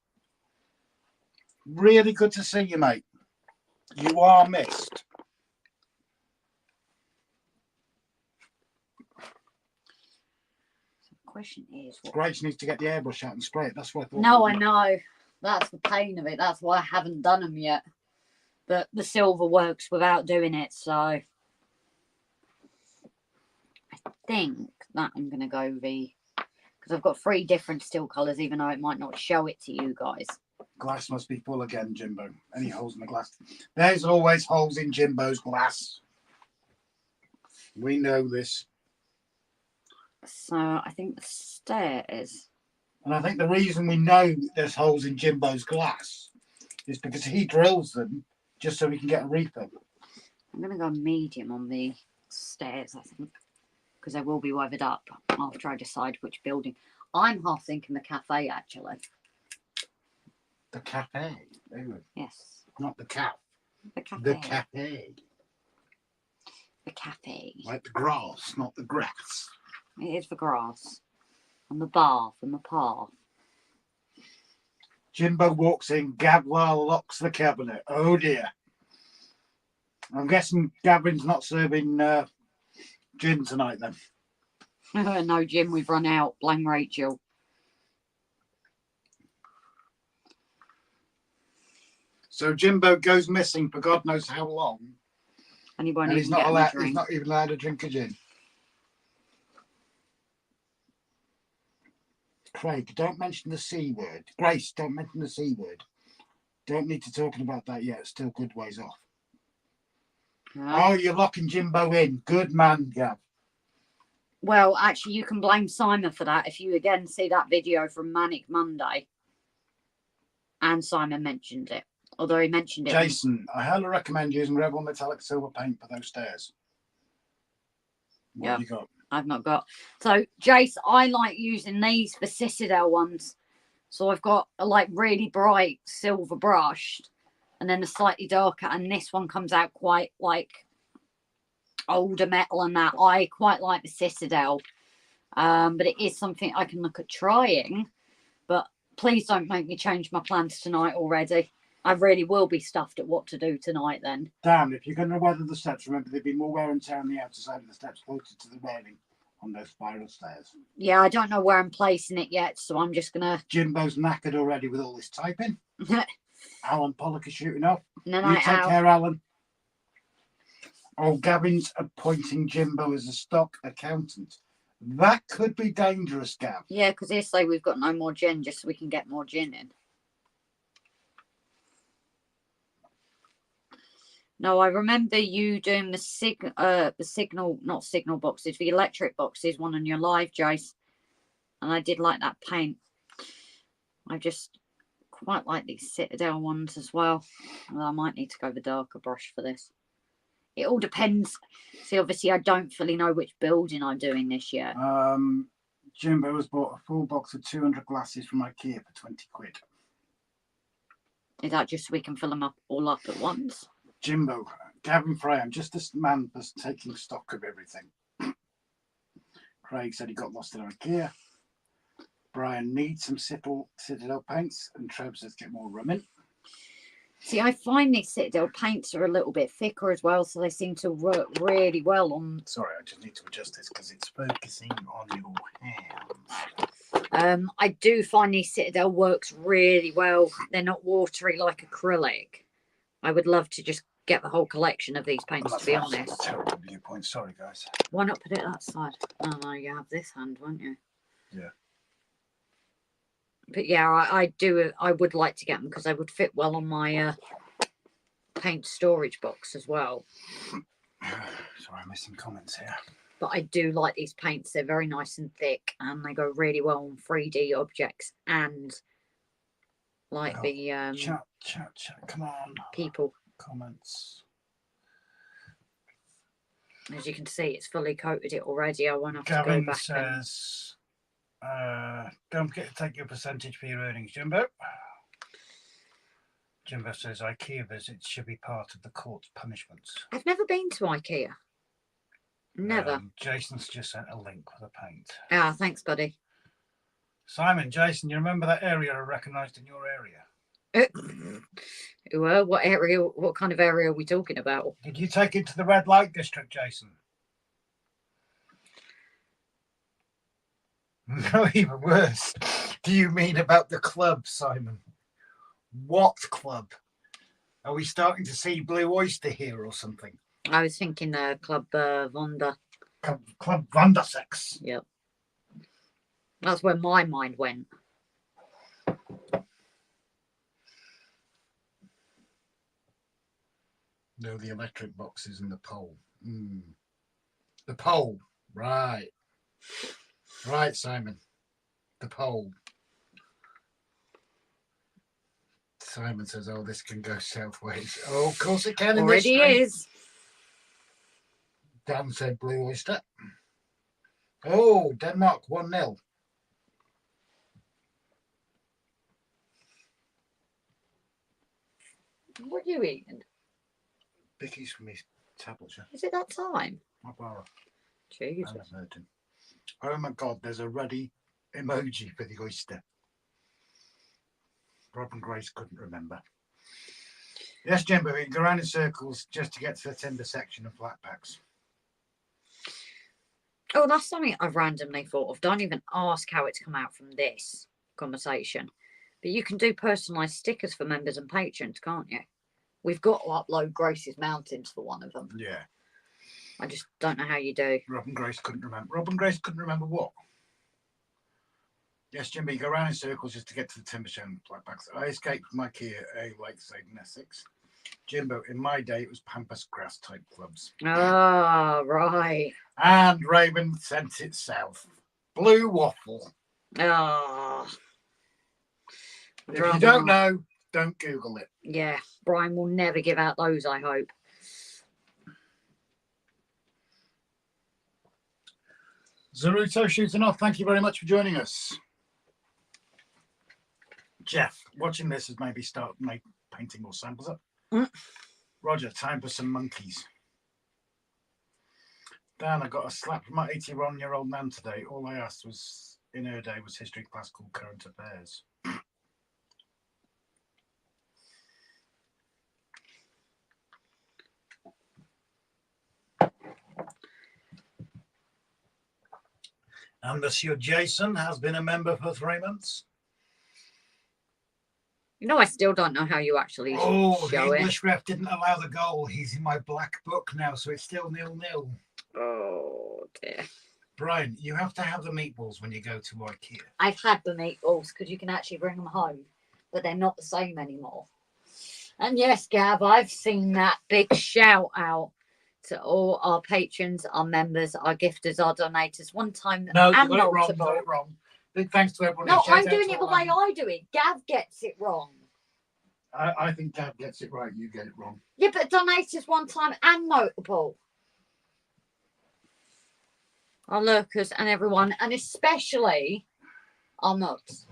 Really good to see you, mate. You are missed. So the question is... Grace needs to get the airbrush out and spray it. That's what I thought. No, I know. That's the pain of it. That's why I haven't done them yet. But the silver works without doing it, so... I think that I'm going to go because I've got 3 different steel colours, even though it might not show it to you guys. Glass must be full again, Jimbo. Any holes in the glass? There's always holes in Jimbo's glass. We know this. So I think the stairs. And I think the reason we know there's holes in Jimbo's glass is because he drills them just so we can get a refill. I'm going to go medium on the stairs, I think, because they will be weathered up after I decide which building. I'm half thinking the cafe, actually. The cafe. Ooh, Yes, not the cat. the cafe. The cafe. The cafe. Like the grass, not the grass. It is the grass. And the bath and the path. Jimbo walks in, Gabwell locks the cabinet. Oh dear. I'm guessing Gavin's not serving gin tonight then. No, Jim, we've run out. Blame Rachel. So Jimbo goes missing for God knows how long. And he won't And even get him a drink. he's not even allowed to drink a gin. Craig, don't mention the C word. Grace, don't mention the C word. Don't need to talking about that yet. Still good ways off. No. Oh, you're locking Jimbo in. Good man, Gab. Well, actually, you can blame Simon for that if you again see that video from Manic Monday. And Simon mentioned it. Although he mentioned it. Jason, I highly recommend using Rebel Metallic Silver paint for those stairs. What have you got? I've not got. So, Jace, I like using these for Citadel ones. So I've got a like really bright silver brushed and then a slightly darker. And this one comes out quite like older metal and that. I quite like the Citadel. But it is something I can look at trying. But please don't make me change my plans tonight already. I really will be stuffed at what to do tonight then. Dan, if you're going to weather the steps, remember there'd be more wear and tear on the outer side of the steps closer to the railing on those spiral stairs. Yeah, I don't know where I'm placing it yet, so I'm just going to... Jimbo's knackered already with all this typing. Alan Pollock is shooting off. No, You take care, Alan. Oh, Gavin's appointing Jimbo as a stock accountant. That could be dangerous, Gav. Yeah, because they say we've got no more gin just so we can get more gin in. No, I remember you doing the signal, not signal boxes, the electric boxes, one on your live, Jace. And I did like that paint. I just quite like these Citadel ones as well. Although I might need to go the darker brush for this. It all depends. See, obviously, I don't fully know which building I'm doing this yet. Jimbo has bought a full box of 200 glasses from IKEA for 20 quid. Is that just so we can fill them up all up at once? Jimbo, Gavin Fry, I'm just this man that's taking stock of everything. Craig said he got lost in IKEA. Brian needs some Citadel paints, and Trev says get more rum in. See, I find these Citadel paints are a little bit thicker as well, so they seem to work really well on... Sorry, I just need to adjust this because it's focusing on your hands. I do find these Citadel works really well. They're not watery like acrylic. I would love to just get the whole collection of these paints, to be honest. That's a terrible viewpoint. Sorry, guys. Why not put it that side? Oh, no, you have this hand, won't you? Yeah. But yeah, I would like to get them because they would fit well on my paint storage box as well. Sorry, I'm missing comments here. But I do like these paints. They're very nice and thick and they go really well on 3D objects and like chat, come on. People. Comments. As you can see, it's fully coated it already. I won't have to Gavin go back. Says, don't forget to take your percentage for your earnings, Jimbo. Jimbo says IKEA visits should be part of the court's punishments. I've never been to IKEA. Never. Jason's just sent a link with a paint. Ah, thanks, buddy. Simon, Jason, you remember that area I recognised in your area? Well, what area? What kind of area are we talking about? Did you take it to the red light district, Jason? No, even worse. Do you mean about the club, Simon? What club? Are we starting to see Blue Oyster here or something? I was thinking Club Vonda. Club Vondersex. Yep. That's where my mind went. No, the electric boxes and the pole. The pole. Right. Right, Simon. The pole. Simon says, "Oh, this can go south ways." Oh, of course it can. Already is. Dan said Blue Oyster. Oh, Denmark 1-0. What are you eating? Bickies from his tablets. Yeah. Is it that time? My bar. Jesus. Oh my God! There's a ruddy emoji for the oyster. Rob and Grace couldn't remember. Yes, Jimbo, we can go around in circles just to get to the timber section of flat packs. Oh, that's something I've randomly thought of. Don't even ask how it's come out from this conversation. But you can do personalised stickers for members and patrons, can't you? We've got to upload Grace's Mountains for one of them. Yeah. I just don't know how you do. Rob and Grace couldn't remember. Rob and Grace couldn't remember what? Yes, Jimbo, you go around in circles just to get to the timber section of flat packs. I escaped from IKEA at Lakeside in Essex. Jimbo, in my day, it was pampas grass type clubs. Ah, right. And Raymond sent it south. Blue waffle. Ah. If you don't know, don't Google it. Yeah, Brian will never give out those, I hope. Zaruto shooting off. Thank you very much for joining us. Jeff, watching this has maybe start painting more samples up. Roger, time for some monkeys. Dan, I got a slap from my 81-year-old nan today. All I asked was in her day was history class called current affairs. And Monsieur Jason has been a member for 3 months. You know, I still don't know how you actually Oh, show the it. English ref didn't allow the goal. He's in my black book now, so it's still 0-0. Oh, dear. Brian, you have to have the meatballs when you go to IKEA. I've had the meatballs because you can actually bring them home, but they're not the same anymore. And yes, Gav, I've seen that. Big shout out to all our patrons, our members, our gifters, our donators. One time, No, you and got it wrong. You multiple. got it wrong. Big thanks to everyone. No, Shout I'm out doing to it the all way our- I do it. Gav gets it wrong. I think Gav gets it right. You get it wrong. Yeah, but donators one time and multiple. Our lurkers and everyone, and especially our nuts.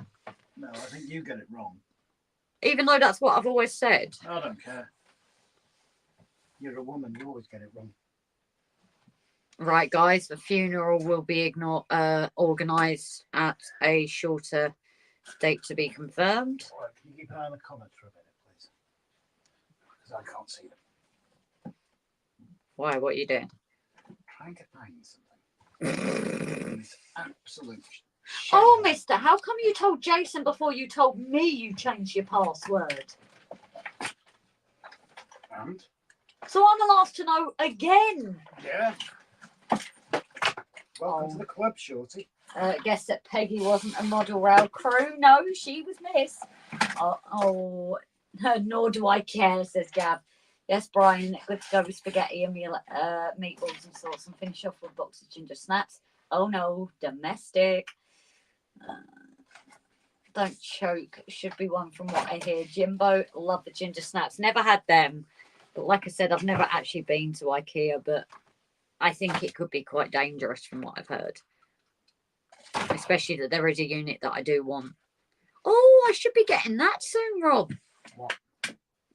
No, I think you get it wrong. Even though that's what I've always said. I don't care. You're a woman. You always get it wrong. Right, guys, the funeral will be organised at a shorter date to be confirmed. All right, can you keep an eye on the comments for a minute, please? Because I can't see them. Why? What are you doing? Try and find something. It's absolute. Oh, shit. mister, how come you told Jason before you told me you changed your password? And? So I'm the last to know again. Yeah. Welcome to the club, Shorty. Guess that Peggy wasn't a model rail crew. No, she was Miss. Nor do I care, says Gab. Yes, Brian, good to go with spaghetti and meatballs and sauce and finish off with a box of ginger snaps. Oh no, domestic. Don't choke. Should be one from what I hear. Jimbo, love the ginger snaps. Never had them. But like I said, I've never actually been to IKEA, but I think it could be quite dangerous from what I've heard. Especially that there is a unit that I do want. Oh, I should be getting that soon, Rob. What?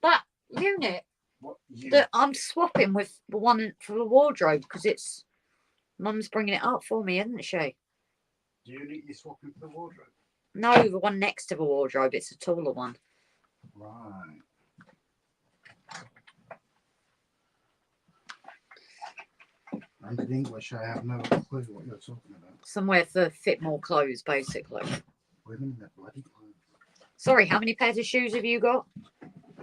That unit What you? that I'm swapping with the one for the wardrobe because it's Mum's bringing it up for me, isn't she? Unit you're swapping for the wardrobe? No, the one next to the wardrobe. It's a taller one. Right. And in English, I have no clue what you're talking about. Somewhere to fit more clothes, basically. Women in their bloody clothes. Sorry, how many pairs of shoes have you got?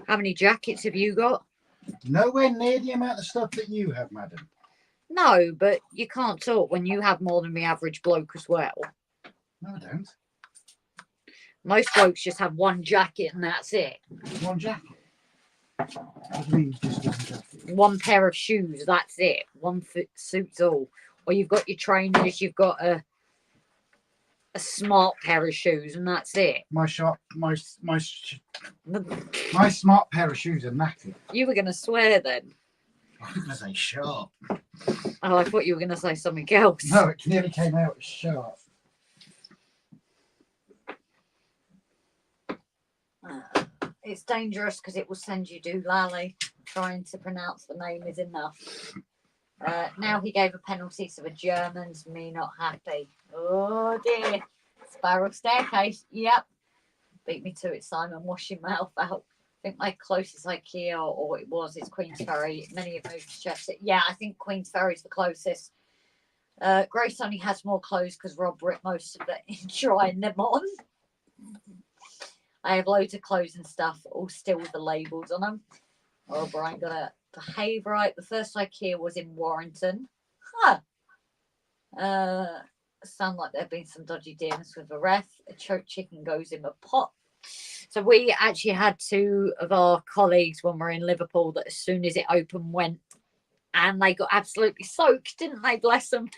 How many jackets have you got? Nowhere near the amount of stuff that you have, madam. No, but you can't talk when you have more than the average bloke as well. No, I don't. Most blokes just have one jacket and that's it. One jacket. What do you mean just one jacket? One pair of shoes, that's it. One foot suits all. Or you've got your trainers, you've got a a smart pair of shoes, and that's it. My smart pair of shoes are knackered. You were going to swear then. I was going to say sharp. Oh, I thought you were going to say something else. No, it nearly came out as sharp. It's dangerous because it will send you doolally. Trying to pronounce the name is enough. Now he gave a penalty to the Germans. Me not happy. Oh dear. Spiral staircase. Yep. Beat me to it, Simon. Wash your mouth out. I think my closest IKEA or it was is Queen's Ferry. Many have moved to Chester. Yeah, I think Queen's Ferry's the closest. Grace only has more clothes because Rob ripped most of it in trying them on. I have loads of clothes and stuff, all still with the labels on them. Oh, Brian, gotta behave right. The first IKEA was in Warrington. Huh. Sound like there have been some dodgy dealings with the ref. A choke chicken goes in the pot. So we actually had two of our colleagues when we were in Liverpool that as soon as it opened went and they got absolutely soaked, didn't they? Bless them.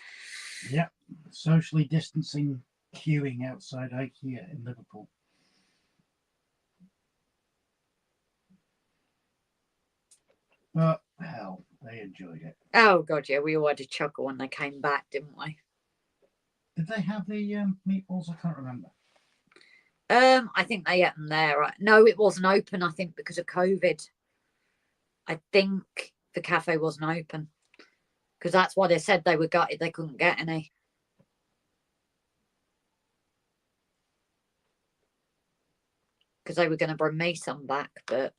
Yep. Socially distancing queuing outside IKEA in Liverpool. But hell, they enjoyed it. Oh god, yeah, we all had a chuckle when they came back, didn't we? Did they have the meatballs? I can't remember. I think they ate them there. Right? No, it wasn't open. I think because of COVID. I think the cafe wasn't open because that's why they said they were gutted. They couldn't get any. Because they were going to bring me some back, but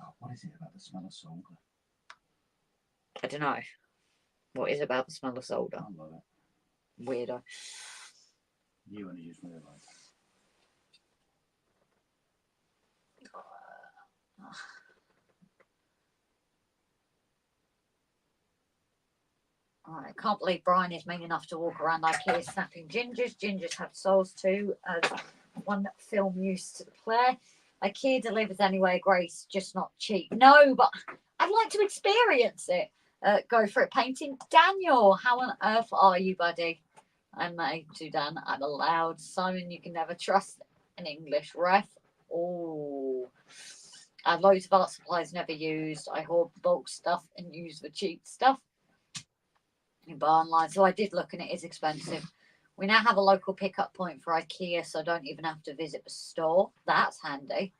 Oh, what is it about the smell of solder? I don't know. What is it about the smell of solder? I love it. Weirdo. You only just realised. I can't believe Brian is mean enough to walk around IKEA snapping gingers. Gingers have souls too, as one film used to play. IKEA delivers anyway, Grace, just not cheap. No, but I'd like to experience it. Go for it, painting. Daniel, how on earth are you, buddy? I'm to Dan. I'm allowed. Simon, you can never trust an English ref. Oh, I have loads of art supplies never used. I hoard bulk stuff and use the cheap stuff. In bar online, so I did look and it is expensive. We now have a local pickup point for IKEA, so I don't even have to visit the store. That's handy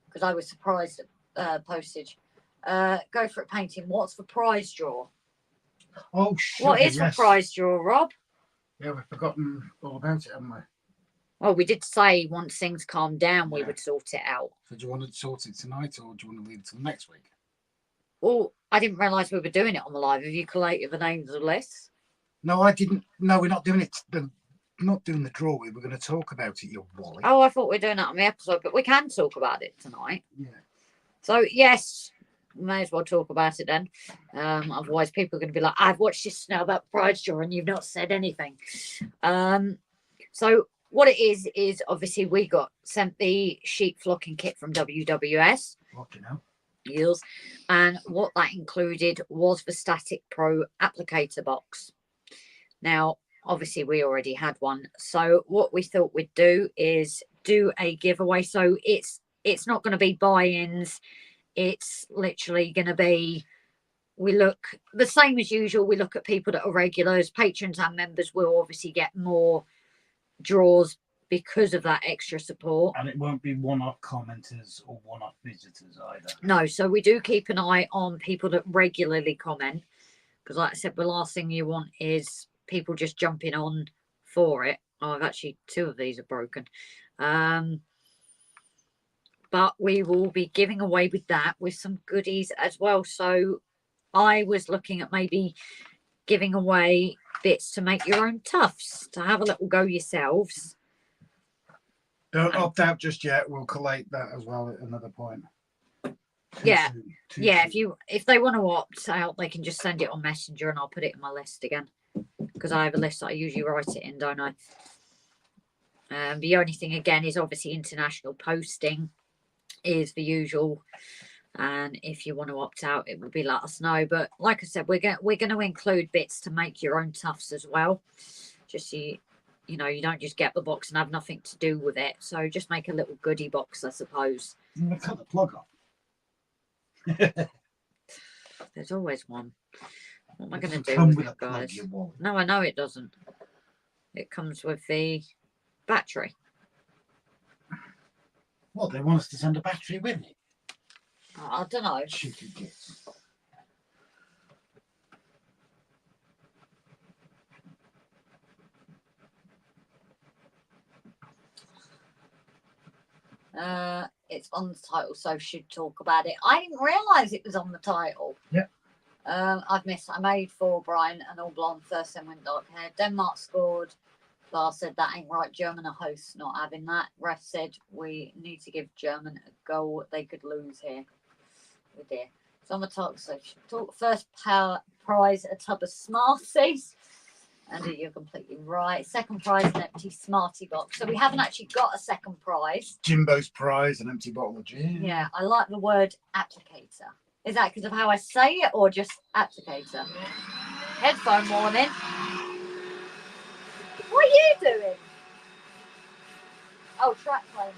because I was surprised at postage. Go for it, painting. What's the prize draw? Oh, shit. What is the prize draw, Rob? Yeah, we've forgotten all about it, haven't we? Well, we did say once things calm down, we Yeah. would sort it out. So do you want to sort it tonight or do you want to leave it till next week? Well, I didn't realise we were doing it on the live. Have you collated the names of the lists? No, I didn't. No, we're not doing it. Not doing the draw. We were going to talk about it, you wally. Oh, I thought we were doing that on the episode, but we can talk about it tonight. Yeah. So, yes, we may as well talk about it then. Otherwise, people are going to be like, I've watched this now about prize draw and you've not said anything. So, what it is obviously we got sent the sheep flocking kit from WWS. Fucking hell. Yields, and what that included was the Static Pro applicator box. Now, obviously, we already had one, so what we thought we'd do is do a giveaway. So it's not going to be buy-ins. It's literally going to be, we look the same as usual. We look at people that are regulars, patrons, and members will obviously get more draws because of that extra support. And it won't be one-off commenters or one-off visitors either. No, so we do keep an eye on people that regularly comment because, like I said, the last thing you want is people just jumping on for it. Oh, I've actually two of these are broken. But we will be giving away with that with some goodies as well. So I was looking at maybe giving away bits to make your own tufts to have a little go yourselves. Don't opt out just yet. We'll collate that as well at another point. Yeah. Too Yeah, soon. if they want to opt out, they can just send it on Messenger and I'll put it in my list again because I have a list that I usually write it in, don't I? The only thing again is obviously international posting is the usual, and if you want to opt out, it will be let us know. But like I said, we're going to include bits to make your own tufts as well. Just so you know, you don't just get the box and have nothing to do with it. So just make a little goodie box, I suppose. I'm going to cut the plug off. There's always one. What am I It going to doesn't do come with with it, a plug, guys? you won't. No, I know it doesn't. It comes with the battery. What, they want us to send a battery with it? I don't know. Cheeky gits. It's on the title, so should talk about it. I didn't realise it was on the title. Yep. I made 4 Brian and all blonde first, then went dark hair. Denmark scored. Lars said that ain't right. German are hosts, not having that. Ref said we need to give German a goal. They could lose here. Oh dear. So on the title, so talk first prize, a tub of Smarties. And you're completely right. Second prize, an empty Smartie box. So we haven't actually got a second prize. Jimbo's prize, an empty bottle of gin. Yeah, I like the word applicator. Is that because of how I say it or just applicator? Headphone warning. What are you doing? Oh, track playing.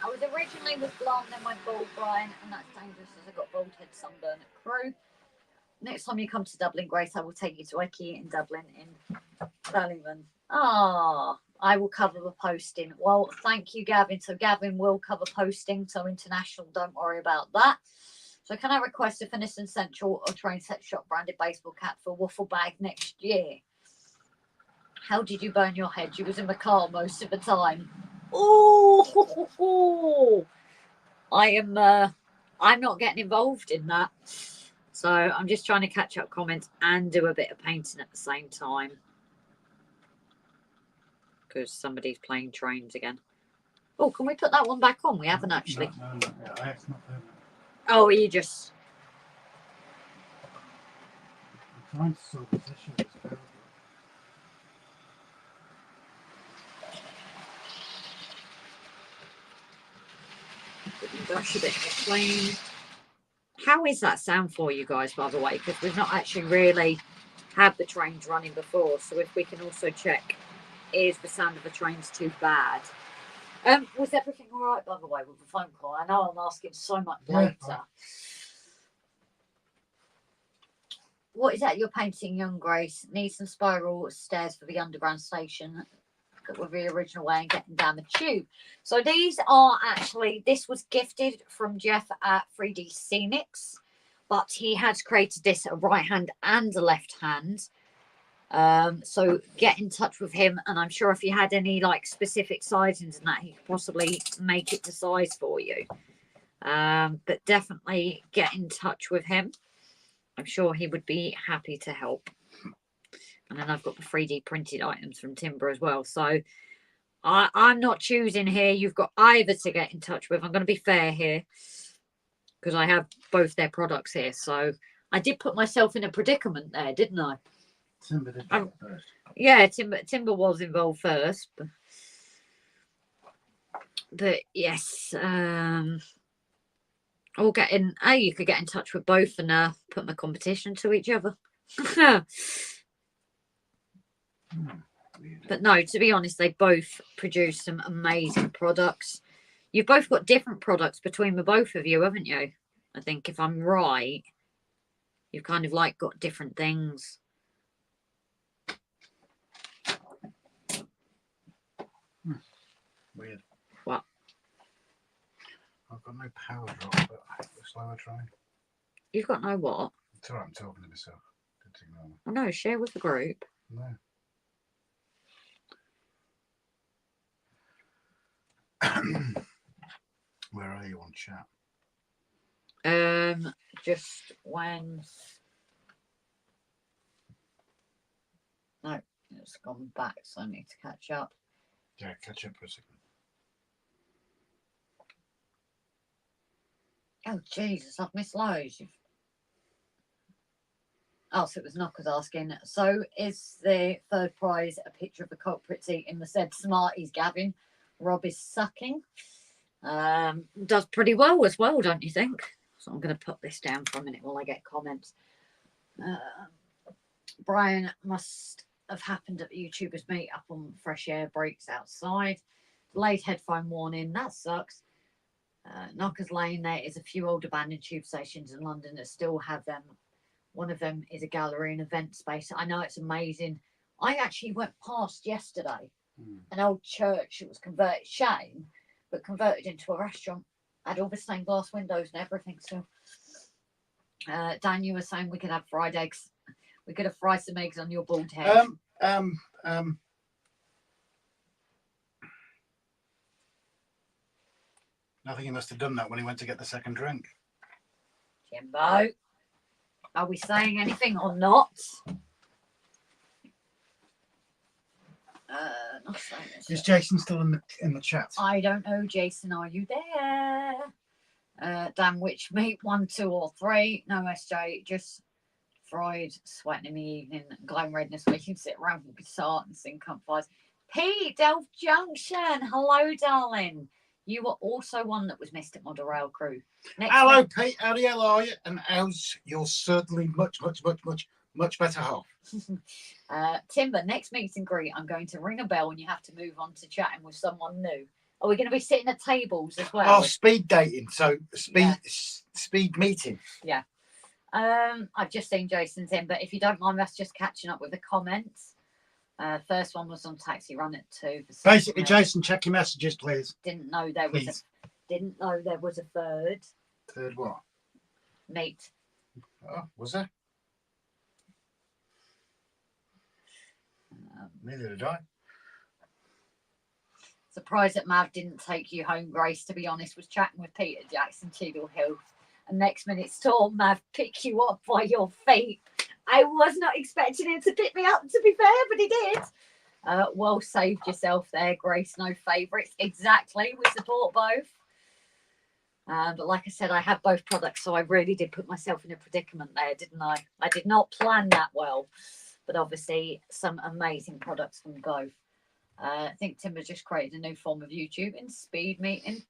I was originally with blonde, then went bald, Brian, and that's dangerous as I got bald head sunburn at Crewe. Next time you come to Dublin, Grace, I will take you to IKEA in Dublin in Birmingham. Ah, I will cover the posting. Well, thank you, Gavin. So Gavin will cover posting. So international, don't worry about that. So can I request a Finiston Central or Train Set Shop branded baseball cap for waffle bag next year? How did you burn your head? You was in the car most of the time. Oh, I'm not getting involved in that. So I'm just trying to catch up comments and do a bit of painting at the same time. Because somebody's playing trains again. Oh, can we put that one back on? We haven't actually. No, I have not done that. Oh, you just... I'm trying to solve this issue. It's terrible. Brush a bit of flame. How is that sound for you guys, by the way? Because we've not actually really had the trains running before. So if we can also check, is the sound of the trains too bad? Was everything all right, by the way, with the phone call? I know I'm asking so much later. Fine. What is that you're painting, young Grace? Need some spiral stairs for the underground station with the original way and getting down the tube. So these are actually, this was gifted from Jeff at 3D Scenics, but he has created this a right hand and a left hand. So get in touch with him, and I'm sure if you had any like specific sizings and that, he could possibly make it to size for you. But definitely get in touch with him. I'm sure he would be happy to help. And then I've got the 3D printed items from Timber as well. So I'm not choosing here. You've got either to get in touch with. I'm going to be fair here because I have both their products here. So I did put myself in a predicament there, didn't I? Timber did that first. Yeah, Timber was involved first. But yes, all getting. Oh, you could get in touch with both and put my competition to each other. But no, to be honest, they both produce some amazing products. You've both got different products between the both of you, haven't you? I think if I'm right, you've kind of like got different things. Weird. What? I've got no power drop, but I hate the slower train. You've got no what? It's alright, I'm talking to myself. Didn't ignore me. Oh no, share with the group. No. Where are you on chat? Just when. No, it's gone back, so I need to catch up. Yeah, catch up for a second. Oh Jesus, I've missed loads. Oh, so it was Knockers asking. So is the third prize a picture of the culprits eating the said Smarties, Gavin? Rob is sucking. Does pretty well as well, don't you think? So I'm going to put this down for a minute while I get comments. Brian must have happened at the YouTubers meet up on fresh air breaks outside. Delayed headphone warning, that sucks. Knockers Lane, there is a few old abandoned tube stations in London that still have them. One of them is a gallery and event space. I know, it's amazing. I actually went past yesterday an old church that was converted, shame, but converted into a restaurant. Had all the stained glass windows and everything. So, Dan, you were saying we could have fried eggs. We could have fried some eggs on your bald head. I think he must have done that when he went to get the second drink. Jimbo, are we saying anything or not? Not saying it. Is Jason still in the chat? I don't know, Jason. Are you there? Dan, which meat? 1, 2, or 3? No, SJ. Just fried, sweating in the evening, glowing redness. We can sit around with guitar and sing campfires. Pete, Delft Junction. Hello, darling. You were also one that was missed at Model Rail Crew. Hello, Pete. How the hell are you? And how's your certainly much better half? Timber, next meet and greet, I'm going to ring a bell and you have to move on to chatting with someone new. Are we going to be sitting at tables as well? Oh, speed dating. So speed meeting. Yeah. I've just seen Jason's in, but if you don't mind, that's just catching up with the comments. First one was on Taxi Run at 2. Basically, Jason, check your messages, please. Didn't know there was a third. Third what? Meet. Oh, was there? Neither did I. Surprised that Mav didn't take you home, Grace, to be honest. Was chatting with Peter Jackson, Cheadle Hill. And next minute saw Mav pick you up by your feet. I was not expecting him to pick me up, to be fair, but he did. Well saved yourself there, Grace. No favourites. Exactly. We support both. But like I said, I have both products, so I really did put myself in a predicament there, didn't I? I did not plan that well. But obviously, some amazing products from both. I think Timber just created a new form of YouTube in speed meeting.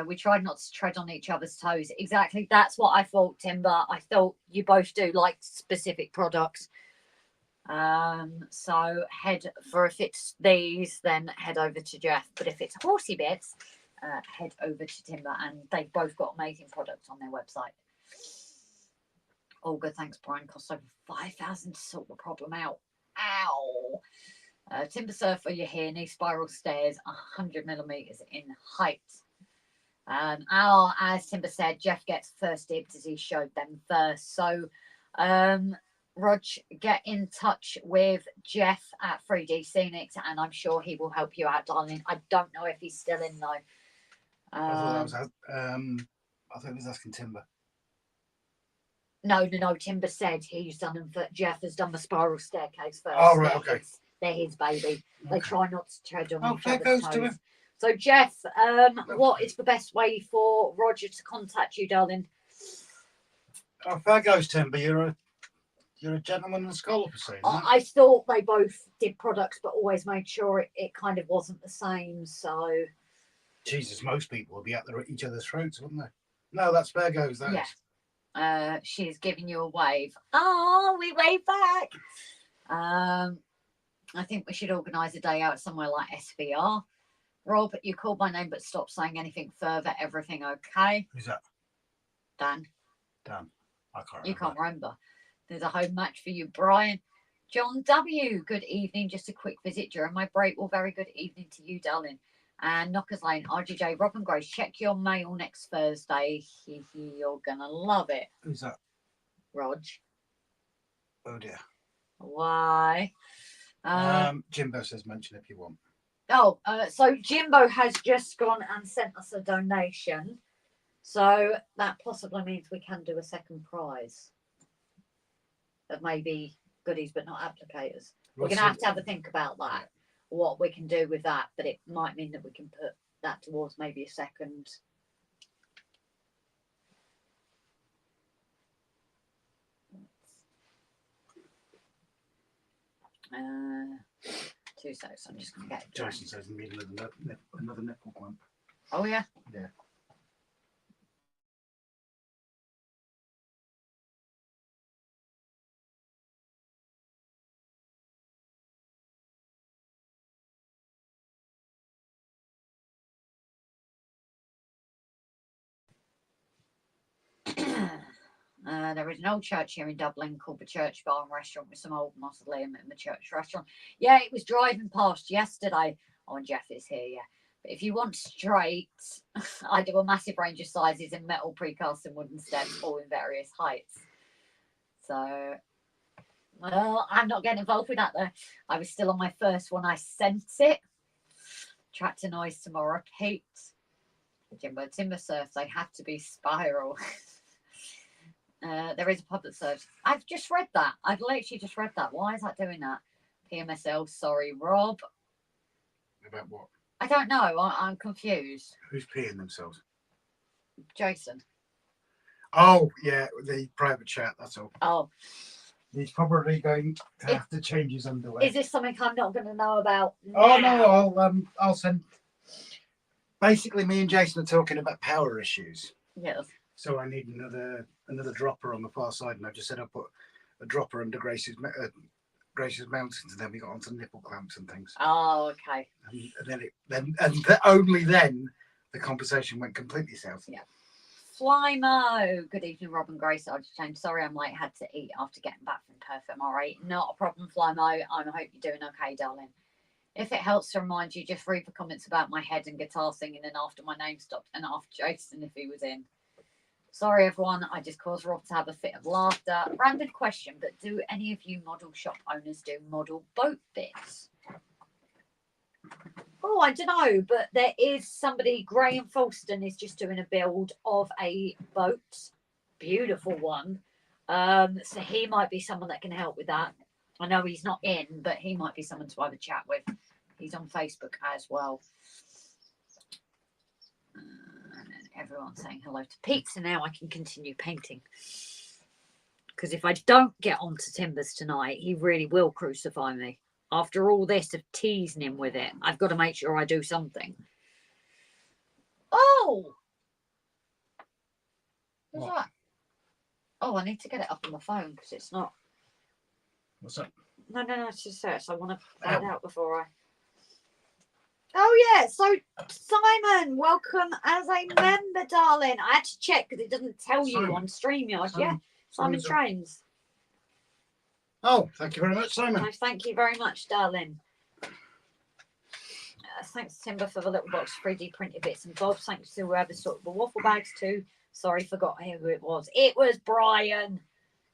We tried not to tread on each other's toes. Exactly. That's what I thought, Timber. I thought you both do like specific products. So head for, if it's these, then head over to Jeff. But if it's horsey bits, head over to Timber. And they've both got amazing products on their website. All good. Thanks, Brian. Cost over 5,000 to sort the problem out. Ow. Timber Surfer, you're here. Knee spiral stairs, 100 millimeters in height. As Timber said, Jeff gets first dibs as he showed them first. So, Rog, get in touch with Jeff at 3D Scenics, and I'm sure he will help you out, darling. I don't know if he's still in though. I thought he was asking Timber. No. Timber said he's done them. Jeff has done the spiral staircase first. Oh, right, okay. They're his baby. They try not to tread on each fair other's goes to toes. him. So, Jeff, what is the best way for Roger to contact you, darling? Oh, fair goes, Timber. You're a gentleman and scholar for saying that. I thought they both did products, but always made sure it kind of wasn't the same. So, Jesus, most people would be at each other's throats, wouldn't they? No, that's fair goes. That is. She's giving you a wave. Oh, we wave back. I think we should organise a day out somewhere like SVR. Rob, you called my name, but stop saying anything further. Everything okay? Who's that? Dan. I can't remember. You can't remember. There's a home match for you, Brian. John W. Good evening. Just a quick visit during my break. Well, very good evening to you, darling. And Knockers Lane, RGJ, Rob and Grace, check your mail next Thursday. You're going to love it. Who's that? Rog. Oh, dear. Why? Jimbo says mention if you want. So Jimbo has just gone and sent us a donation. So that possibly means we can do a second prize of maybe goodies, but not applicators. We're going to have a think about that, what we can do with that. But it might mean that we can put that towards maybe a second. Two seconds. I'm just going to get it. Jason says in the middle of another nipple clump. Oh, yeah? Yeah. There is an old church here in Dublin called the Church Bar and Restaurant with some old mausoleum in the church restaurant. Yeah, it was driving past yesterday. Oh, and Jeff is here, yeah. But if you want straight, I do a massive range of sizes in metal, precast and wooden steps, all in various heights. So, well, I'm not getting involved with that though. I was still on my first one. I sent it. Tractor noise tomorrow, Pete. Jimbo timber surf, they have to be spiral. There is a public service. I've just read that. I've literally just read that. Why is that doing that? PMSL, sorry, Rob. About what? I don't know. I'm confused. Who's peeing themselves? Jason. Oh, yeah, the private chat, that's all. Oh. He's probably going to have to change his underwear. Is this something I'm not going to know about now? Oh, no, I'll send... Basically, me and Jason are talking about power issues. Yes. So I need another dropper on the far side, and I've just said I'll put a dropper under Grace's mountains, and then we got onto nipple clamps and things. Oh, okay. Only then the conversation went completely south. Yeah. Flymo. Good evening, Rob and Grace. I'm sorry I'm late. Had to eat after getting back from Perth. I'm all right. Not a problem, Flymo. I hope you're doing okay, darling. If it helps to remind you, just read the comments about my head and guitar singing, and after my name stopped, and after Jason if he was in. Sorry, everyone. I just caused Rob to have a fit of laughter. Random question, but do any of you model shop owners do model boat bits? Oh, I don't know, but there is somebody, Graham Falston is just doing a build of a boat. Beautiful one. So he might be someone that can help with that. I know he's not in, but he might be someone to have a chat with. He's on Facebook as well. Everyone's saying hello to Pete, so now I can continue painting. Because if I don't get onto timbers tonight, he really will crucify me. After all this of teasing him with it, I've got to make sure I do something. Oh! What's that? Oh, I need to get it up on my phone because it's not. What's up? No, it's just search. I want to find out before I. Oh, yeah. So, Simon, welcome as a member, darling. I had to check because it doesn't tell you on StreamYard. Yeah, Simon Trains. Oh, thank you very much, Simon. No, thank you very much, darling. Thanks, Timber, for the little box of 3D printed bits and bobs. Thanks to whoever sorted the waffle bags too. Sorry, forgot who it was. It was Brian,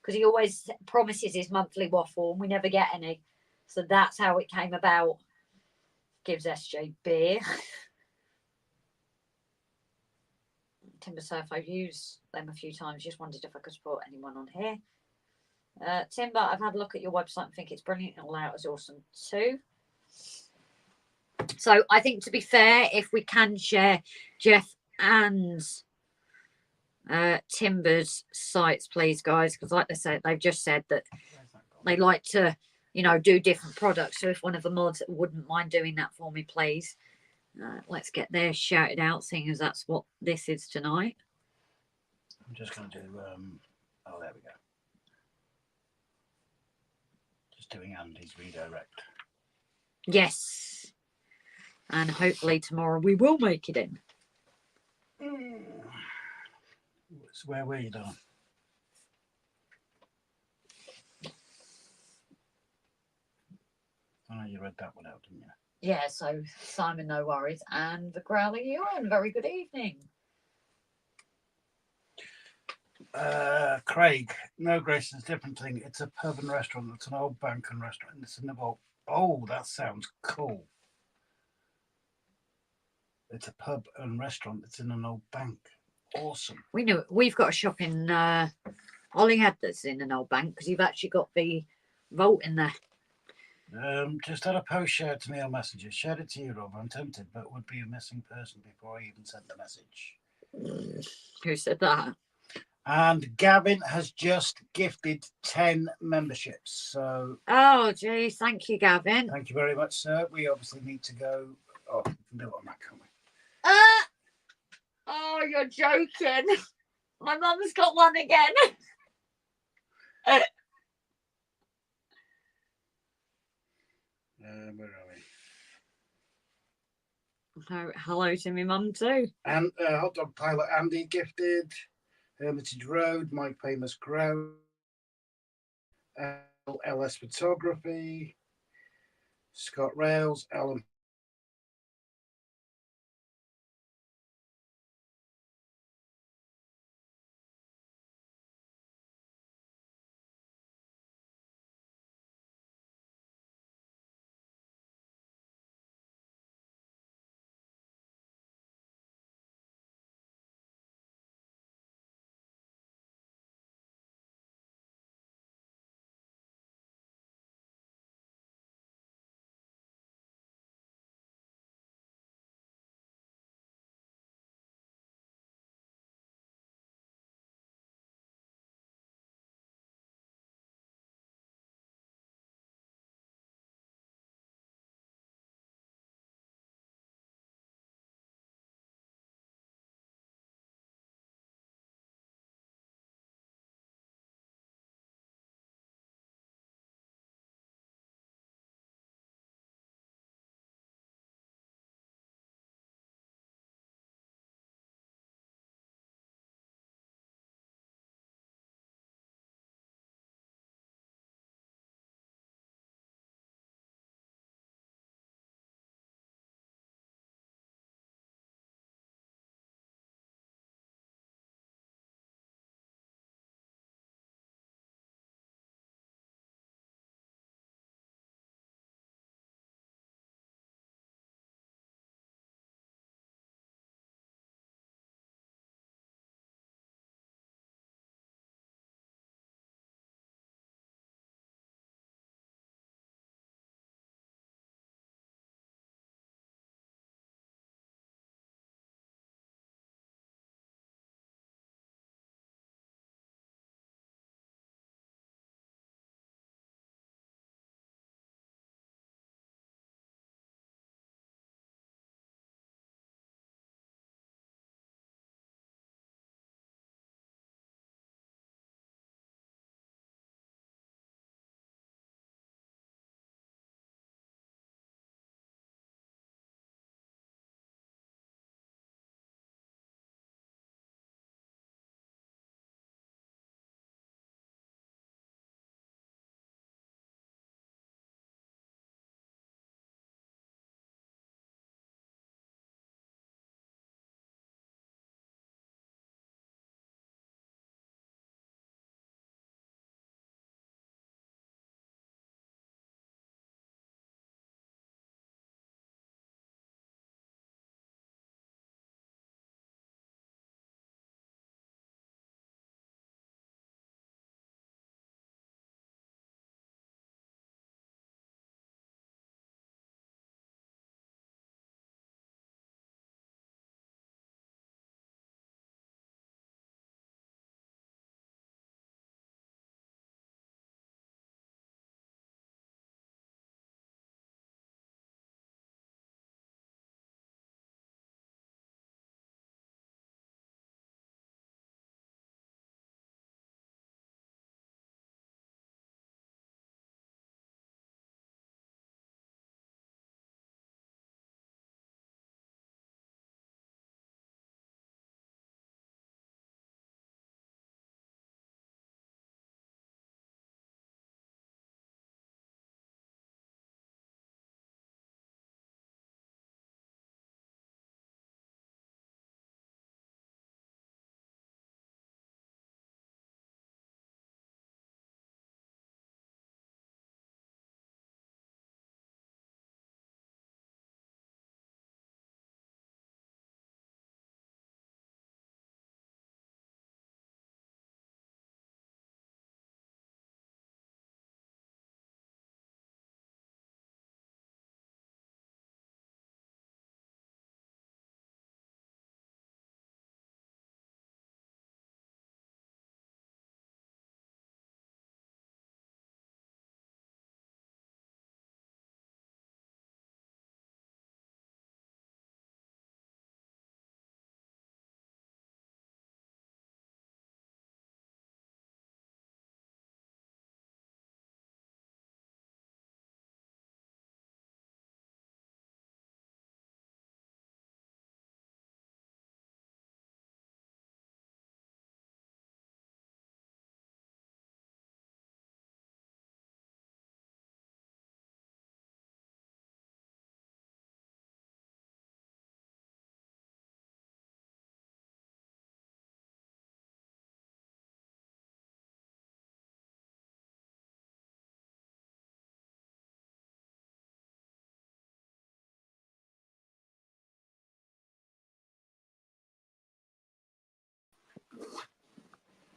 because he always promises his monthly waffle and we never get any. So that's how it came about. Gives SJ beer. Timber Surf, I've used them a few times. Just wondered if I could support anyone on here. Timber, I've had a look at your website and think it's brilliant. All out is awesome too. So I think, to be fair, if we can share Jeff and Timber's sites, please, guys, because like they said, they've just said that they like to, do different products. So if one of the mods wouldn't mind doing that for me, please, let's get theirs shouted out, seeing as that's what this is tonight. I'm just going to do, oh, there we go. Just doing Andy's redirect. Yes. And hopefully tomorrow we will make it in. So where were you, darling? Oh, you read that one out, didn't you? Yeah, so Simon, no worries. And the Growling Ewan, very good evening. Craig, no, Grace, it's a different thing. It's a pub and restaurant. It's an old bank and restaurant. It's an old. Oh, that sounds cool. It's a pub and restaurant. It's in an old bank. Awesome. We know we've got a shop in Holyhead that's in an old bank because you've actually got the vault in there. Just had a post shared to me on Messages. Shared it to you, Rob. I'm tempted, but would be a missing person before I even sent the message. Who said that? And Gavin has just gifted 10 memberships. So, oh, geez, thank you, Gavin. Thank you very much, sir. We obviously need to go. Oh, we can do it on that, can't we? Oh, you're joking. My mum's got one again. Where are we? Hello to my mum too. And Hot Dog Pilot Andy gifted Hermitage Road, Mike Famous Grow, LS Photography, Scott Rails, Alan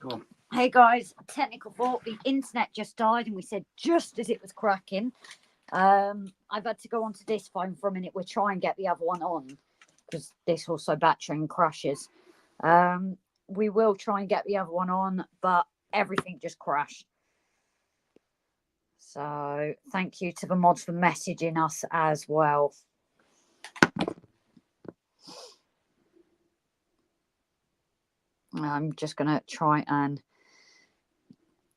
Go on. Hey guys, technical fault. The internet just died, and we said just as it was cracking. I've had to go onto this phone for a minute. We'll try and get the other one on because this also battery crashes. We will try and get the other one on, but everything just crashed. So thank you to the mods for messaging us as well. I'm just going to try and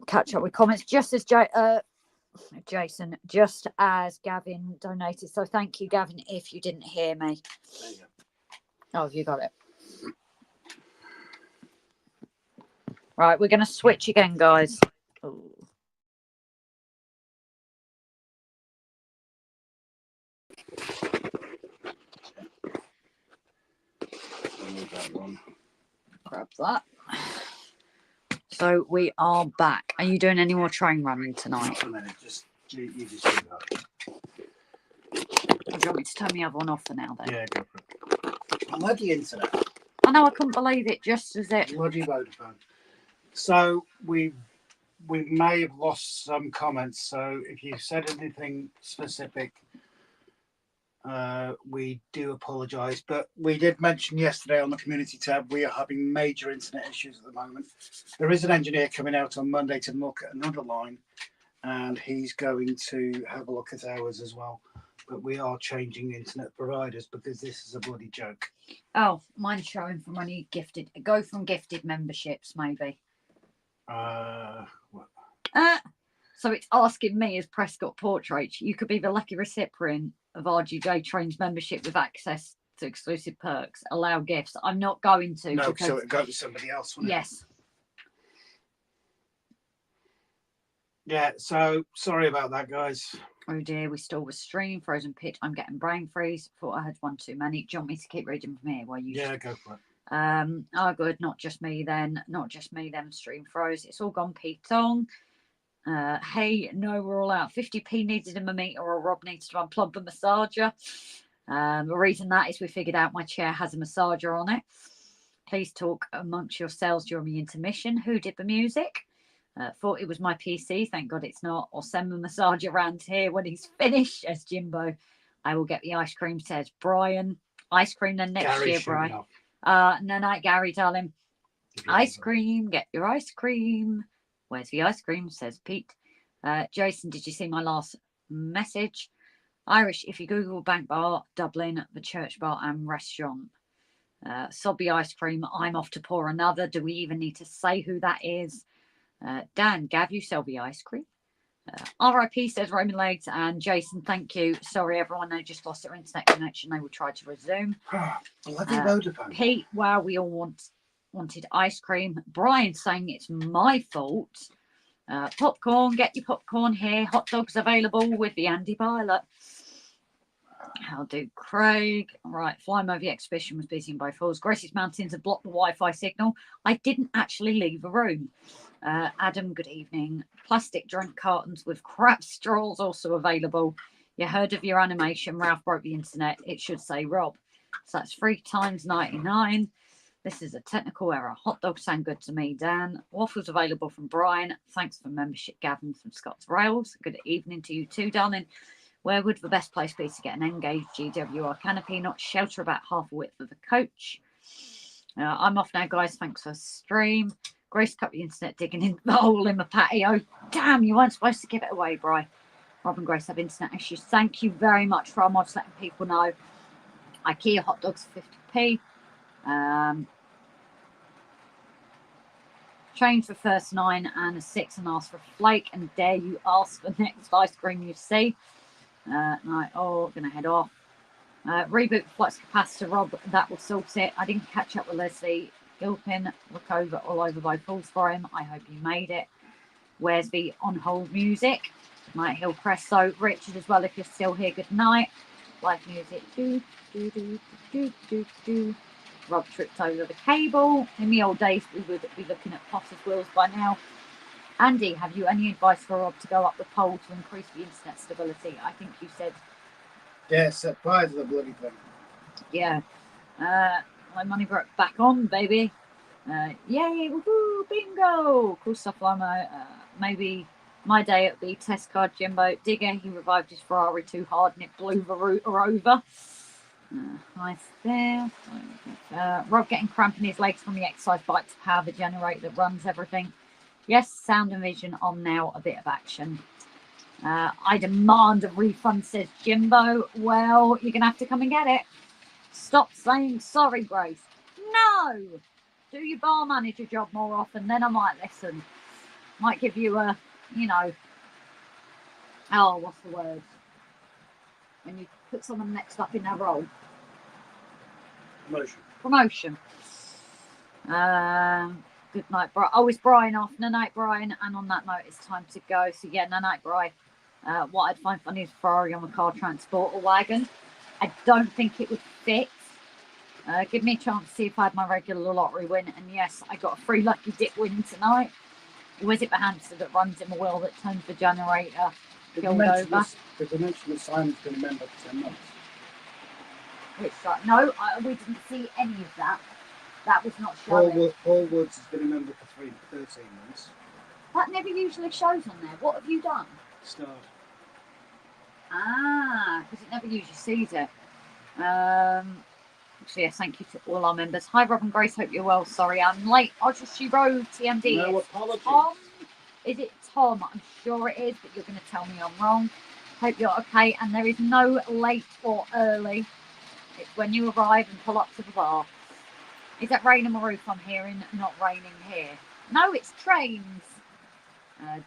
catch up with comments just as Jason, just as Gavin donated. So thank you, Gavin, if you didn't hear me. There you go. Oh, have you got it? Right, we're going to switch again, guys. Ooh. Grab that. So we are back. Are you doing any more train running tonight? Not a minute, you just do that. Or do you want me to turn the other one off for now then? Yeah, go for it. I'm at the internet. I know, I couldn't believe it just as it. Bloody Vodafone. So we may have lost some comments. So if you said anything specific, we do apologise. But we did mention yesterday on the community tab we are having major internet issues at the moment. There is an engineer coming out on Monday to look at another line, and he's going to have a look at ours as well. But we are changing internet providers because this is a bloody joke. Oh, mine's showing from only gifted. Go from gifted memberships, maybe. What? So it's asking me as Prescott Portrait, you could be the lucky recipient of RGJ Trains membership with access to exclusive perks. Allow gifts. I'm not going to. No, because... so it goes to somebody else. Yes. Yeah, so sorry about that, guys. Oh dear, we still was stream, frozen pitch. I'm getting brain freeze. Thought I had one too many. Do you want me to keep reading from here while you? Yeah, go for it. Oh good, not just me then. Not just me then. Stream froze. It's all gone P-tong. Hey, no, we're all out. 50p needed in my meter, or Rob needs to unplug the massager. The reason that is we figured out my chair has a massager on it. Please talk amongst yourselves during the intermission. Who did the music? Thought it was my PC. Thank God it's not. Or send the massager around here when he's finished. Says Jimbo. I will get the ice cream. Says Brian. Ice cream then next Gary year, Brian. No, night, Gary, darling. Ice cream. Get your ice cream. Where's the ice cream? Says Pete. Jason, did you see my last message? Irish, if you Google Bank Bar, Dublin, the church bar and restaurant. Sobby ice cream. I'm off to pour another. Do we even need to say who that is? Dan, Gav, you sell the ice cream. RIP, says Roman Legs. And Jason, thank you. Sorry, everyone. They just lost their internet connection. They will try to resume. Bloody Vodafone. Pete, wow, we all wanted ice cream. Brian saying it's my fault. Popcorn, get your popcorn here. Hot dogs available with the Andy Pilot. How do Craig? Right, Fly Movie Exhibition was busy in both halls. Grace's Mountains have blocked the Wi-Fi signal. I didn't actually leave the room. Adam, good evening. Plastic drink cartons with crap straws also available. You heard of your animation. Ralph broke the internet. It should say Rob. So that's 3 times 99. This is a technical error. Hot dogs sound good to me, Dan. Waffles available from Brian. Thanks for membership, Gavin from Scott's Rails. Good evening to you too, darling. Where would the best place be to get an engaged GWR canopy, not shelter about half a width of the coach? I'm off now, guys. Thanks for the stream. Grace cut the internet digging in the hole in the patio. Damn, you weren't supposed to give it away, Bri. Rob and Grace have internet issues. Thank you very much for our mods letting people know. IKEA hot dogs 50p. Change for first 9 and a 6 and ask for a flake. And dare you ask for next ice cream you see. Right, gonna head off. Reboot flux capacitor, Rob, that will sort it. I didn't catch up with Leslie. Gilpin, look over all over by Falls for him. I hope you made it. Where's the on hold music? Night Hill Press. So Richard as well, if you're still here, good night. Live music. Do, do, do, do, do, do. Rob tripped over the cable. In the old days, we would be looking at Potter's wheels by now. Andy, have you any advice for Rob to go up the pole to increase the internet stability? I think you said. Yeah, set fire to the bloody thing. Yeah. My money back on, baby. Yay, woohoo, bingo! Cool stuff, Limo. Maybe my day it would be test card Jimbo. Digger, he revived his Ferrari too hard and it blew the router over. Nice there. Rob getting cramp in his legs from the exercise bike to power the generator that runs everything. Yes, sound and vision on now, a bit of action. I demand a refund, says Jimbo. Well, you're going to have to come and get it. Stop saying sorry, Grace. No! Do your bar manager job more often, then I might listen. Might give you a, you know, oh, what's the word? When you put someone next up in their role. Promotion. Good night, Brian. Oh, it's Brian off. No night, Brian. And on that note, it's time to go. So yeah, no night, Brian. What I'd find funny is Ferrari on the car transporter wagon. I don't think it would fit. Give me a chance to see if I had my regular lottery win. And yes, I got a free lucky dip win tonight. Or is it the hamster that runs in the wheel that turns the generator killed over? Did they mention that Simon's been a member for 10 months? Which, no, we didn't see any of that. That was not showing. Paul Woods has been a member for 13 months. That never usually shows on there. What have you done? Starred. Ah, because it never usually sees it. So yes, thank you to all our members. Hi, Rob and Grace. Hope you're well. Sorry, I'm late. I just she wrote TMD. No apology. Tom, is it Tom? I'm sure it is, but you're going to tell me I'm wrong. Hope you're okay. And there is no late or early. It's when you arrive and pull up to the bar. Is that rain on the roof I'm hearing? Not raining here. No, it's trains.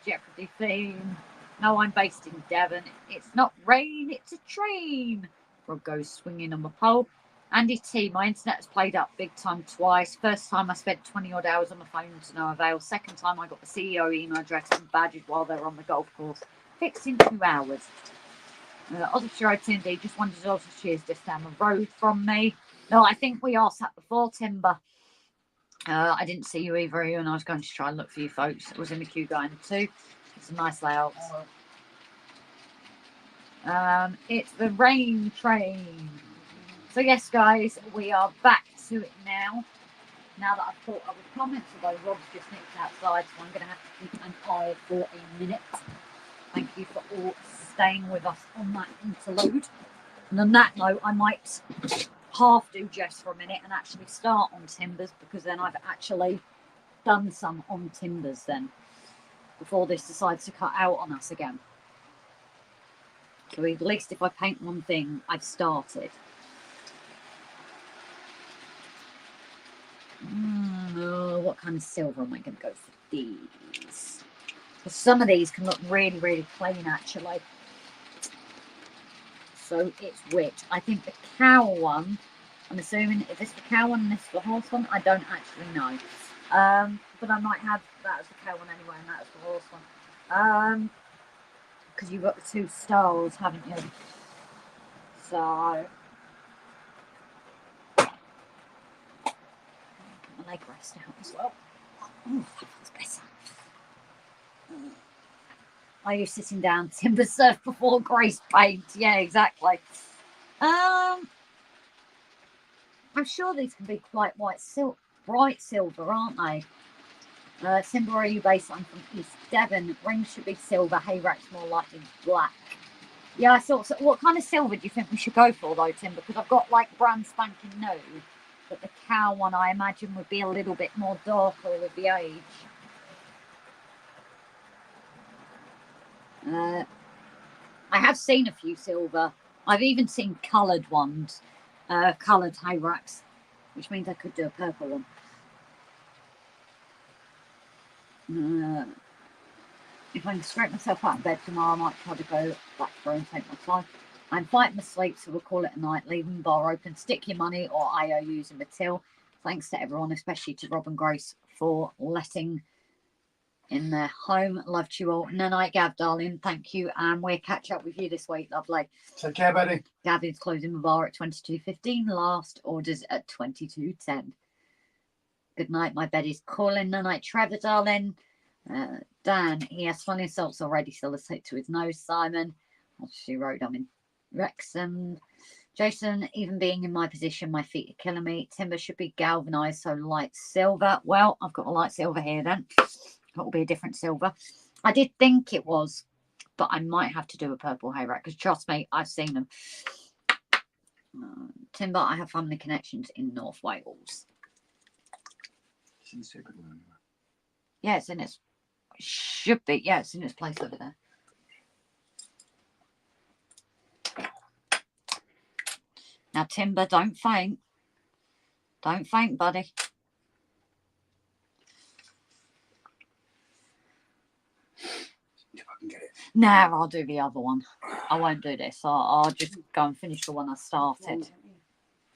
Jeopardy theme. No, I'm based in Devon. It's not rain, it's a train. Rob goes swinging on the pole. Andy T, my internet has played up big time twice. First time I spent 20 odd hours on the phone to no avail. Second time I got the CEO email address and badges while they were on the golf course. Fixed in 2 hours. Oxfordshire TND just wanted Oxfordshire just down the road from me. No, I think we are sat before Timber. I didn't see you either, and I was going to try and look for you folks. It was in the queue going too. It's a nice layout. It's the rain train. So yes, guys, we are back to it now. Now that I've caught up with comments, although Rob's just nipped outside, so I'm going to have to keep an eye for a minute. Thank you for all staying with us on that interlude. And on that note, I might half do Jess for a minute and actually start on Timbers, because then I've actually done some on Timbers then, before this decides to cut out on us again. So at least if I paint one thing, I've started. What kind of silver am I going to go for these? Because some of these can look really, really plain actually. So it's which? I think the cow one, I'm assuming, is this the cow one and this the horse one? I don't actually know. But I might have that as the cow one anyway, and that as the horse one. Because you've got the two styles, haven't you? So my leg rest out as well. Oh, that feels better. Are you sitting down? Timber surf before Grace paint. Yeah, exactly. I'm sure these can be quite bright silver, aren't they? Timber, are you based? I'm from East Devon. Rings should be silver. Hay racks more likely black. Yeah, I thought so. What kind of silver do you think we should go for though, Tim? Because I've got like brand spanking new, but the cow one I imagine would be a little bit more darker with the age. I have seen a few silver. I've even seen coloured ones, coloured hay racks, which means I could do a purple one. If I can scrape myself out of bed tomorrow, I might try to go back through and take my time. I'm fighting my sleep, so we'll call it a night. Leaving the bar open, stick your money or IOUs in the till. Thanks to everyone, especially to Rob and Grace, for letting in their home. Love to you all. No night, Gav, darling. Thank you. And we'll catch up with you this week, lovely. Take care, buddy. Gav is closing the bar at 22:15. Last orders at 22:10. Good night. My bed is calling. No night, Trevor, darling. Dan, he has funny assaults already. Still a stick to his nose. Simon, she wrote, I'm in Wrexham. Jason, even being in my position, my feet are killing me. Timber should be galvanised, so light silver. Well, I've got a light silver here then. That will be a different silver. I did think it was, but I might have to do a purple hayrack because trust me, I've seen them. Timber, I have family connections in North Wales. It's in the secret room. Yeah, it's in its... Should be. Yeah, it's in its place over there. Now, Timber, don't faint. Don't faint, buddy. If I can get it. Nah, I'll do the other one. I won't do this. I'll just go and finish the one I started.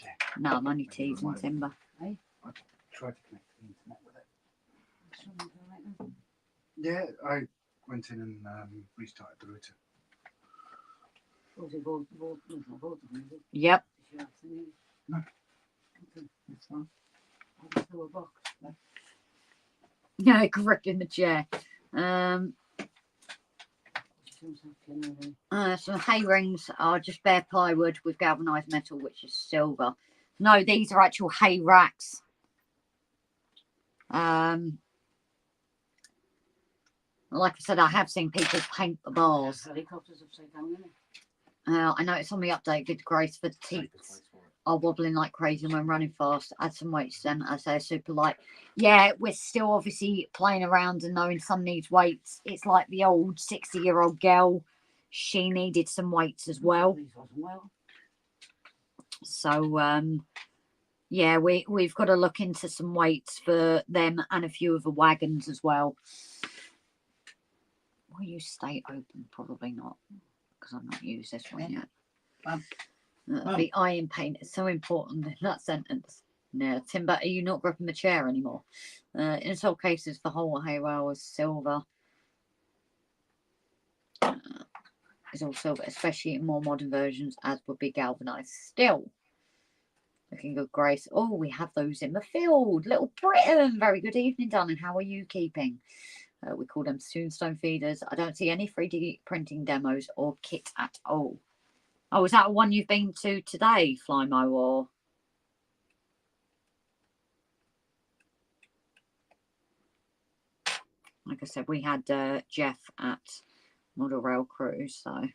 Yeah. No, I'm only teasing, Timber. I tried to connect to the internet with it. Yeah, I went in and restarted the router. Yep. No. It's fine. Yeah, gripping the chair. So hay rings are just bare plywood with galvanised metal, which is silver. No, these are actual hay racks. Like I said, I have seen people paint the bars. Helicopters upside down, innit? I noticed on the update, good grace for teats are wobbling like crazy when running fast. Add some weights to them as they're super light. Yeah, we're still obviously playing around and knowing some needs weights. It's like the old 60-year-old girl. She needed some weights as well. So, yeah, we've got to look into some weights for them and a few of the wagons as well. Will you stay open? Probably not, because I've not used this one yet. The iron paint is so important in that sentence. No, Timber, are you not gripping the chair anymore? In some cases, the whole hay rail is silver. It's all silver, especially in more modern versions, as would be galvanised. Still, looking good, Grace. Oh, we have those in the field. Little Britain. Very good evening, darling. How are you keeping? We call them tombstone feeders. I don't see any 3D printing demos or kit at all. Oh, is that one you've been to today, Flymo, or? Like I said, we had Jeff at Model Rail Crewe, so.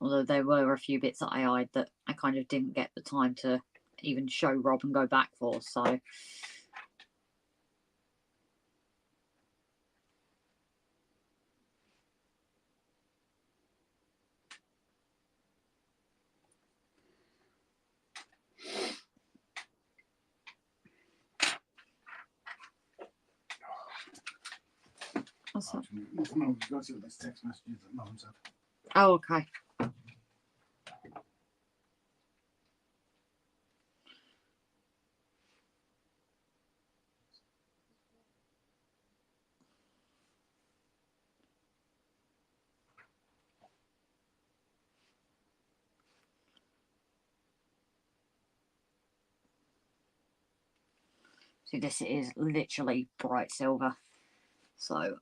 Although there were a few bits that I eyed that I kind of didn't get the time to even show Rob and go back for, so. What's that? No, you've got to see this text messages that Mum said. Oh, okay. See, this is literally bright silver. So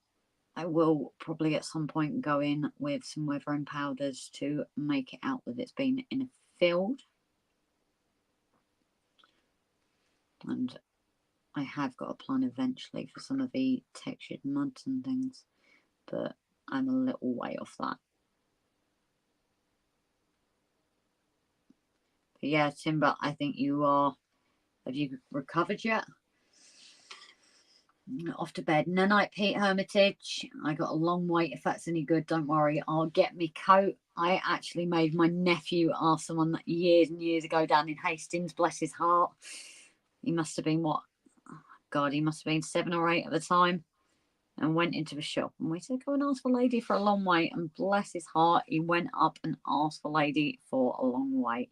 I will probably at some point go in with some weathering powders to make it out that it's been in a field. And I have got a plan eventually for some of the textured muds and things, but I'm a little way off that. But yeah, Timber, I think you are. Have you recovered yet? Off to bed. No night, Pete Hermitage. I got a long wait. If that's any good, don't worry. I'll get me coat. I actually made my nephew ask someone years and years ago down in Hastings. Bless his heart. He must have been what? Oh, God, he must have been 7 or 8 at the time. And went into the shop. And we said, go and ask the lady for a long wait. And bless his heart, he went up and asked the lady for a long wait.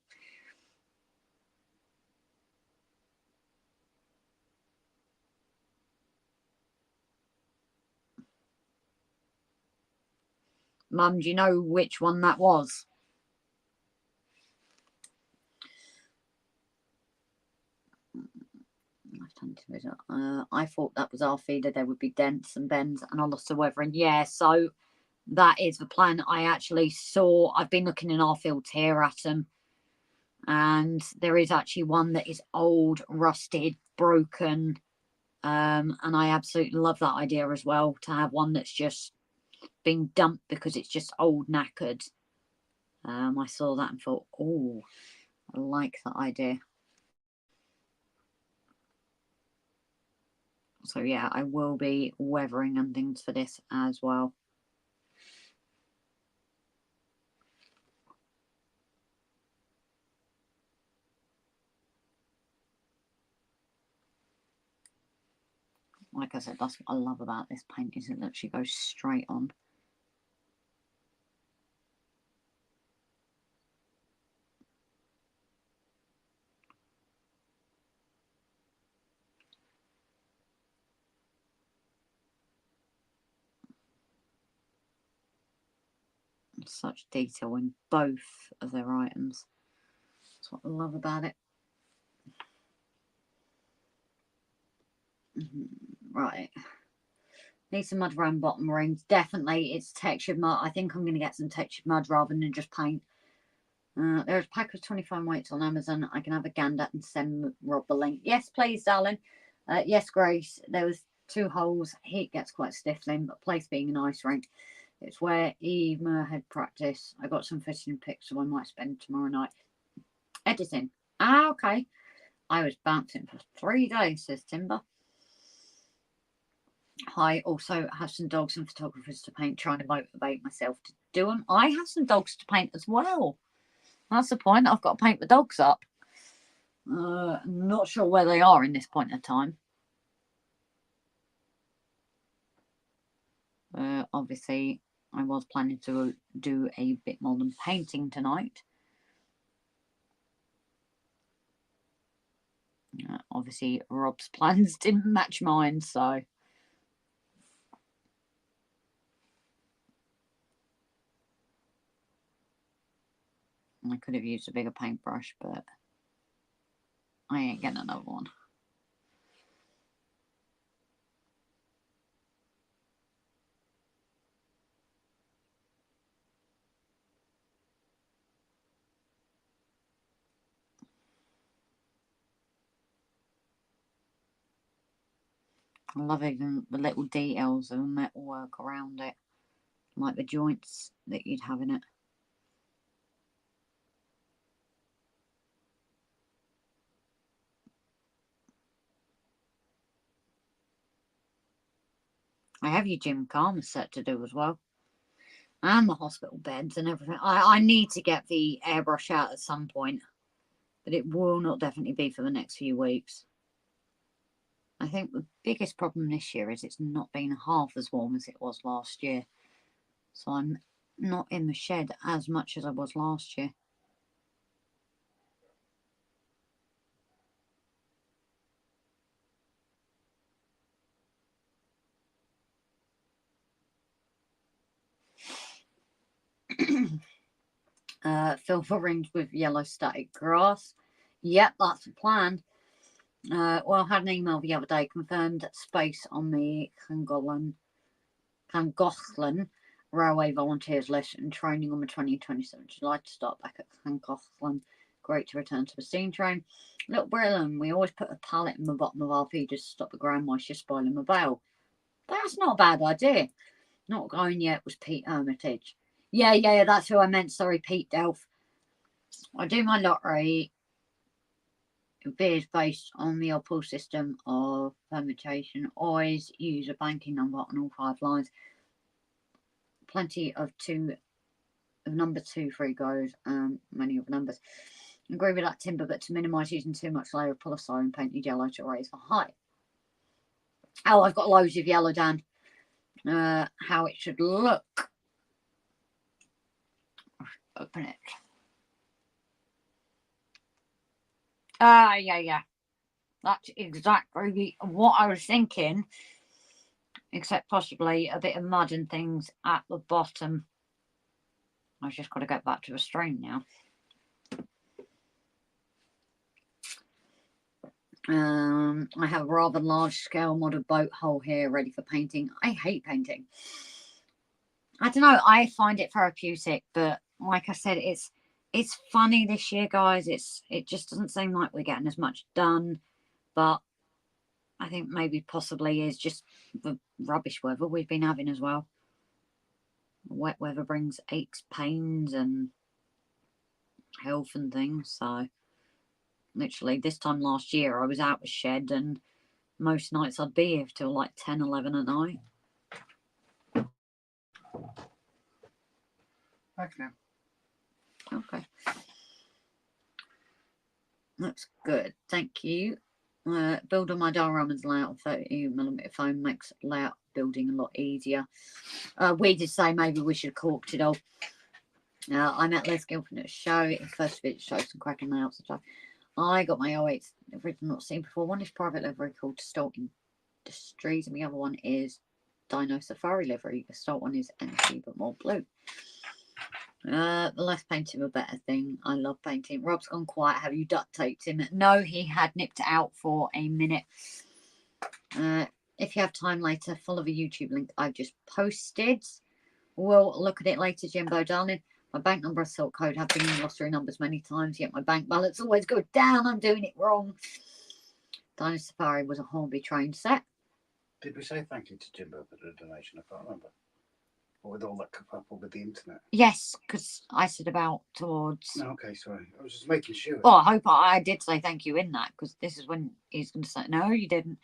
Mum, do you know which one that was? I thought that was our feeder. There would be dents and bends, and I lost the weathering. Yeah, so that is the plan. I actually saw, I've been looking in our fields here at them, and there is actually one that is old, rusted, broken, and I absolutely love that idea as well, to have one that's just been dumped because it's just old, knackered. I saw that and thought, oh, I like that idea. So yeah, I will be weathering and things for this as well. Like I said, that's what I love about this paint, is it literally goes straight on. Such detail in both of their items. That's what I love about it. Right. Need some mud around bottom rings. Definitely, it's textured mud. I think I'm going to get some textured mud rather than just paint. There's a pack of 25 weights on Amazon. I can have a gander and send Rob the link. Yes, please, darling. Yes, Grace. There was 2 holes. Heat gets quite stifling, but place being an ice rink, it's where Eve Merhead practice. I got some fishing pics, so I might spend tomorrow night editing. Ah, okay. I was bouncing for 3 days, says Timber. I also have some dogs and photographers to paint, trying to motivate myself to do them. I have some dogs to paint as well. That's the point. I've got to paint the dogs up. I'm not sure where they are in this point of time. Obviously, I was planning to do a bit more than painting tonight. Obviously, Rob's plans didn't match mine, so... I could have used a bigger paintbrush, but I ain't getting another one. I love even the little details of metalwork around it, like the joints that you'd have in it. I have your gym Karma set to do as well, and the hospital beds and everything. I need to get the airbrush out at some point, but it will not definitely be for the next few weeks. I think the biggest problem this year is it's not been half as warm as it was last year. So I'm not in the shed as much as I was last year. Fill the rings with yellow static grass. Yep, that's the plan. Well, I had an email the other day, confirmed space on the Llangollen Railway volunteers list and training on the 2027 July to start back at Llangollen. Great to return to the steam train. Little Brilliant, we always put a pallet in the bottom of our feeders to stop the ground moisture spoiling the bale. That's not a bad idea. Not going yet was Pete Hermitage. Yeah, that's who I meant. Sorry, Pete Delph. I do my lottery. Beers based on the Opal system of permutation. Always use a banking number on all 5 lines. Plenty of number 2 free goes. Many of the numbers. Agree with that, Timber, but to minimise using too much layer of polystyrene, paint your yellow to raise the height. Oh, I've got loads of yellow, Dan. How it should look. Open it. Yeah. That's exactly what I was thinking, except possibly a bit of mud and things at the bottom. I've just got to get back to the stream now. I have a rather large scale model boat hull here ready for painting. I hate painting. I don't know. I find it therapeutic, but like I said, it's funny this year, guys. It just doesn't seem like we're getting as much done, but I think maybe possibly is just the rubbish weather we've been having as well. Wet weather brings aches, pains, and health and things. So literally this time last year I was out the shed, and most nights I'd be here till like 10, 11 at night. Okay. Okay. That's good. Thank you. Build on my dioramas layout 30mm foam makes layout building a lot easier. We did say maybe we should have corked it all. I met Les Gilpin at a show. His first video showed some cracking layouts and stuff. I got my 08 original not seen before. One is private livery called Stolt Industries, and the other one is Dino Safari livery. The Stolt one is empty but more blue. The less painting the better thing. I love painting. Rob's gone quiet. Have you duct taped him? No, he had nipped out for a minute. If you have time later, follow the YouTube link I've just posted. We'll look at it later, Jimbo, darling. My bank number and sort code have been in glossary numbers many times, yet my bank balance always goes down. I'm doing it wrong. Dino Safari was a Hornby train set. Did we say thank you to Jimbo for the donation? I can't remember. Or with all that kerfuffle with the internet? Yes, because I said about towards... No, okay, sorry. I was just making sure. Well, I hope I did say thank you in that, because this is when he's going to say, no, you didn't.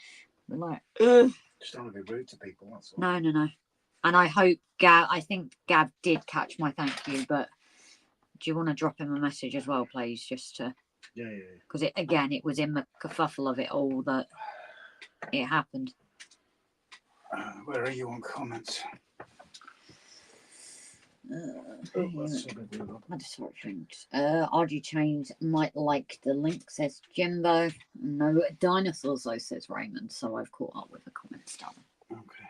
We're like, ugh. Just don't want to be rude to people, that's all. No, no, no. And I hope I think Gav did catch my thank you, but do you want to drop him a message as well, please? Just to... Yeah. Because, it was in the kerfuffle of it all that it happened. Where are you on comments? RG Chains might like the link, says Jimbo. No dinosaurs, though, says Raymond. So I've caught up with the comments, darling. Okay.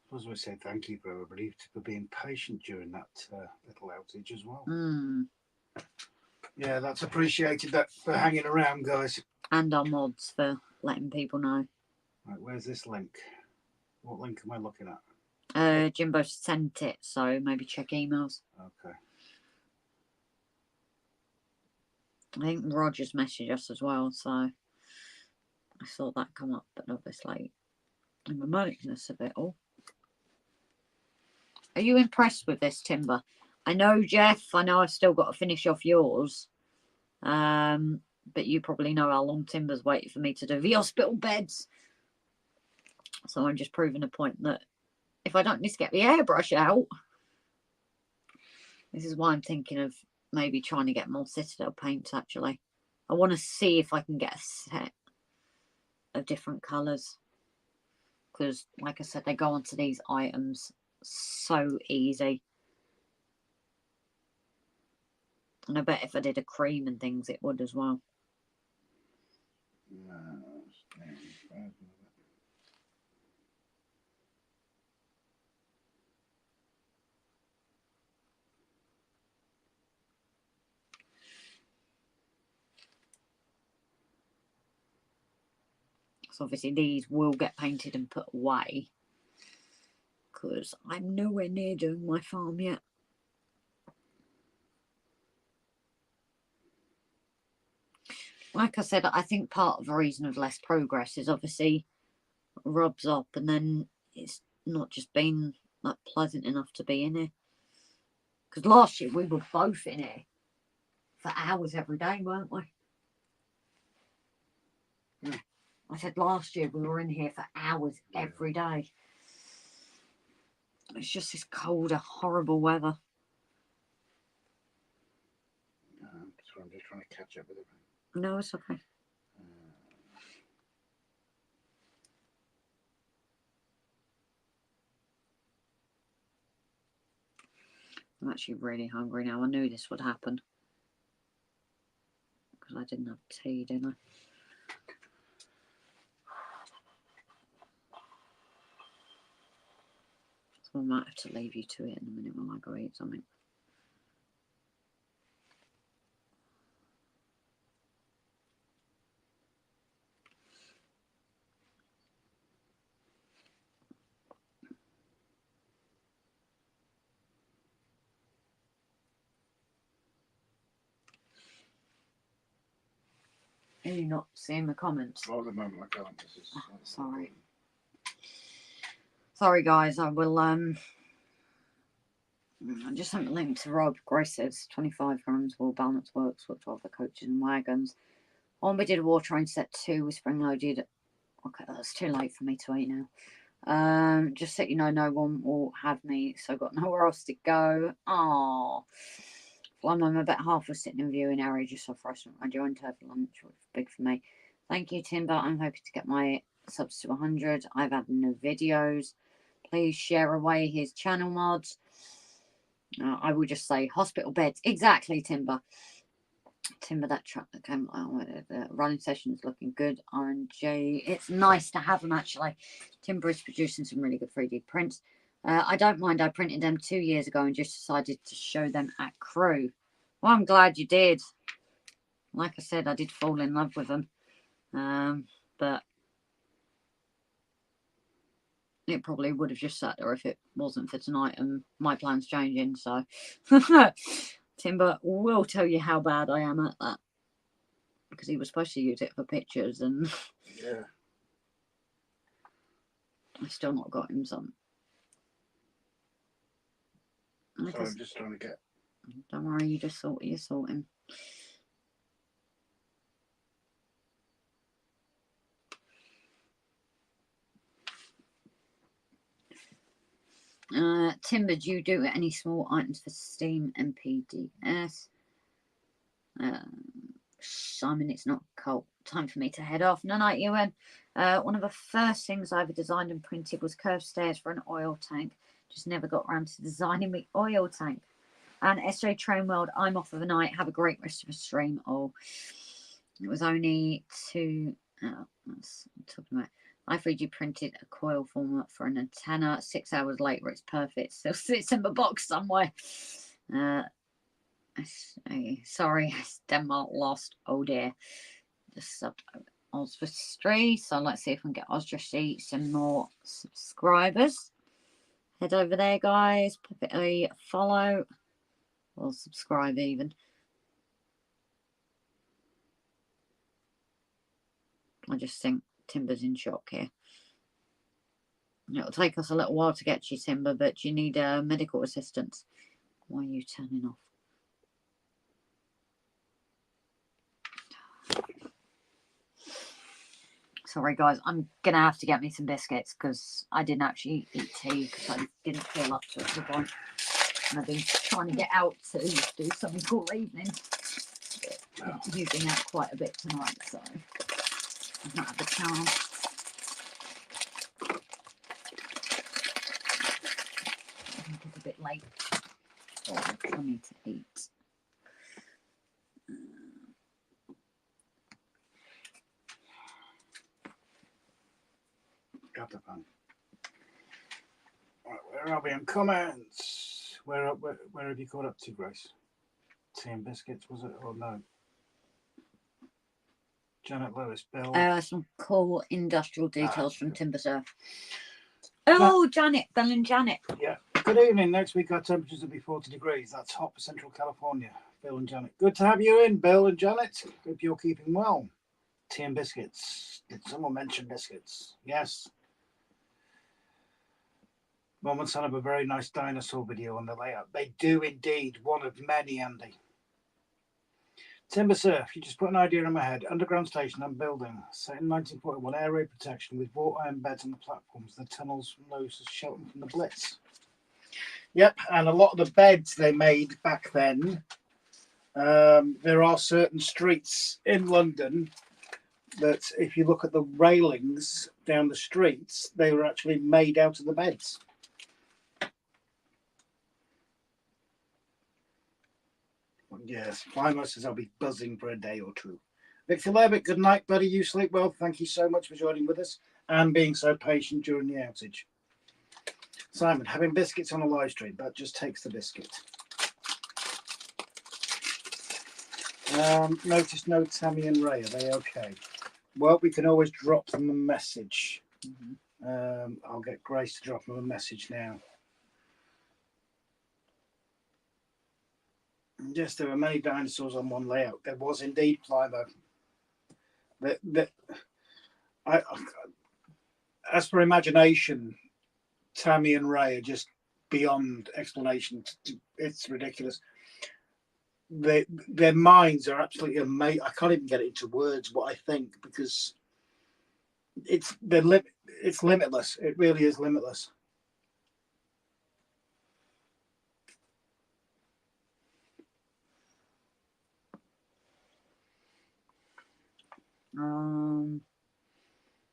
Suppose we say thank you for everybody for being patient during that little outage as well. Yeah, that's appreciated, that for hanging around, guys. And our mods for letting people know. Right, where's this link? What link am I looking at? Jimbo sent it, so maybe check emails. Okay. I think Roger's messaged us as well, so I saw that come up, but obviously the manicness of it all. Are you impressed with this timber? I know, Jeff, I know I've still got to finish off yours. But you probably know how long timber's waited for me to do the hospital beds. So I'm just proving a point that if I don't need to get the airbrush out, this is why I'm thinking of maybe trying to get more Citadel paints, actually. I want to see if I can get a set of different colours. Because, like I said, they go onto these items so easy. And I bet if I did a cream and things, it would as well. So obviously these will get painted and put away. Because I'm nowhere near doing my farm yet. Like I said, I think part of the reason of less progress is obviously Rob's up, and then it's not just been that pleasant enough to be in here. Because last year we were both in here for hours every day, weren't we? Yeah. I said last year we were in here for hours every day. It's just this colder, horrible weather. I'm just trying to catch up with it. No, it's okay. I'm actually really hungry now. I knew this would happen. Because I didn't have tea, didn't I? So I might have to leave you to it in a minute while I go eat something. Are you not seeing the comments? Well, at the moment, I can't. Sorry. Sorry, guys. I will. I just sent a link to Rob. Grace says 25 grams will balance works with 12 the coaches and wagons. On we did a war train set 2 with spring loaded. Okay, that's too late for me to eat now. Just so you know, no one will have me, so I've got nowhere else to go. Oh, I'm about half was sitting in viewing area just off restaurant. I joined her for lunch, which was big for me. Thank you, Timber. I'm hoping to get my subs to 100. I've had no videos. Please share away his channel mods. I will just say hospital beds. Exactly, Timber. Timber, that truck that came the running session is looking good. RNG, it's nice to have them actually. Timber is producing some really good 3D prints. I don't mind. I printed them 2 years ago and just decided to show them at Crewe. Well, I'm glad you did. Like I said, I did fall in love with them, but it probably would have just sat there if it wasn't for tonight and my plan's changing. So Timber will tell you how bad I am at that, because he was supposed to use it for pictures and Yeah. I've still not got him some. So I'm just trying to get. Don't worry, you just sort him. Timber, do you do any small items for Steam and PDS? Simon, it's not cold. Time for me to head off. No, night, Ewan. One of the first things I ever designed and printed was curved stairs for an oil tank. Just never got around to designing the oil tank. And SJ Train World, I'm off of the night. Have a great rest of the stream. Oh, it was only two. That's I'm talking about. I 3D printed a coil former for an antenna. 6 hours later, it's perfect. Still sits in the box somewhere. Sorry, Denmark lost. Oh dear. The sub Osvestry. So let's see if we can get Osvestry some more subscribers. Head over there, guys. Pop it a follow or subscribe even. I just think Timber's in shock here. It'll take us a little while to get you, Timber, but you need medical assistance. Why are you turning off? Sorry, guys. I'm going to have to get me some biscuits because I didn't actually eat tea because I didn't feel up to it at the point. And I've been trying to get out to do something all evening. But using that quite a bit tonight, so I've not had the chance. I think it's a bit late. So I need to eat. Got the phone. Right, where are we in comments? Where have you caught up to, Grace? Tea and biscuits, was it, or no? Janet Lewis, Bill. Some cool industrial details from Timber Surf. Oh, Janet, Bill and Janet. Yeah. Good evening. Next week our temperatures will be 40 degrees. That's hot for Central California. Bill and Janet. Good to have you in, Bill and Janet. Hope you're keeping well. Tea and biscuits. Did someone mention biscuits? Yes. Mum and son have a very nice dinosaur video on the layout. They do indeed. One of many, Andy. Timber Surf, you just put an idea in my head. Underground station I'm building. Set in 1941, air raid protection with wrought iron beds on the platforms. The tunnels from those sheltering from the Blitz. Yep, and a lot of the beds they made back then, there are certain streets in London that if you look at the railings down the streets, they were actually made out of the beds. Yes, Flymo says I'll be buzzing for a day or two. Victor Levitt, good night, buddy. You sleep well. Thank you so much for joining with us and being so patient during the outage. Simon, having biscuits on a live stream, that just takes the biscuit. Notice no Tammy and Ray. Are they okay? Well, we can always drop them a message. I'll get Grace to drop them a message now. Yes, there were many dinosaurs on one layout. There was indeed, Flymo. I, as for imagination, Tammy and Ray are just beyond explanation. It's ridiculous. Their minds are absolutely amazing. I can't even get it into words what I think, because it's limitless. It really is limitless.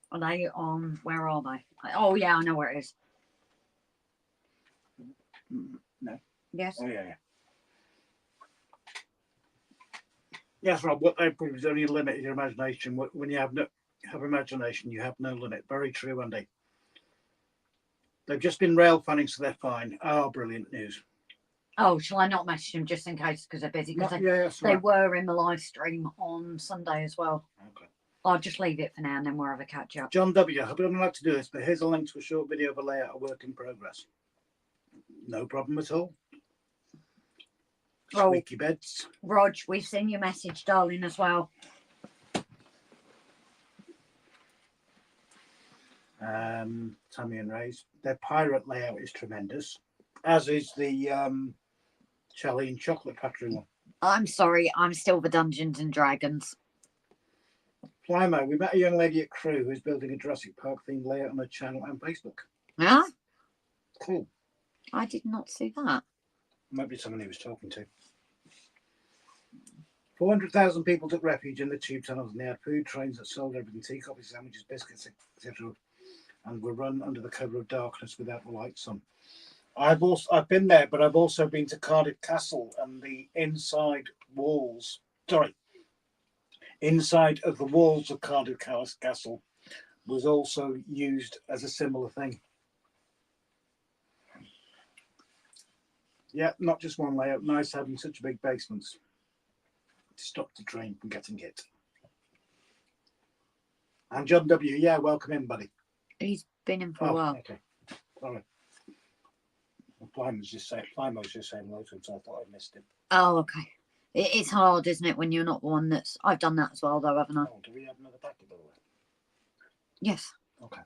Are they on? Where are they? Oh yeah, I know where it is. No. Yes. Oh yeah. Yes, Rob. What they prove is only a limit in your imagination. When you have imagination, you have no limit. Very true, Andy. They've just been rail fanning, so they're fine. Oh, brilliant news. Oh, shall I not message them just in case because they're busy? Because they were in the live stream on Sunday as well. Okay. I'll just leave it for now and then we'll have a catch up. John W. I hope I'm allowed to do this, but here's a link to a short video of a layout of work in progress. No problem at all. Oh, Squeaky beds. Rog, we've seen your message, darling, as well. Tammy and Ray's. Their pirate layout is tremendous, as is the Charlie and Chocolate Factory one. I'm sorry, I'm still the Dungeons and Dragons. Flymo, we met a young lady at Crewe who's building a Jurassic Park themed layout on her channel and Facebook. Yeah? Cool. I did not see that. Might be someone he was talking to. 400,000 people took refuge in the tube tunnels, and they had food trains that sold everything: tea, coffee, sandwiches, biscuits, etc., and were run under the cover of darkness without the lights on. I've been there, but I've also been to Cardiff Castle, and the inside of the walls of Cardiff Castle was also used as a similar thing. Yeah, not just one layout. Nice having such big basements to stop the train from getting hit. And John W. Yeah, welcome in, buddy. He's been in for a while. Okay. Sorry. Flymo's just saying hello to him, so I thought I missed him. Oh, okay. It's hard, isn't it, when you're not the one that's... I've done that as well, though, haven't I? Oh, do we have another packet, by the way? Yes. Okay.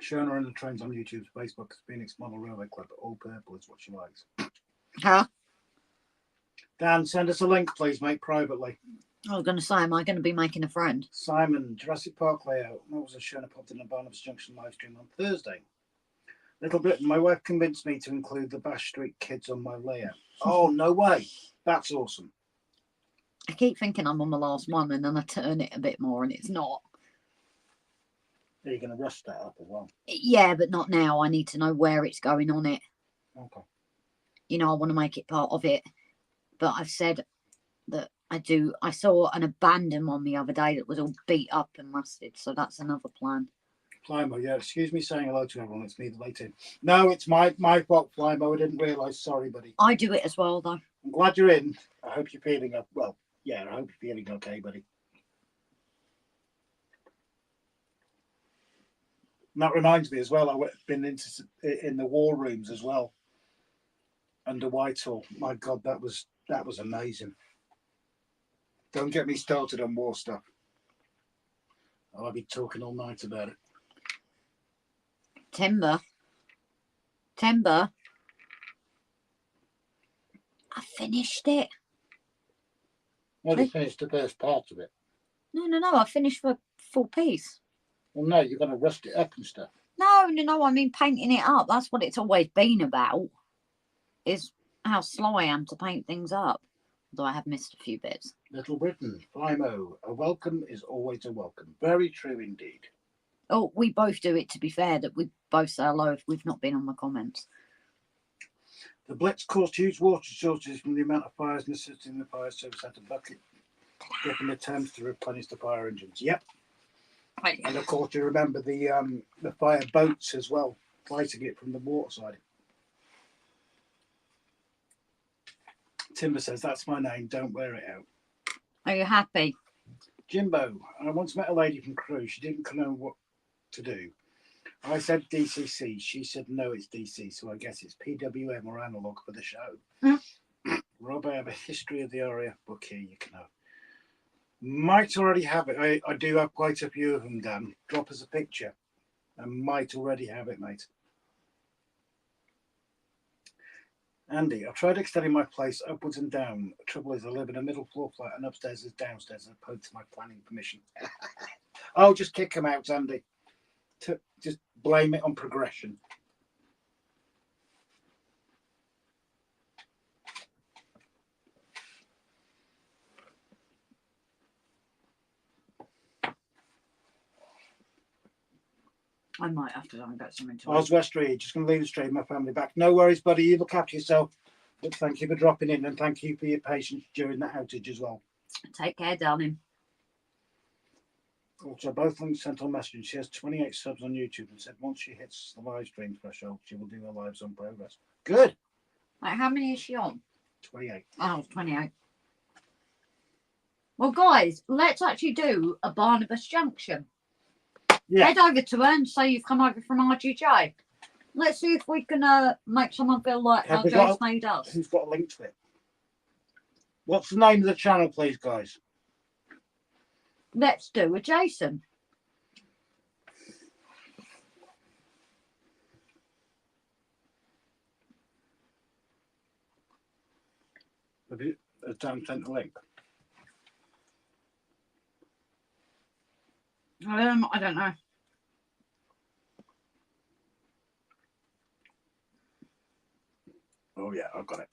Showing her in the trains on YouTube's Facebook, Phoenix Model Railway Club. All purple is what she likes. Huh? Dan, send us a link, please, mate, privately. I was going to say, am I going to be making a friend? Simon, Jurassic Park layout. That was a show I popped in a Barnabas Junction live stream on Thursday. Little Britain, my wife convinced me to include the Bash Street kids on my layout. Oh, no way. That's awesome. I keep thinking I'm on the last one and then I turn it a bit more and it's not. Are you going to rush that up as well? Yeah, but not now. I need to know where it's going on it. Okay. You know, I want to make it part of it. But I've said that I do. I saw an abandoned one the other day that was all beat up and rusted. So that's another plan. Flymo, yeah, excuse me saying hello to everyone. It's me, the late in. No, it's my fault, Flymo. I didn't realise. Sorry, buddy. I do it as well, though. I'm glad you're in. I hope you're feeling up. Well, yeah, I hope you're feeling okay, buddy. And that reminds me as well, I've been in the war rooms as well, under Whitehall. My God, that was amazing. Don't get me started on war stuff. I'll be talking all night about it. Timber. I finished it. Well, you finished the first part of it. No. I finished the full piece. Well, no, you're going to rust it up and stuff. No. I mean, painting it up. That's what it's always been about. Is how slow I am to paint things up. Although I have missed a few bits. Little Britain, Flymo, a welcome is always a welcome. Very true indeed. Oh, we both do it, to be fair, that we both say hello if we've not been on the comments. The Blitz caused huge water shortages from the amount of fires necessitating the fire service had to bucket different attempts to replenish the fire engines. Yep. Right. And of course, you remember the fire boats as well, fighting it from the water side. Timber says, that's my name, don't wear it out. Are you happy? Jimbo, I once met a lady from Crewe. She didn't know what to do. I said DCC. She said, no, it's DC. So I guess it's PWM or analog for the show. Rob, I have a history of the area book here you can have. Might already have it. I do have quite a few of them, Dan. Drop us a picture. I might already have it, mate. Andy, I've tried extending my place upwards and down. The trouble is I live in a middle floor flat and upstairs is downstairs as opposed to my planning permission. Oh, just kick them out, Andy. Just blame it on progression. I might have to go and get something to Oz eat. West Reed, just going to leave the stream, my family back. No worries, buddy. You look after yourself. But thank you for dropping in and thank you for your patience during that outage as well. Take care, darling. Also, both links sent on message. She has 28 subs on YouTube and said once she hits the live stream threshold, she will do her lives on progress. Good. Like, how many is she on? 28. Oh, 28. Well, guys, let's actually do a Barnabas Junction. Yeah. Head over to her and say you've come over from RGJ. Let's see if we can make someone feel like Have how we got Jace made us. Who's got a link to it? What's the name of the channel, please, guys? Let's do a Jason. Has Dan sent the link? I don't know. Oh, yeah, I've got it.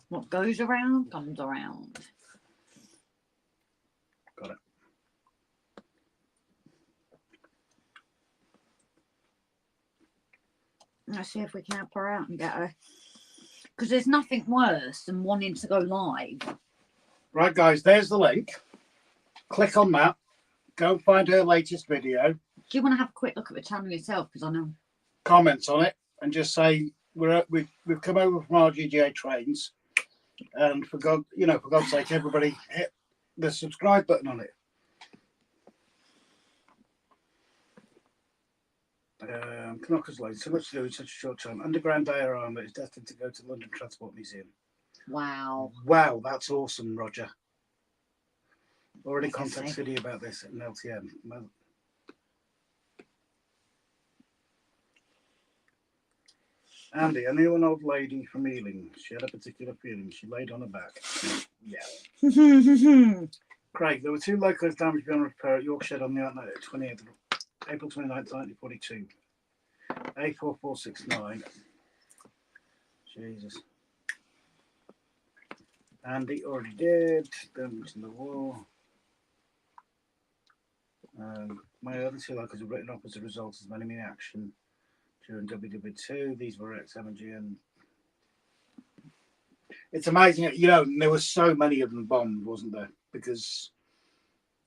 What goes around comes around. Got it. Let's see if we can help her out and get her. Because there's nothing worse than wanting to go live. Right, guys, there's the link. Click on that. Go and find her latest video. Do you want to have a quick look at the channel yourself? Because I know. Comments on it and just say we've come over from RGJ Trains, and for God's sake, everybody hit the subscribe button on it. Knockers Lane, so much to do in such a short time. Underground diorama is destined to go to London Transport Museum. Wow. Wow, that's awesome, Roger. Already Like I contact say. video about this in LTM. Andy, I knew an old lady from Ealing. She had a particular feeling. She laid on her back. Yeah. Craig, there were two localised damage beyond repair at Yorkshire on the 28th of April 29th, 1942. A4469. Jesus. Andy already did. Damage in the wall. My other two locals were written off as a result of enemy action during WW2. These were XMG and it's amazing, there were so many of them bombed, wasn't there? Because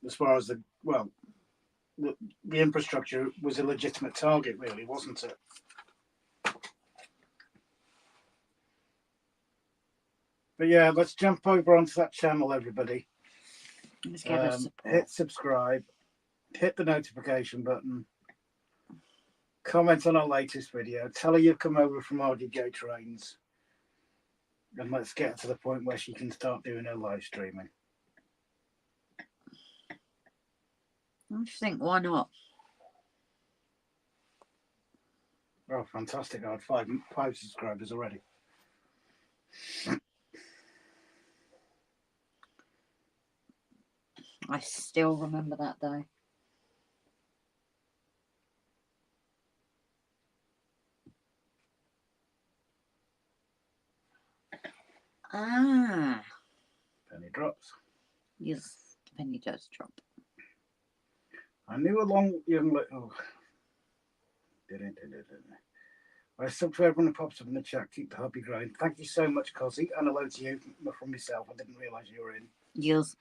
as far as the infrastructure was a legitimate target, really, wasn't it? But yeah, let's jump over onto that channel, everybody. Let's give her support. Hit subscribe, hit the notification button, comment on our latest video, tell her you've come over from RDJ Trains, and let's get to the point where she can start doing her live streaming. I just think, why not? Oh, fantastic. I had five subscribers already. I still remember that day. Ah. Penny drops. Yes, the penny does drop. I knew a long young lady. Oh. I subbed to everyone who pops up in the chat. Keep the hobby growing. Thank you so much, Cosy. And hello to you from myself. I didn't realise you were in. Yes.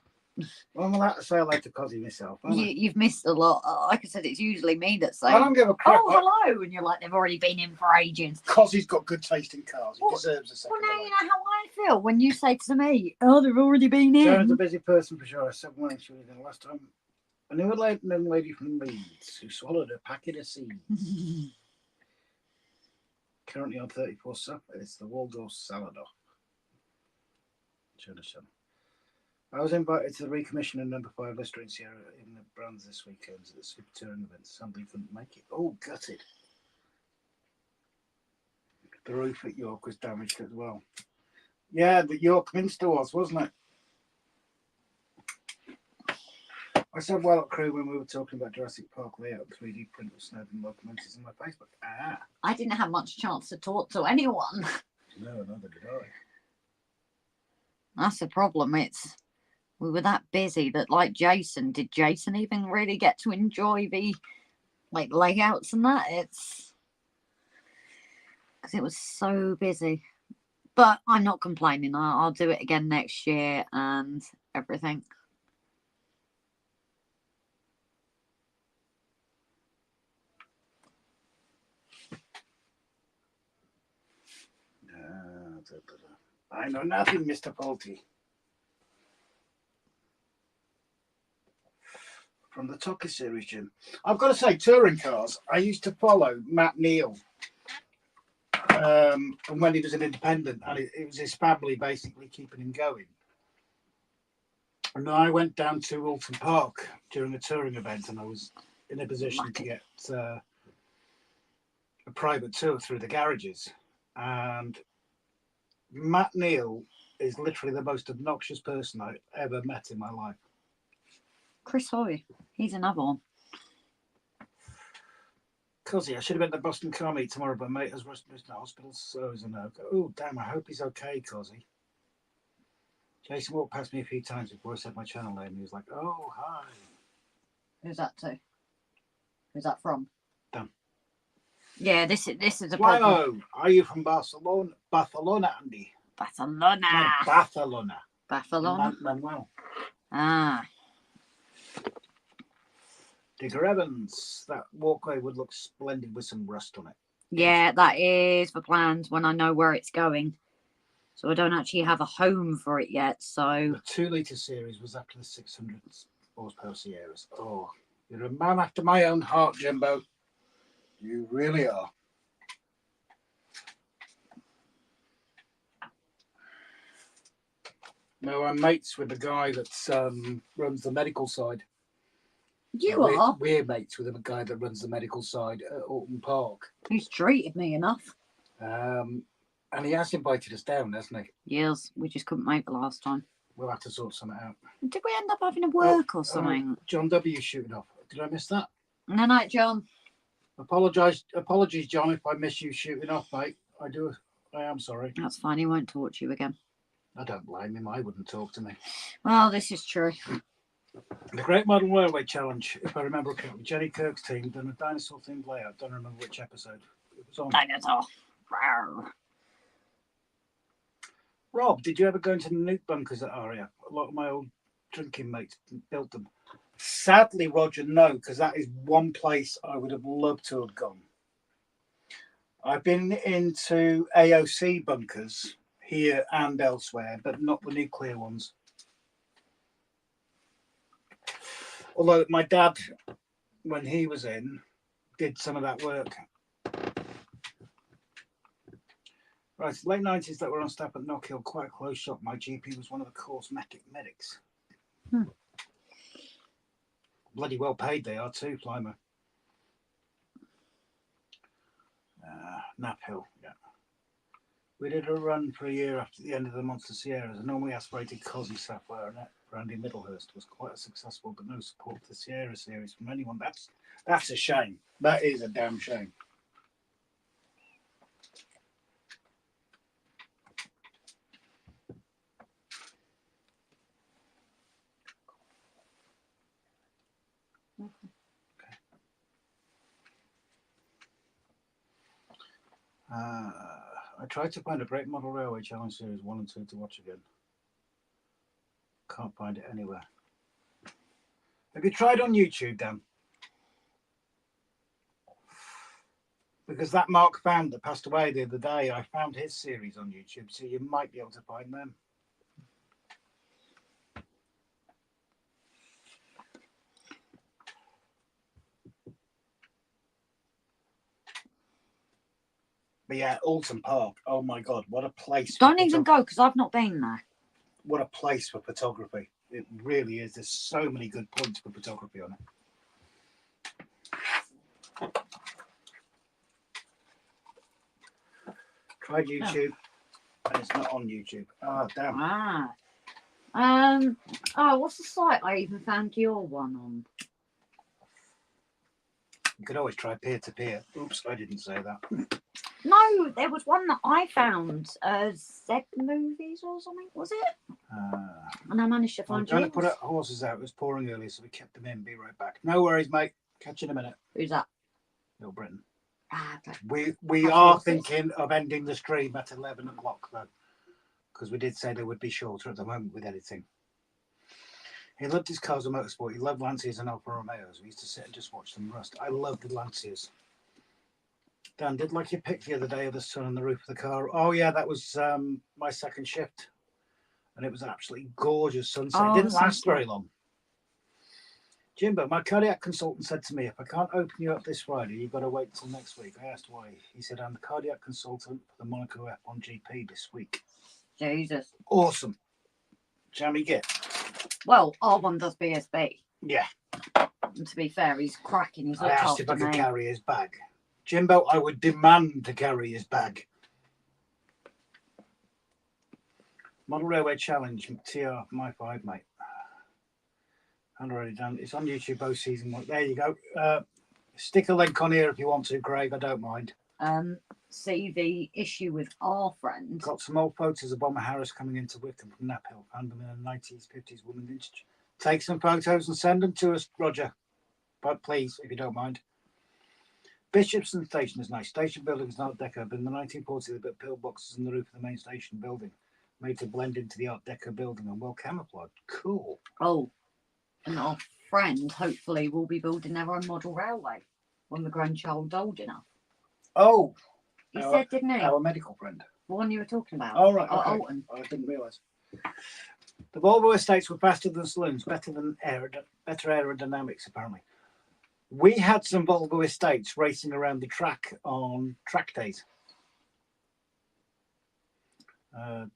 Well, I'm allowed to say hello to Cosy myself. You've missed a lot. Like I said, it's usually me that says, I don't give a crap. oh, hello. And you're like, they've already been in for ages. Cosy's got good taste in cars. He Well, deserves a second. Well, now you know how I feel when you say to me, oh, they've already been Sharon's a in. busy person for sure. I said when she was in last time. I knew a young lady from Leeds who swallowed a packet of seeds. Currently on 34 Supper. It's the Waldorf Salvador. I was invited to the recommission of number 5 Listerine Sierra in the brands this weekend at the Super Touring event. Somebody couldn't make it. Oh, gutted. The roof at York was damaged as well. Yeah, the York Minster was, wasn't it? I said well at Crewe when we were talking about Jurassic Park layout, 3D print of Snowden locomotives in my Facebook. I didn't have much chance to talk to anyone. No, neither did I. That's the problem. We were that busy that, like Jason, did Jason even really get to enjoy the layouts and that? It's because it was so busy. But I'm not complaining. I'll do it again next year and everything. I know nothing, Mr. Polty. From the Tocker series, Jim. I've got to say, touring cars, I used to follow Matt Neal from when he was an independent, and it was his family basically keeping him going. And I went down to Alton Park during a touring event, and I was in a position to get a private tour through the garages. And Matt Neal is literally the most obnoxious person I've ever met in my life. Chris Hoy, he's another one. Cuzzy, I should have been at the Boston Car Meet tomorrow, but mate has rushed to the hospital, so is a no. Oh, damn, I hope he's okay, Cuzzy. Jason walked past me a few times before I said my channel name. He was like, oh, hi. Who's that to? Who's that from? Dan. Yeah, this is a problem. Wimo, are you from Barcelona? Barcelona, Andy. Barcelona. No, Barcelona. Barcelona. Manuel. Ah. Digger Evans. That walkway would look splendid with some rust on it. Yeah, that is the plans when I know where it's going. So I don't actually have a home for it yet. So the 2 litre series was after the 600 horsepower Sierras. Oh, you're a man after my own heart, Jimbo. You really are. No, I'm mates with the guy that runs the medical side. We're mates with a guy that runs the medical side at Alton Park. He's treated me enough. And he has invited us down, hasn't he? Yes, we just couldn't make the last time. We'll have to sort something out. Did we end up having a work or something? John W. shooting off. Did I miss that? No, night, John. Apologies, John, if I miss you shooting off, mate. I am sorry. That's fine. He won't talk to you again. I don't blame him. I wouldn't talk to me. Well, this is true. The Great Model Railway Challenge, if I remember correctly, Jenny Kirk's team done a dinosaur-themed layout. Don't remember which episode it was on. Dinosaur. Rawr. Rob, did you ever go into the nuke bunkers at Aria? A lot of my old drinking mates built them. Sadly, Roger, no, because that is one place I would have loved to have gone. I've been into AOC bunkers here and elsewhere, but not the nuclear ones. Although my dad, when he was in, did some of that work. Right, late 90s that were on staff at Knockhill, quite a close shot. My GP was one of the course medics. Bloody well paid they are too, Flymer. Knapp Hill, yeah. We did a run for a year after the end of the Monster Sierras. A normally aspirated Cosy Sapphire and Randy Middlehurst was quite a successful, but no support for the Sierra series from anyone. That's a shame. That is a damn shame. I tried to find a Great Model Railway Challenge Series 1 and 2 to watch again. Can't find it anywhere. Have you tried on YouTube, Dan? Because that Mark Found that passed away the other day, I found his series on YouTube, so you might be able to find them. But yeah, Alton Park. Oh my God, what a place! Don't even go because I've not been there. What a place for photography. It really is. There's so many good points for photography on it. Tried YouTube, and it's not on YouTube. Oh, damn. Oh, what's the site I even found your one on? You could always try peer-to-peer. Oops, I didn't say that. No, there was one that I found. Z Movies or something, was it? And I managed to I'm find going yours. to put our horses out. It was pouring earlier, so we kept them in. Be right back. No worries, mate. Catch you in a minute. Who's that? Little Britain. Okay. We are thinking of ending the stream at 11 o'clock, though, because we did say they would be shorter at the moment with editing. He loved his cars and motorsport. He loved Lancias and Alfa Romeos. We used to sit and just watch them rust. I love the Lancias. Dan, did like your pic the other day of the sun on the roof of the car? Oh yeah, that was my second shift, and it was an absolutely gorgeous sunset. It didn't last very long. Jimbo, my cardiac consultant said to me, if I can't open you up this Friday, you've got to wait till next week. I asked why. He said, I'm the cardiac consultant for the Monaco F1 GP this week. Jesus. Awesome. Jammy Git. Well, our one does BSB. Yeah. And to be fair, he's cracking. He's I looked asked if I after could me. carry his bag. Jimbo, I would demand to carry his bag. Model Railway Challenge, TR, my 5, mate. I've already done. It's on YouTube both season 1. There you go. Stick a link on here if you want to, Craig. I don't mind. See the issue with our friend. Got some old photos of Bomber Harris coming into Wickham from Nap Hill. Found them in a 90s, 50s Women's Institute. Take some photos and send them to us, Roger. But please, if you don't mind. Bishopston Station is nice. Station building is Art Deco, but in the 1940s they built pillboxes on the roof of the main station building, made to blend into the Art Deco building and well camouflaged. Cool. Oh, and our friend hopefully will be building their own model railway when the grandchild's old enough. Oh, he said, didn't he? Our medical friend. The one you were talking about. Oh, right. Okay. Alton. I didn't realise. The Volvo estates were faster than saloons, better aerodynamics, apparently. We had some Volvo estates racing around the track on track days.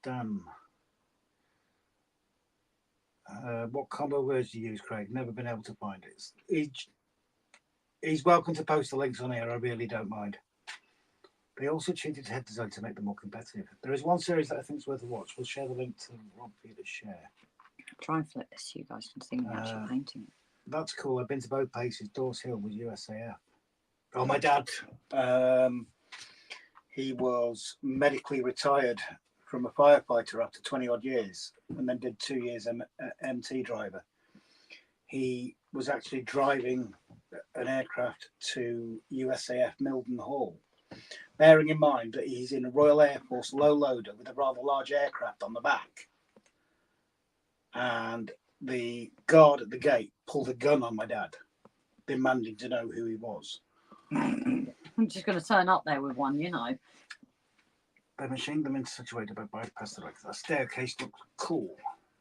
Damn. What combo words do you use, Craig? Never been able to find it. He's welcome to post the links on here. I really don't mind. They also cheated head design to make them more competitive. There is one series that I think is worth a watch. We'll share the link to Rob for you to share. Try and flip this so you guys can see me actually painting it. That's cool. I've been to both places. Dawes Hill was USAF. Oh, my dad. He was medically retired from a firefighter after 20 odd years and then did 2 years MT driver. He was actually driving an aircraft to USAF Milden Hall, bearing in mind that he's in a Royal Air Force low loader with a rather large aircraft on the back. And the guard at the gate pulled a gun on my dad, demanding to know who he was. I'm just going to turn up there with one, you know. They machined them in such a way to bypass the record. That staircase looks cool.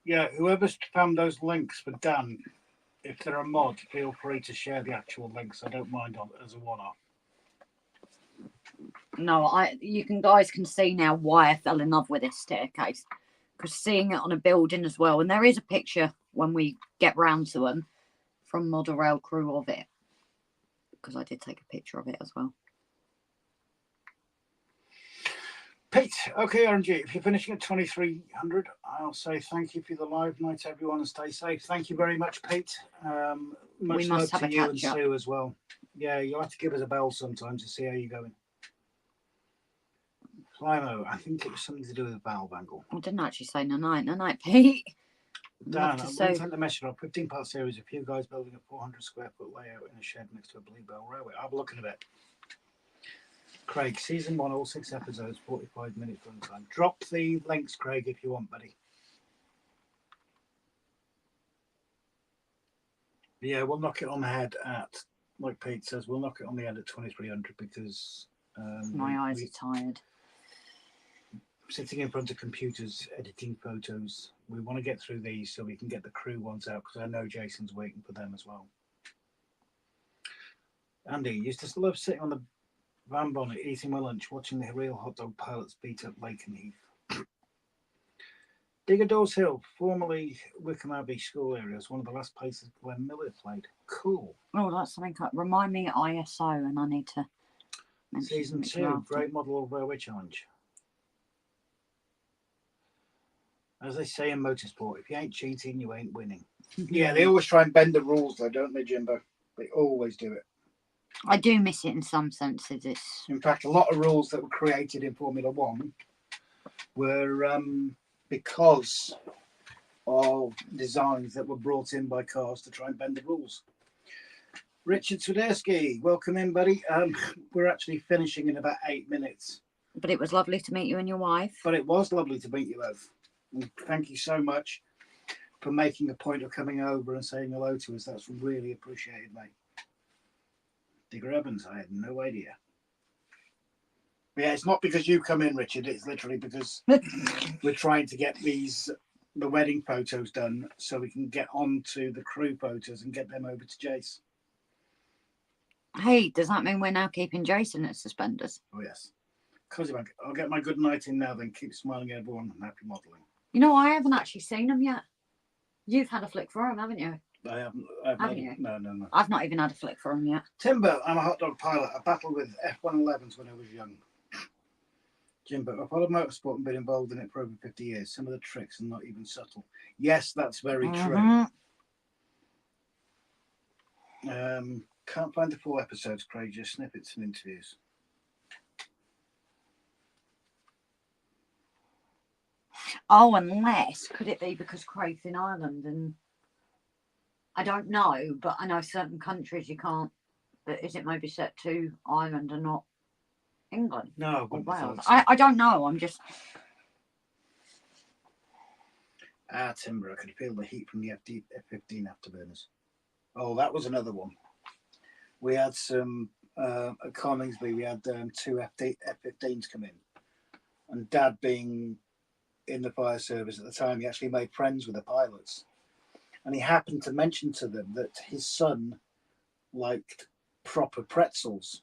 Yeah, whoever's found those links for Dan, if they're a mod, feel free to share the actual links. I don't mind as a one-off. No, you guys can see now why I fell in love with this staircase. Because seeing it on a building as well, and there is a picture when we get round to them from Model Rail Crew of it. Because I did take a picture of it as well. Pete, okay, RNG, if you're finishing at 2300, I'll say thank you for the live night, everyone, and stay safe. Thank you very much, Pete. Much love to you and Sue as well. Yeah, you'll have to give us a bell sometimes to see how you're going. Flymo, I think it was something to do with the valve angle. I didn't actually say no night, Pete. Dan, I'm going to send the message on 15-part series. A few guys building a 400 square foot layout in a shed next to a Blue Bell Railway. I'll have a look at it. Craig, season 1, all 6 episodes, 45 minutes runtime. Drop the links, Craig, if you want, buddy. Yeah, we'll knock it on the head at, like Pete says, we'll knock it on the head at 2300 because my eyes are tired. Sitting in front of computers, editing photos. We want to get through these so we can get the Crewe ones out because I know Jason's waiting for them as well. Andy used to love sitting on the Van Bonnet, eating my lunch, watching the real hot dog pilots beat up Lake and Heath. Digger Dawes Hill, formerly Wickham Abbey school area, is one of the last places Glenn Miller played. Cool. Oh, that's something. Remind me at ISO, and I need to mention Season something 2, after. Great Model Rail Challenge. As they say in motorsport, if you ain't cheating, you ain't winning. Yeah, they always try and bend the rules, though, don't they, Jimbo? They always do it. I do miss it in some senses. It's In fact, a lot of rules that were created in Formula One were because of designs that were brought in by cars to try and bend the rules. Richard Swiderski, welcome in, buddy. We're actually finishing in about 8 minutes. But it was lovely to meet you and your wife. But it was lovely to meet you both. And thank you so much for making a point of coming over and saying hello to us. That's really appreciated, mate. Digger Evans, I had no idea. But yeah, it's not because you come in, Richard. It's literally because we're trying to get the wedding photos done so we can get on to the crew photos and get them over to Jace. Hey, does that mean we're now keeping Jason at suspenders? Oh, yes. Cozy Bank, I'll get my good night in now, then keep smiling, everyone, and happy modelling. You know, I haven't actually seen them yet. You've had a flick for them, haven't you? I haven't. Haven't you? No. I've not even had a flick for them yet. Timber, I'm a hot dog pilot. I battled with F111s when I was young. Jimbo, I've followed motorsport and been involved in it for over 50 years. Some of the tricks are not even subtle. Yes, that's very true. Can't find the full episodes, Craig, just snippets and interviews. Oh, unless, could it be because Craig's in Ireland and I don't know, but I know certain countries you can't, but is it maybe set to Ireland and not England? No, Or Wales? so. I don't know, I'm just... Timber, I could feel the heat from the F15 afterburners. Oh, that was another one. We had some, at Coningsby, we had 2 F15s come in. And Dad being in the fire service at the time, he actually made friends with the pilots. And he happened to mention to them that his son liked proper pretzels.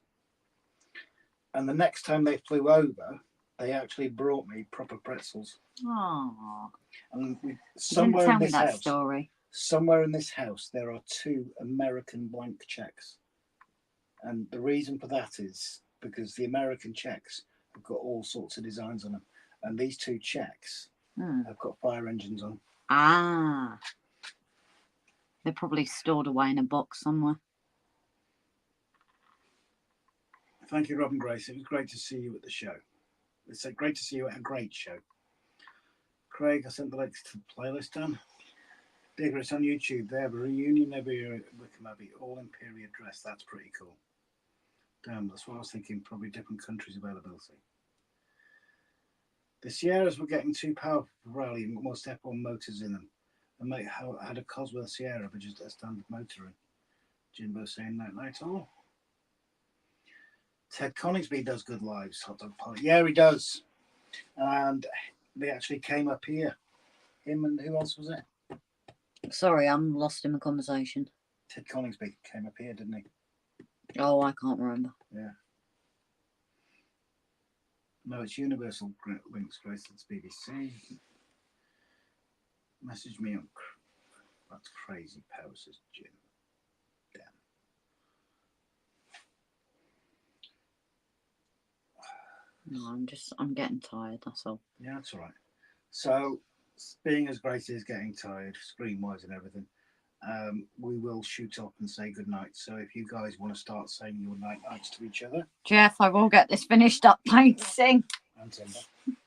And the next time they flew over, they actually brought me proper pretzels. Oh, And somewhere tell me that story. Somewhere in this house, there are 2 American blank checks. And the reason for that is because the American checks have got all sorts of designs on them. And these 2 checks have got fire engines on. Ah. They're probably stored away in a box somewhere. Thank you, Robin Grace. It was great to see you at the show. It's great to see you at a great show. Craig, I sent the links to the playlist down. Digger, it's on YouTube. They have a reunion every year at Wickham Abbey, all in period dress. That's pretty cool. Damn, that's what I was thinking. Probably different countries' availability. The Sierras were getting too powerful for rally and more step-on motors in them. And mate had a Cosworth Sierra, but just a standard motor in. Jimbo saying that night all. Ted Coningsby does good lives, hot dog pilot. Yeah, he does. And they actually came up here. Him and who else was it? Sorry, I'm lost in the conversation. Ted Coningsby came up here, didn't he? Oh, I can't remember. Yeah. No, it's Universal Links, Grace. It's BBC. Message me on. That's crazy power, says Jim. Damn. No, I'm getting tired, that's all. Yeah, that's all right. So, being as Grace is getting tired, screen-wise and everything, we will shoot up and say goodnight. So if you guys want to start saying your night-nights to each other. Jeff, I will get this finished up painting. And Timber.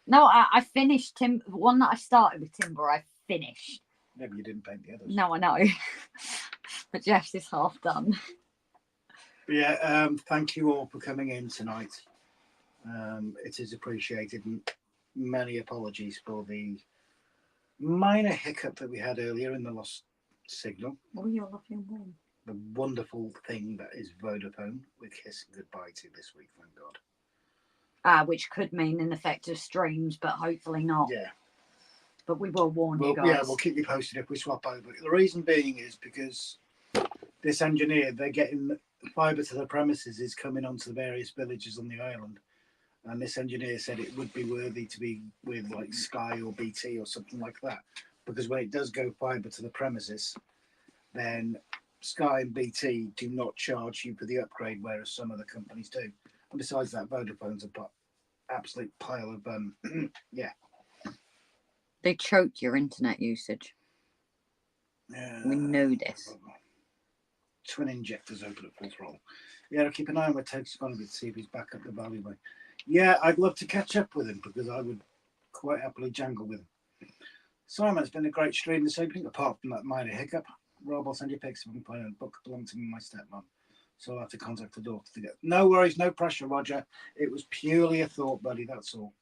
No, I finished the one that I started with Timber, I finished. No, but you didn't paint the others. No, I know. But Jeff's is half done. But yeah, thank you all for coming in tonight. It is appreciated, and many apologies for the minor hiccup that we had earlier in the lost signal. Oh, you're lovely and warm. The wonderful thing that is Vodafone, we're kissing goodbye to this week, thank God. Which could mean an effective streams, but hopefully not. Yeah. But we will warn you guys. Yeah, we'll keep you posted if we swap over. The reason being is because this engineer, they're getting fibre to the premises is coming onto the various villages on the island. And this engineer said it would be worthy to be with like Sky or BT or something like that. Because when it does go fibre to the premises, then Sky and BT do not charge you for the upgrade, whereas some other companies do. And besides that, Vodafone's a absolute pile of yeah. They choke your internet usage. We know this. Twin injectors open at full throttle. Yeah, I'll keep an eye on where Ted's going to see if he's back up the valley. Yeah, I'd love to catch up with him because I would quite happily jangle with him. Simon, it's been a great stream this evening, apart from that minor hiccup. Rob, I'll send you pics if I can find a book belonging to my stepmom. So I'll have to contact the daughter to get. No worries, no pressure, Roger. It was purely a thought, buddy, that's all.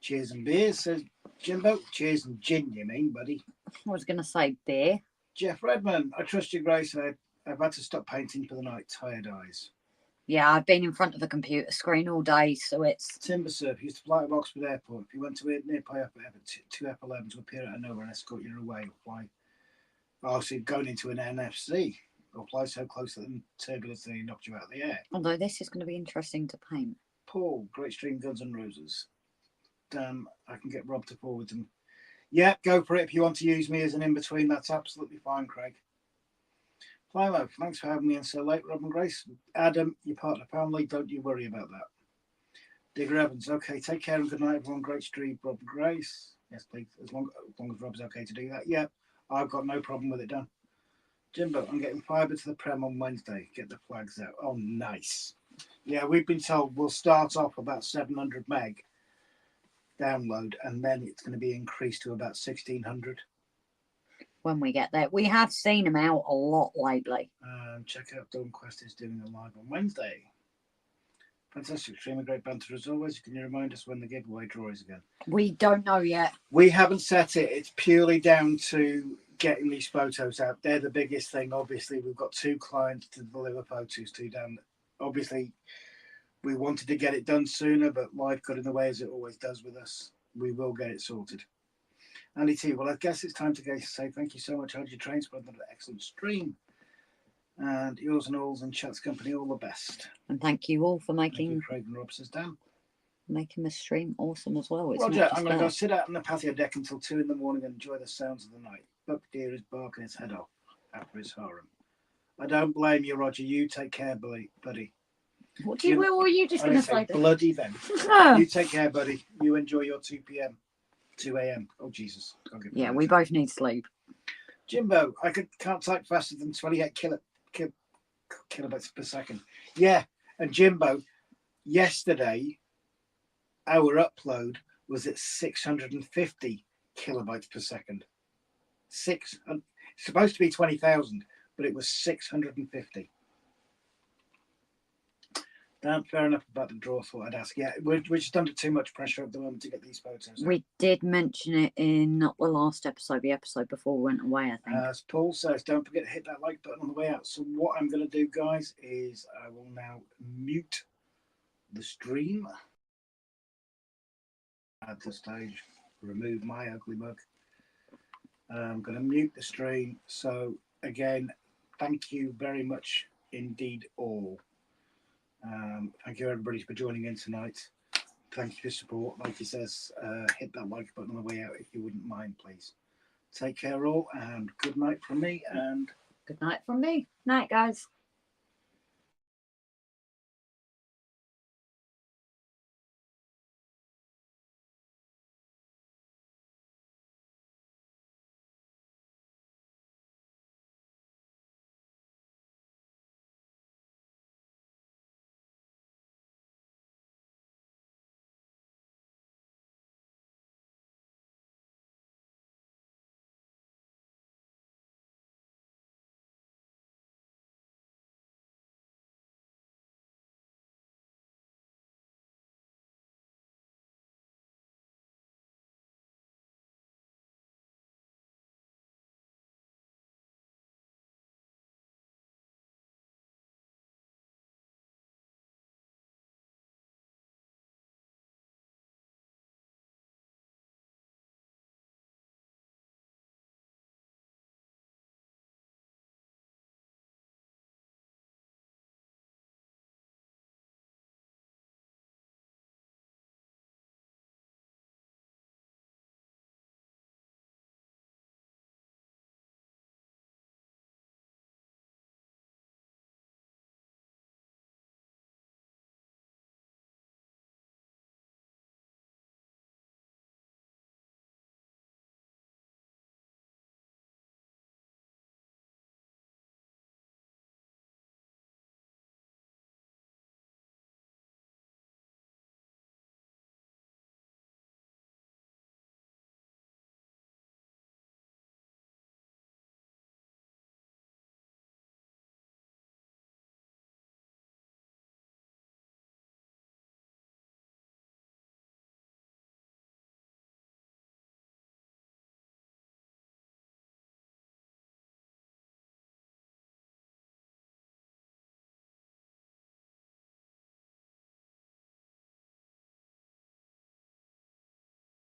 Cheers and beers, says Jimbo. Cheers and gin, you mean, buddy? I was going to say beer. Jeff Redman, I trust you, Grace. I've had to stop painting for the night. Tired eyes. Yeah, I've been in front of a computer screen all day, so it's... Timber Surf used to fly to Oxford Airport. If you went to near Piaffa, two F-11s will appear out of nowhere and escort you away or fly. Oh, so going into an NFC or fly so close that the turbulence they knocked you out of the air. Although this is going to be interesting to paint. Paul, Great Stream Guns and Roses. Damn, I can get Rob to forward them. Yeah, go for it. If you want to use me as an in-between, that's absolutely fine, Craig. Flymo, thanks for having me in so late, Rob and Grace. Adam, you're part of the family. Don't you worry about that. Digger Evans, okay, take care and good night, everyone. Great stream, Rob and Grace. Yes, please, as long as Rob's okay to do that. Yeah, I've got no problem with it done. Jimbo, I'm getting fibre to the Prem on Wednesday. Get the flags out. Oh, nice. Yeah, we've been told we'll start off about 700 meg download, and then it's going to be increased to about 1600 when we get there. We have seen them out a lot lately. Check out Dawn Quest is doing a live on Wednesday. Fantastic stream, a great banter as always. Can you remind us when the giveaway draw is again? We don't know yet. We haven't set it. It's purely down to getting these photos out. They're the biggest thing. Obviously, we've got 2 clients to deliver photos to down. Obviously, we wanted to get it done sooner, but life got in the way as it always does with us. We will get it sorted. Andy T, well, I guess it's time to say thank you so much. How'd you train? For another excellent stream. And yours and all's and Chat's company, all the best. And thank you all for making Craig and Rob says Dan. Making the stream awesome as well. It's Roger, I'm going to go sit out on the patio deck until 2 in the morning and enjoy the sounds of the night. Buck Deer is barking his head off after his harem. I don't blame you, Roger. You take care, buddy. What were you just going to say? Bloody then. You take care, buddy. You enjoy your 2 a.m. Oh, Jesus. Yeah, we both need sleep. Jimbo, I can't type faster than 28 kilobytes per second. Yeah, and Jimbo, yesterday, our upload was at 650 kilobytes per second. It's supposed to be 20,000, but it was 650. Dan, fair enough about the draw. Thought I'd ask. Yeah, we're just under too much pressure at the moment to get these photos out. We did mention it in not the last episode, the episode before we went away, I think. As Paul says, don't forget to hit that like button on the way out. So what I'm going to do, guys, is I will now mute the stream. At this stage, remove my ugly mug. I'm going to mute the stream. So again, thank you very much indeed all. Thank you everybody for joining in tonight. Thank you for your support. Like he says, hit that like button on the way out if you wouldn't mind, please. Take care all, and good night from me. And good night from me. Night, guys.